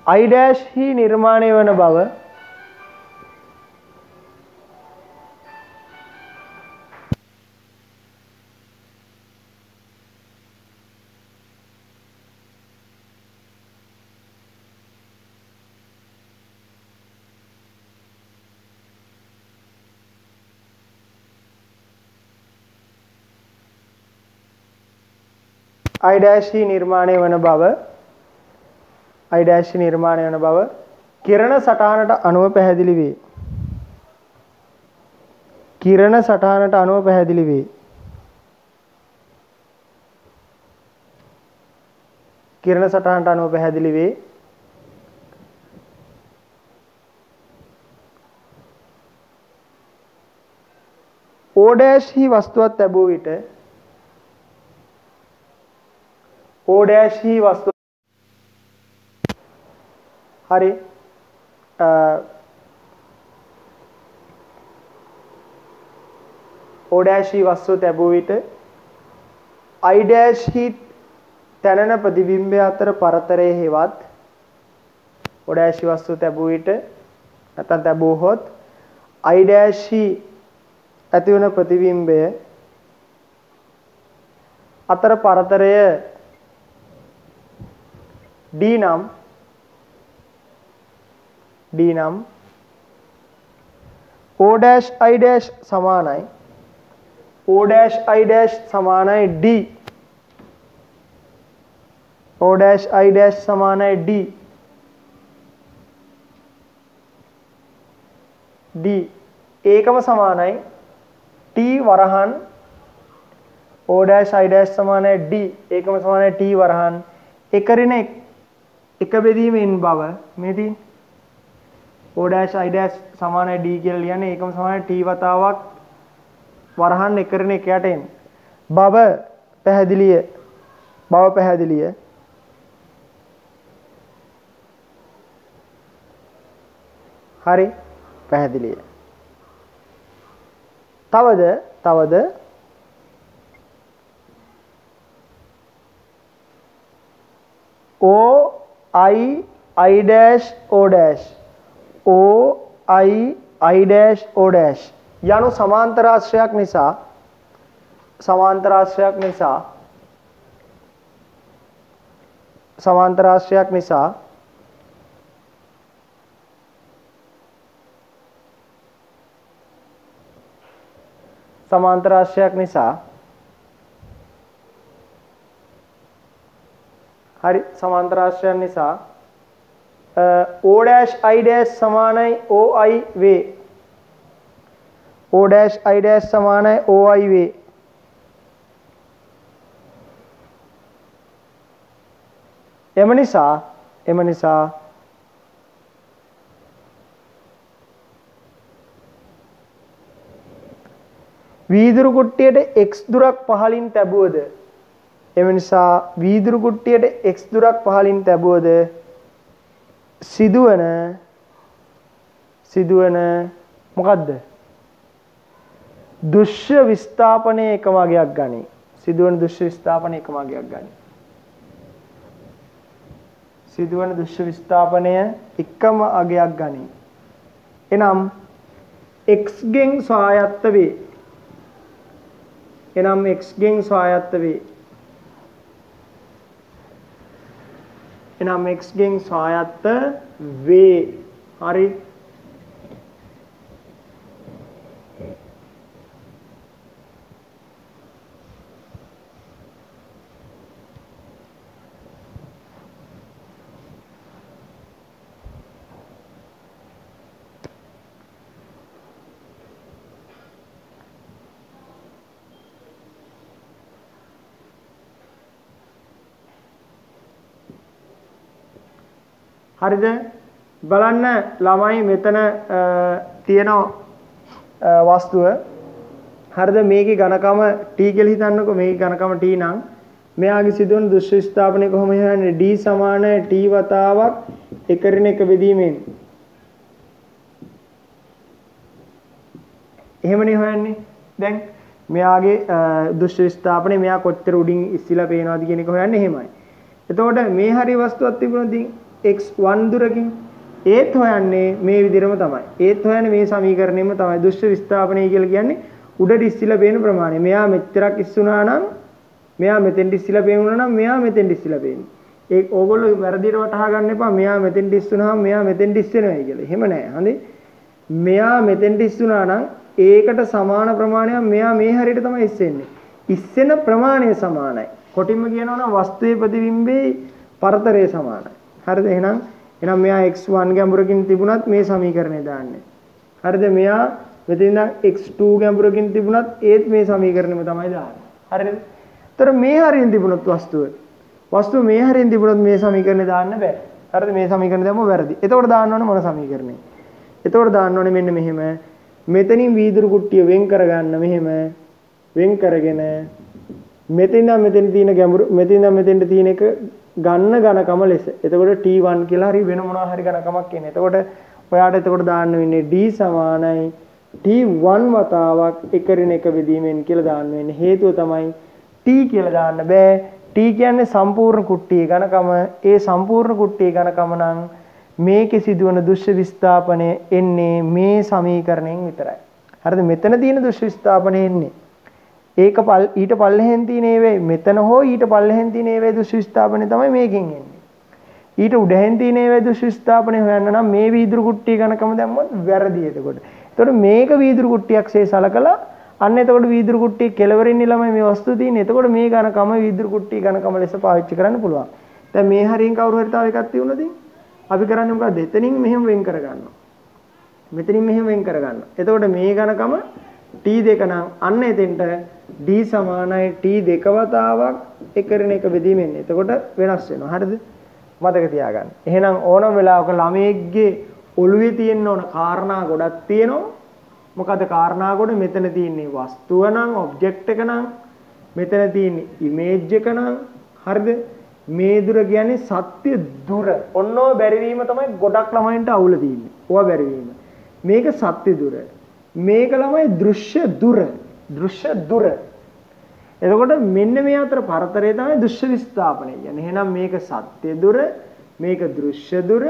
I' හි නිර්මාණය වන බව I' නිර්මාණය වන බව කිරණ සටහනට අනුව පැහැදිලි වේ. O' හි වස්තුවක් ලැබුව විට හරි O' හි වස්තුව ලැබුව විට I' හි තැනෙන ප්‍රතිබිම්බය අතර පරතරය හේවත් O' හි වස්තුව ලැබුව විට නැත්නම් ලැබුවහොත් I' හි ඇතිවන ප්‍රතිබිම්බය අතර පරතරය D නම් O' I' සමානයි D. O' සමානයි D. ඒකම සමානයි T වරහන් O' I' සමානයි D. ඒකම සමානයි T වරහන් එකරින එක බෙදීමෙන් බව මේ තියෙන්නේ O' I' සමානයි D කියලා ලියන්නේ ඒකම සමානයි T වතාවක් වරහන් එකරින එකයට එන බව පැහැදිලිය. හරි පැහැදිලිය. තවද O I O' යනු සමාන්තර ආශ්‍රයක් නිසා හරි සමාන්තර ආශ්‍රයයන් නිසා O dash I dash සමානයි OI වේ. O dash I dash සමානයි OI වේ. එම නිසා වීදුරු කුට්ටියට x දුරක් පහලින් තැබුවද එම නිසා වීදුරු කුට්ටියට x දුරක් පහලින් තැබුවද සිදුවන මොකද්ද? දෘශ්‍ය විස්ථාපනයේ එකම අගයක් ගනී. සිදුවන දෘශ්‍ය විස්ථාපනයේ එකම අගයක් ගනී. සිදුවන දෘශ්‍ය විස්ථාපනය එකම අගයක් ගනී. එනම් x ගෙන් ස්වායත්ත වේ. එනම් x ගෙන් ස්වායත්ත වේ. එනම් x ගෙන් ස්වායත්ත වේ. හරි. හරිද? බලන්න ළමයි මෙතන තියෙන වස්තුව හරිද? මේකේ ඝනකම t කියලා හිතන්නකෝ. මේකේ ඝනකම t නම් මෙයාගේ සිදුවන දෘශ්‍ය ස්ථාපනය කොහොමද හොයන්නේ? d සමාන t වතාවක් එකරින් එක බෙදීමෙන්. එහෙමනේ හොයන්නේ. දැන් මෙයාගේ දෘශ්‍ය ස්ථාපනය මෙයා කොච්චර උඩින් ඉස්සිලා පේනවද කියන එක හොයන්නේ එහෙමයි. එතකොට මේ හරිය වස්තුවක් තිබුණොත් x1 දුරකින් ඒත් හොයන්නේ මේ විදිහටම තමයි. ඒත් හොයන්නේ මේ සමීකරණයෙම තමයි. දෘශ්‍ය විස්ථාපනය කියලා කියන්නේ උඩට ඉස්සිලා පේන ප්‍රමාණය. මෙයා මෙච්චරක් ඉස්සුනා නම් මෙයා මෙතෙන්ට ඉස්සිලා පේනවා නම් මෙයා මෙතෙන්ට ඉස්සිලා පේන්නේ. ඒක ඕගොල්ලෝ වැරදියට වටහා ගන්න එපා. මෙයා මෙතෙන්ට ඉස්සුනාම මෙයා මෙතෙන්ට ඉස්සෙනවයි කියලා. එහෙම නෑ. හරි. මෙයා මෙතෙන්ට ඉස්සුනා නම් ඒකට සමාන ප්‍රමාණයක් මෙයා මේ හරියට තමයි ඉස්සෙන්නේ. ඉස්සෙන ප්‍රමාණය සමානයි. කොටින්ම කියනවා නම් වස්තුවේ ප්‍රතිබිම්බේ පරතරය සමානයි. හරිද? එහෙනම් මෙයා x1 ගැඹුරකින් තිබුණත් මේ සමීකරණය දාන්නේ. හරිද? මෙයා මෙතන ඉඳන් x2 ගැඹුරකින් තිබුණත් ඒත් මේ සමීකරණයම තමයි දාන්නේ. හරිද? ඒතර මේ හරියෙන් තිබුණොත් වස්තුව මේ හරියෙන් තිබුණොත් මේ සමීකරණය දාන්න බෑ. හරිද? මේ සමීකරණය දැම්ම වැරදි. එතකොට දාන්න ඕනේ මොන සමීකරණය? එතකොට දාන්න ඕනේ මෙන්න මෙහෙම. මෙතනින් වීදුරු කුට්ටිය වෙන් කරගන්න මෙහෙම. වෙන් කරගෙන මෙතන ඉඳන් මෙතෙන් තියෙන ගැඹුරු මෙතන ඉඳන් මෙතෙන්ට තියෙන එක ගන්න ඝනකම ලෙස. එතකොට T1 කියලා හරි වෙන මොනවා හරි ඝනකමක් එන්නේ. එතකොට ඔයාට එතකොට දාන්න වෙන්නේ D සමානයි T1 වතාවක් එකරින් එක බෙදීමෙන් කියලා දාන්න වෙන්නේ. හේතුව තමයි T කියලා දාන්න බෑ. T කියන්නේ සම්පූර්ණ කුට්ටියේ ඝනකම. ඒ සම්පූර්ණ කුට්ටියේ ඝනකම නම් මේකේ සිදුවන දෘශ්‍ය විස්ථාපනය එන්නේ මේ සමීකරණයෙන් විතරයි. හරිද? මෙතන තියෙන දෘශ්‍ය විස්ථාපනය එන්නේ ඒක ඊට පල්ලෙහෙන් තියෙන ඒවේ මෙතන හෝ ඊට පල්ලෙහෙන් තියෙන ඒවේ දෘශ්‍ය විස්ථාපනය තමයි මේකෙන් එන්නේ. ඊට උඩහෙන් තියෙන ඒවේ දෘශ්‍ය විස්ථාපනය හොයන්න නම් මේ වීදුරු කුට්ටිය ඝනකම දැම්මොත් වැරදි එතකොට. එතකොට මේක වීදුරු කුට්ටියක්සේ සලකලා අන්න එතකොට වීදුරු කුට්ටිය කෙලවරින් ළමයි මේ වස්තුව තියෙන්නේ. එතකොට මේ ඝනකම වීදුරු කුට්ටිය ඝනකම ලෙස පාවිච්චි කරන්න පුළුවන්. දැන් මේ හරියෙන් කවුරු හරි තව එකක් තියුණොත් අපි කරන්නේ මොකද්ද? එතනින් මෙහෙම වෙන් කරගන්නවා. මෙතනින් මෙහෙම වෙන් කරගන්නවා. එතකොට මේ ඝනකම T2 නම් අන්න එතෙන්ට D සමානයි T2 වතාවක් එකරින් එක බෙදීමෙන්. එතකොට වෙනස් වෙනවා. හරිද? මතක තියාගන්න. එහෙනම් ඕනම වෙලාවක ළමයෙක්ගේ ඔළුවේ තියෙන්න ඕන කාරණා ගොඩක් තියෙනවා. මොකද කාරණා ගොඩ මෙතන තියෙන්නේ වස්තුව නම් ඔබ්ජෙක්ට් එක නම් මෙතන තියෙන්නේ ඉමේජ් එක නම් හරිද? මේ දුර කියන්නේ සත්‍ය දුර. ඔන්නෝ බැරිවීම තමයි ගොඩක් ළමයින්ට අවුල තියෙන්නේ. ඕවා බැරිවීම. මේක සත්‍ය දුර. මේක ළමයි දෘශ්‍ය දුර. දෘශ්‍ය දුර. එතකොට මෙන්න මේ අතර පරතරය තමයි දෘශ්‍ය විස්ථාපනය කියන්නේ. එහෙනම් මේක සත්‍ය දුර, මේක දෘශ්‍ය දුර,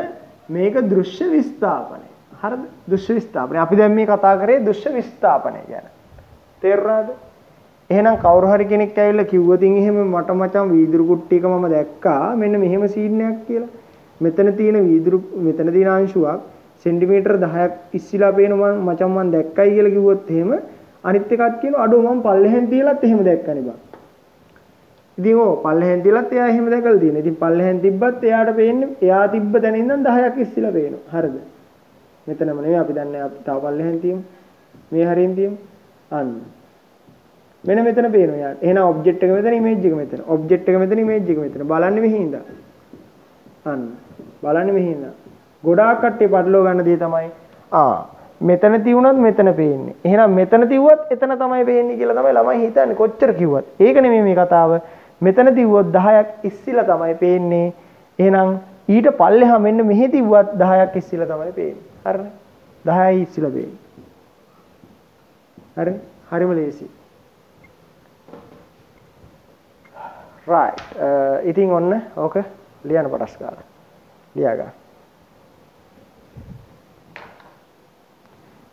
මේක දෘශ්‍ය විස්ථාපනය. හරිද? දෘශ්‍ය විස්ථාපනය. අපි දැන් මේ කතා කරේ දෘශ්‍ය විස්ථාපනය ගැන. තේරුණාද? එහෙනම් කවුරු හරි කෙනෙක් ඇවිල්ලා කිව්වොතින් එහෙම මට මචං වීදුරු කුට්ටියක මම දැක්කා මෙන්න මෙහෙම සීන් එකක් කියලා. මෙතන තියෙන වීදුරු මෙතන තියෙන අංශුවක් සෙන්ටිමීටර් 10ක් ඉස්සිලා පේන මචං මම දැක්කයි කියලා කිව්වොත් එහෙම අනිත් එකත් කියනවා අඩෝ මම පල්ලෙහෙන් තියලත් එහෙම දැක්කනේ බං. ඉතින් ඕ පල්ලෙහෙන් තියලත් එයා එහෙම දැකලා තියෙනවා. ඉතින් පල්ලෙහෙන් තිබ්බත් එයාට පේන්නේ එයා තිබ්බ තැන ඉඳන් 10ක් ඉස්සිලා පේනවා. හරිද? මෙතනම නෙවෙයි අපි දන්නේ අපි තව පල්ලෙහෙන් තියමු. මේ හරියෙන් තියමු. අන්න. මෙන්න මෙතන පේනවා යාට. එහෙනම් ඔබ්ජෙක්ට් එක මෙතන ඉමේජ් එක මෙතන. ඔබ්ජෙක්ට් එක මෙතන ඉමේජ් එක මෙතන. බලන්නේ මෙහි ඉඳන්. අන්න. බලන්නේ මෙහි ඉඳන්. ගොඩාක් කට්ටිය පටලව ගන්න දේ තමයි මෙතන තියුණත් මෙතන පේන්නේ. එහෙනම් මෙතන තියුවත් එතන තමයි පේන්නේ කියලා තමයි ළමයි හිතන්නේ කොච්චර කිව්වත්. ඒක නෙමෙයි මේ කතාව. මෙතන තියුවොත් 10ක් ඉස්සිලා තමයි පේන්නේ. එහෙනම් ඊට පල්ලෙහා මෙන්න මෙහි තියුවත් 10ක් ඉස්සිලා තමයි පේන්නේ. හරිනේ? 10යි ඉස්සිලා පේන්නේ. හරි? හරිම ලේසි. right. ඉතින් ඔන්න ඕක ලියන්න පටස් ගන්න. ලියා ගන්න.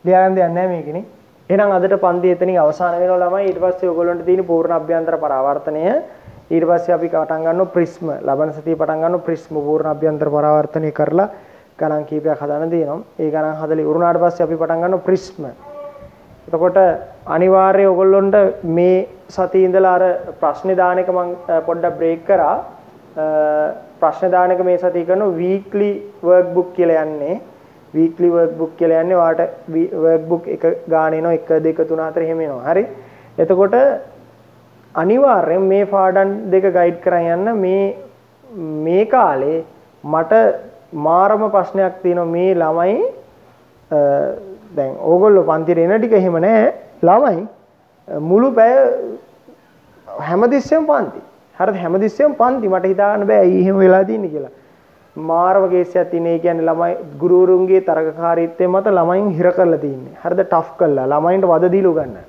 ලියන්න දෙයක් නැහැ මේකනේ. එහෙනම් අදට පන්ති එතනින් අවසන් වෙනවා ළමයි. ඊට පස්සේ ඔයගොල්ලන්ට තියෙන පූර්ණ අභ්‍යන්තර පරාවර්තනය. ඊට පස්සේ අපි පටන් ගන්නවා ප්‍රිස්ම. ලබන සතියේ පටන් ගන්නවා ප්‍රිස්ම පූර්ණ අභ්‍යන්තර පරාවර්තනය කරලා ගණන් කීපයක් හදන්න දෙනවා. ඒ ගණන් හදලා ඉවරුනාට පස්සේ අපි පටන් ගන්නවා ප්‍රිස්ම. එතකොට අනිවාර්යයෙන් ඔයගොල්ලොන්ට මේ සතියේ ඉඳලා අර ප්‍රශ්න දාන එක මම පොඩ්ඩක් බ්‍රේක් කරා. ප්‍රශ්න දාන එක මේ සතියේ කරනවා වීක්ලි වර්ක් බුක් කියලා යන්නේ. වීක්ලි වර්ක් බුක් කියලා යන්නේ ඔයාලට වර්ක් බුක් එක ගාන එනවා 1 2 3 4 එහෙම එනවා. හරි. එතකොට අනිවාර්යෙන් මේ පාඩම් දෙක ගයිඩ් කරන් යන්න මේ කාලේ මට මාරම ප්‍රශ්නයක් තියෙනවා මේ ළමයි දැන් ඕගොල්ලෝ පන්තිරේ එන ටික එහෙම නැහැ. ළමයි මුළු පැය හැමතිස්සෙම පන්ති. හරිද? හැමතිස්සෙම පන්ති. මට හිතා ගන්න බෑ ඇයි එහෙම වෙලා තියෙන්නේ කියලා. මාරව කේසයක් තියෙන. ඒ කියන්නේ ළමයි ගුරුවරුන්ගේ තරගකාරීත්වය මත ළමයින් හිර කරලා තින්නේ. හරිද? ටෆ් කරලා ළමයින්ට වද දීලා උගන්නන්න.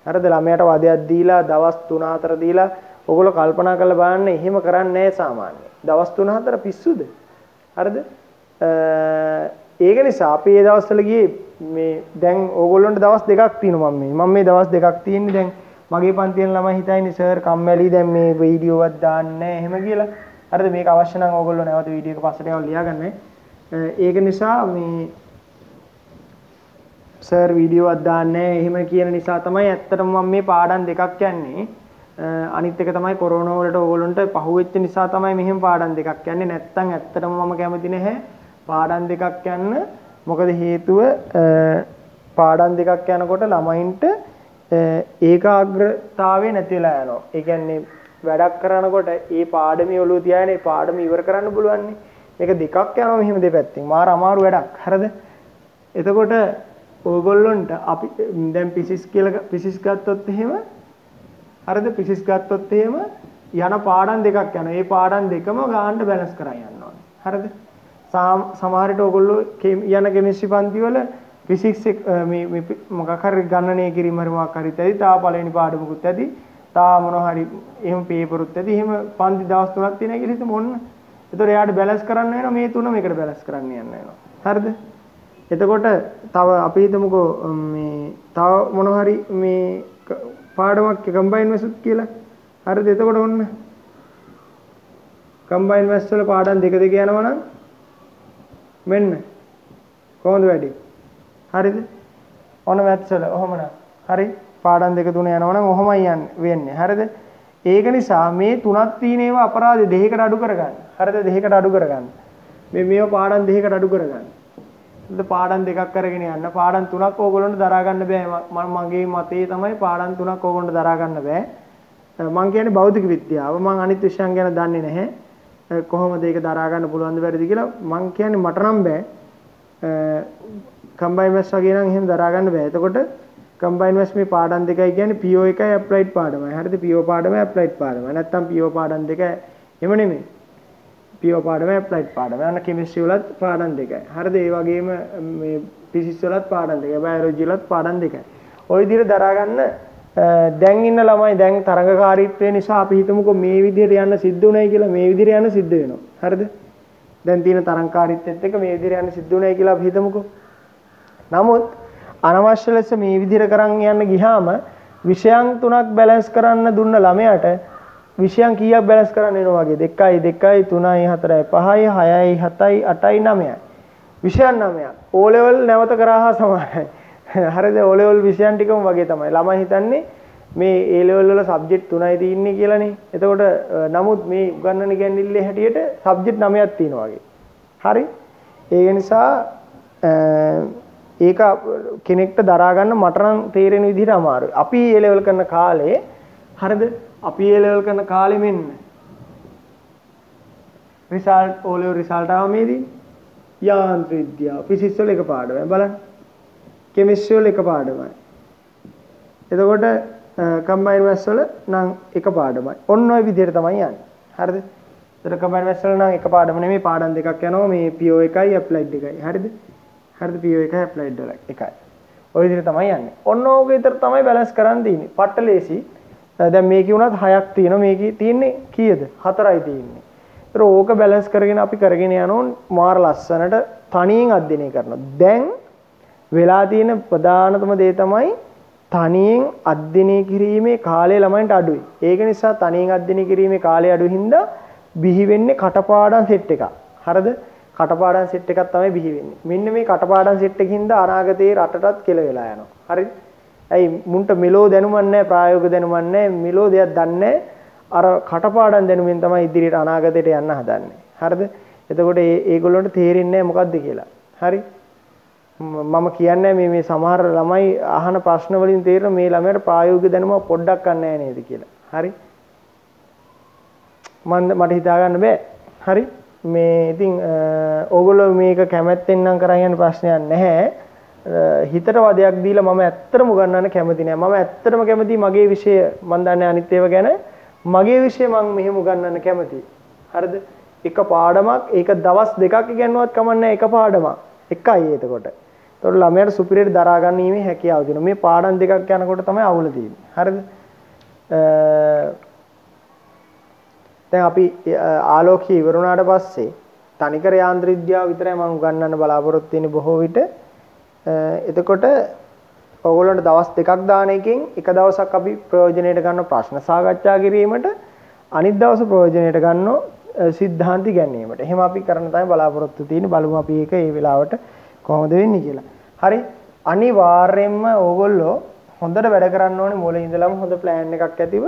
හරිද? ළමයාට වදයක් දීලා දවස් 3-4 දීලා ඔයගොල්ලෝ කල්පනා කරලා බලන්න එහෙම කරන්නේ නැහැ සාමාන්‍යයෙන්. දවස් 3-4 පිස්සුද? හරිද? ඒක නිසා අපි මේ දවස්වල ගියේ මේ දැන් ඕගොල්ලන්ට දවස් දෙකක් තියෙනවා මම මේ දවස් දෙකක් තියෙන්නේ දැන් මගේ පන්තියෙන් ළමයි හිතයිනේ සර් කම්මැලි දැන් මේ වීඩියෝවක් දාන්නේ නැහැ එහෙම කියලා. හරිද? මේක අවශ්‍ය නම් ඕගොල්ලෝ නැවත වීඩියෝ එක පස්සට යවලා ලියාගන්න. ඒක නිසා මේ සර් වීඩියෝවක් දාන්නේ නැහැ එහෙම කියන නිසා තමයි ඇත්තටම මම මේ පාඩම් දෙකක් යන්නේ. අනිත් එක තමයි කොරෝනා වලට ඕගොල්ලන්ට පහුවෙච්ච නිසා තමයි මෙහෙම පාඩම් දෙකක් යන්නේ. නැත්තම් ඇත්තටම මම කැමති නැහැ පාඩම් දෙකක් යන්න. මොකද හේතුව පාඩම් දෙකක් යනකොට ළමයින්ට ඒකාග්‍රතාවය නැති වෙලා යනවා. ඒ කියන්නේ වැඩක් කරනකොට ඒ පාඩමේ ඔළුව තියාගෙන ඒ පාඩම ඉවර කරන්න පුළුවන් නේ. මේක දෙකක් යනවා මෙහෙම දෙපැත්තෙන්. මාර අමාරු වැඩක්. හරිද? එතකොට ඕගොල්ලොන්ට අපි දැන් පිසිස් ගත්තොත් එහෙම හරිද? පිසිස් ගත්තොත් එහෙම යන පාඩම් දෙකක් යනවා. ඒ පාඩම් දෙකම ගාන්න බැලන්ස් කරන් යන්න ඕනේ. හරිද? සමහර විට ඔයගොල්ලෝ යන කෙමිස්ට්‍රි පන්ති වල ෆිසික්ස් මේ මොකක් හරි ගණනය කිරීම හරි මොකක් හරි තැදි තා පළවෙනි පාඩමකුත් ඇති තා මොනවා හරි එහෙම පේපරුත් ඇති එහෙම පන්ති දවස් 3ක් තියෙනවා කියලා හිතමු ඔන්න. ඒතකොට එයාට බැලන්ස් කරන්න වෙනවා මේ තුන මේකට බැලන්ස් කරන්න යන්න වෙනවා. හරිද? එතකොට තව අපි හිතමුකෝ මේ තව මොනවා හරි මේ පාඩමක් කම්බයින් මැස්ත් කියලා. හරිද? එතකොට ඔන්න කම්බයින් මැස් වල පාඩම් දෙක යනවා නම් මෙන්න කොහොමද වැඩි? හරිද? ඔන්න මැත්ස් වල ඔහොමනම්. හරි? පාඩම් දෙක තුන යනවා නම් ඔහොමයි වෙන්නේ. හරිද? ඒක නිසා මේ තුනක් තියෙන ඒවා අපරාධ දෙකකට අඩු කරගන්න. හරිද? දෙකකට අඩු කරගන්න. මේවා පාඩම් දෙකකට අඩු කරගන්න. ඉතින් පාඩම් දෙකක් කරගෙන යන්න. පාඩම් තුනක් ඕගොල්ලන්ට දරා ගන්න බෑ. මගේ මතේ තමයි පාඩම් තුනක් ඕගොල්ලන්ට දරා ගන්න බෑ. මම කියන්නේ භෞතික විද්‍යාව. මම අනිත් විෂයන් ගැන දන්නේ නැහැ. කොහොමද ඒක දරා ගන්න පුළුවන්ද බැරිද කියලා මම කියන්නේ මට නම් බෑ. කම්බයින් මැස් වගේ නම් එහෙම දරා ගන්න බෑ. එතකොට කම්බයින් මැස් මේ පාඩම් දෙකයි කියන්නේ PO එකයි ඇප්ලයිඩ් පාඩමයි. හරිද? PO පාඩමයි ඇප්ලයිඩ් පාඩමයි. නැත්තම් PO පාඩම් දෙක එහෙම නෙමෙයි. PO පාඩමයි ඇප්ලයිඩ් පාඩමයි. අන්න කෙමිස්ට්‍රි වලත් පාඩම් දෙකයි. හරිද? ඒ වගේම මේ ෆිසික්ස් වලත් පාඩම් දෙකයි. බයොලොජි වලත් පාඩම් දෙකයි. ওই විදිහට දරා ගන්න දැන් ඉන්න ළමයි දැන් තරඟකාරීත්වය නිසා අපි හිතමුකෝ මේ විදිහට යන්න සිද්ධ උනායි කියලා මේ විදිහට යන්න සිද්ධ වෙනවා. හරිද? දැන් තියෙන තරඟකාරීත්වයත් එක්ක මේ විදිහට යන්න සිද්ධ උනායි කියලා අපි හිතමුකෝ. නමුත් අනවශ්‍ය ලෙස මේ විදිහට කරන් යන්න ගියාම විෂයන් තුනක් බැලන්ස් කරන්න දුන්න ළමයාට විෂයන් කීයක් බැලන්ස් කරන්න වෙනවා වගේ 2යි 2යි 3යි 4යි 5යි 6යි 7යි 8යි 9යි විෂයන් 9ක් O level නැවත කරා හා සමානයි. හරිද? O level විෂයන් ටිකම වගේ තමයි. ළමයි හිතන්නේ මේ A level වල සබ්ජෙක්ට් 3යි තියෙන්නේ කියලානේ. එතකොට නමුත් මේ උගන්වන ඉගැන්විල්ලේ හැටියට සබ්ජෙක්ට් 9ක් තියෙනවා වගේ. හරි? ඒක නිසා ඒක කෙනෙක්ට දරා ගන්න මට නම් තේරෙන විදිහට අමාරුයි. අපි A level කරන කාලේ හරිද? අපි A level කරන කාලේ මෙන්න රිසල්ට් O level රිසල්ට් ආවමේදී යාන්ත්‍රික විද්‍යාව ෆිසික්ස් වල එක පාඩමයි බලන්න. කෙමිස්ට්‍රි වල එක පාඩමයි. එතකොට කම්බයින්ඩ් මැත්ස් වල නම් එක පාඩමයි. ඔන්න ඔය විදිහට තමයි යන්නේ. හරිද? ඒතර කම්බයින්ඩ් මැත්ස් වල නම් එක පාඩම නෙමෙයි පාඩම් දෙකක් යනවා. මේ PO එකයි ඇප්ලයිඩ් එකයි. හරිද? හරිද? PO එකයි ඇප්ලයිඩ් වල එකයි. ඔය විදිහට තමයි යන්නේ. ඔන්න ඕක විතර තමයි බැලන්ස් කරන්න තියෙන්නේ. පට්ට ලේසි. දැන් මේකේ උනත් 6ක් තියෙනවා. මේකේ තියෙන්නේ කීයද? 4යි තියෙන්නේ. ඒතර ඕක බැලන්ස් කරගෙන අපි කරගෙන යනෝන් මාර ලස්සනට තනියෙන් අධ්‍යයනය කරනවා. දැන් වෙලා තියෙන ප්‍රධානතම දේ තමයි තනියෙන් අධ්‍යයනය කිරීමේ කාලය ළමයින්ට අඩුයි. ඒක නිසා තනියෙන් අධ්‍යයනය කිරීමේ කාලය අඩු හින්දා බිහි වෙන්නේ කටපාඩම් සෙට් එකක්. හරිද? කටපාඩම් සෙට් එකක් තමයි බිහි වෙන්නේ. මෙන්න මේ කටපාඩම් සෙට් එකකින්ද අනාගතයේ රටටත් කෙල වෙලා යනවා. හරිද? ඇයි මුන්ට මෙලෝ දැනුමක් නැහැ, ප්‍රායෝගික දැනුමක් නැහැ, මෙලෝ දෙයක් දන්නේ නැහැ. අර කටපාඩම් දැනුමින් තමයි ඉදිරියට අනාගතයට යන්න හදන්නේ. හරිද? එතකොට ඒගොල්ලන්ට තේරෙන්නේ නැහැ මොකද්ද කියලා. හරි? මම කියන්නේ මේ සමහර ළමයි අහන ප්‍රශ්න වලින් තේරෙන මේ ළමයට ප්‍රායෝගික දැනුම පොඩ්ඩක් නැහැ නේද කියලා. හරි? මට හිතා ගන්න බෑ. හරි? මේ ඉතින් ඕගොල්ලෝ මේක කැමැත්තෙන් නම් කරන් යන ප්‍රශ්නයක් නැහැ. හිතට වදයක් දීලා මම ඇත්තටම උගන්වන්න කැමති නෑ. මම ඇත්තටම කැමති මගේ විෂය මම දන්නේ අනිත් ඒවා ගැන මගේ විෂය මම මෙහෙම උගන්වන්න කැමතියි. හරිද? එක පාඩමක් ඒක දවස් දෙකක් ඉගෙනුවත් කමන්නේ එක පාඩමක්. එකයි එතකොට. ඒතකොට ළමයාට සුපිරියට දරා ගැනීමේ හැකියාව තියෙනවා. මේ පාඩම් දෙකක් යනකොට තමයි අවුල තියෙන්නේ. හරිද? දැන් අපි ආලෝකය ඉවර වුණාට පස්සේ තනිකර යාන්ත්‍රික විද්‍යාව විතරයි මම උගන්වන්න බලාපොරොත්තු වෙන්නේ බොහෝ විට. එතකොට ඔයගොල්ලන්ට දවස් දෙකක් දාන එකෙන් එක දවසක් අපි ප්‍රයෝජනෙට ගන්න ප්‍රශ්න සාකච්ඡා කිරීමට අනිත් දවස් ප්‍රයෝජනෙට ගන්න සිද්ධාන්ත ඉගැන්වීමට. එහෙම අපි කරන්න තමයි බලාපොරොත්තු තියෙන්නේ. බලමු අපි ඒක ඒ වෙලාවට කොහොමද වෙන්නේ කියලා. හරි? අනිවාර්යයෙන්ම ඕගොල්ලෝ හොඳට වැඩ කරන්න ඕනේ මොලේ ඉඳලම හොඳ ප්ලෑන් එකක් ඇතිව.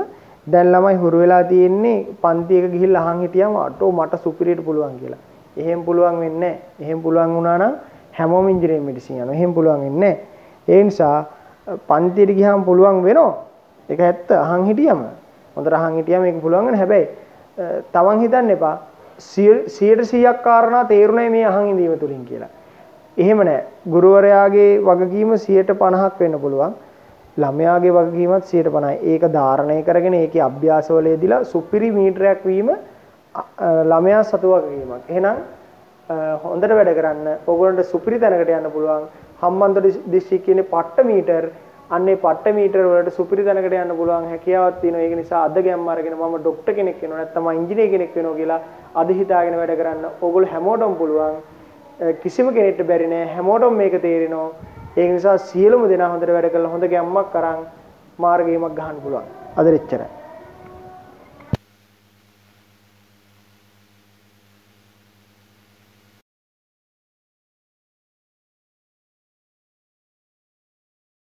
දැන් ළමයි හුරු වෙලා තියෙන්නේ පන්ති එක ගිහිල්ලා අහන් හිටියම අටෝ මට සුපිරියට පුළුවන් කියලා. එහෙම පුළුවන් වෙන්නේ නැහැ. එහෙම පුළුවන් වුණා නම් හැමෝම ඉන්ජිනේරින් මෙඩිසින් යනවා. එහෙම පුළුවන් වෙන්නේ නැහැ. ඒ නිසා පන්තියට ගියාම පුළුවන් වෙනවා. ඒක ඇත්ත. අහන් හිටියම හොඳට අහන් හිටියම ඒක පුළුවන් වෙන හැබැයි තවන් හිතන්න එපා 100%ක් කාරණා තේරුණේ මේ අහන් ඉඳීම තුලින් කියලා. එහෙම නැහැ. ගුරුවරයාගේ වගකීම 50%ක් වෙන්න පුළුවන්. ළමයාගේ වගකීමත් 50%යි. ඒක ධාරණය කරගෙන ඒකේ අභ්‍යාසවල යෙදিলা සුපිරි මීටරයක් වීම ළමයා සතු වගකීමක්. එහෙනම් හොඳට වැඩ කරන්න. ඕගොල්ලන්ට සුපිරි තැනකට යන්න පුළුවන්. හම්බන්තොට දිස්ත්‍රික්කයේ පට්ට මීටර් අන්නේ පට්ට මීටර් වලට සුපිරි තැනකට යන්න පුළුවන් හැකියාවක් තියෙනවා. ඒක නිසා අද ගැම්ම අරගෙන මම ડોක්ටර් කෙනෙක් වෙනවා නැත්නම් මම ඉංජිනේර කෙනෙක් වෙනවා කියලා අද හිතාගෙන වැඩ කරන්න. ඕගොල්ලෝ හැමෝටම පුළුවන්. කිසිම කෙනෙක්ට බැරි නෑ. හැමෝටම මේක තේරෙනවා. ඒ නිසා සියලුම දෙනා හොඳට වැඩ කරලා හොඳ ගැම්මක් අරන් මාර්ගයමක් ගහන්න පුළුවන්. අද එච්චරයි.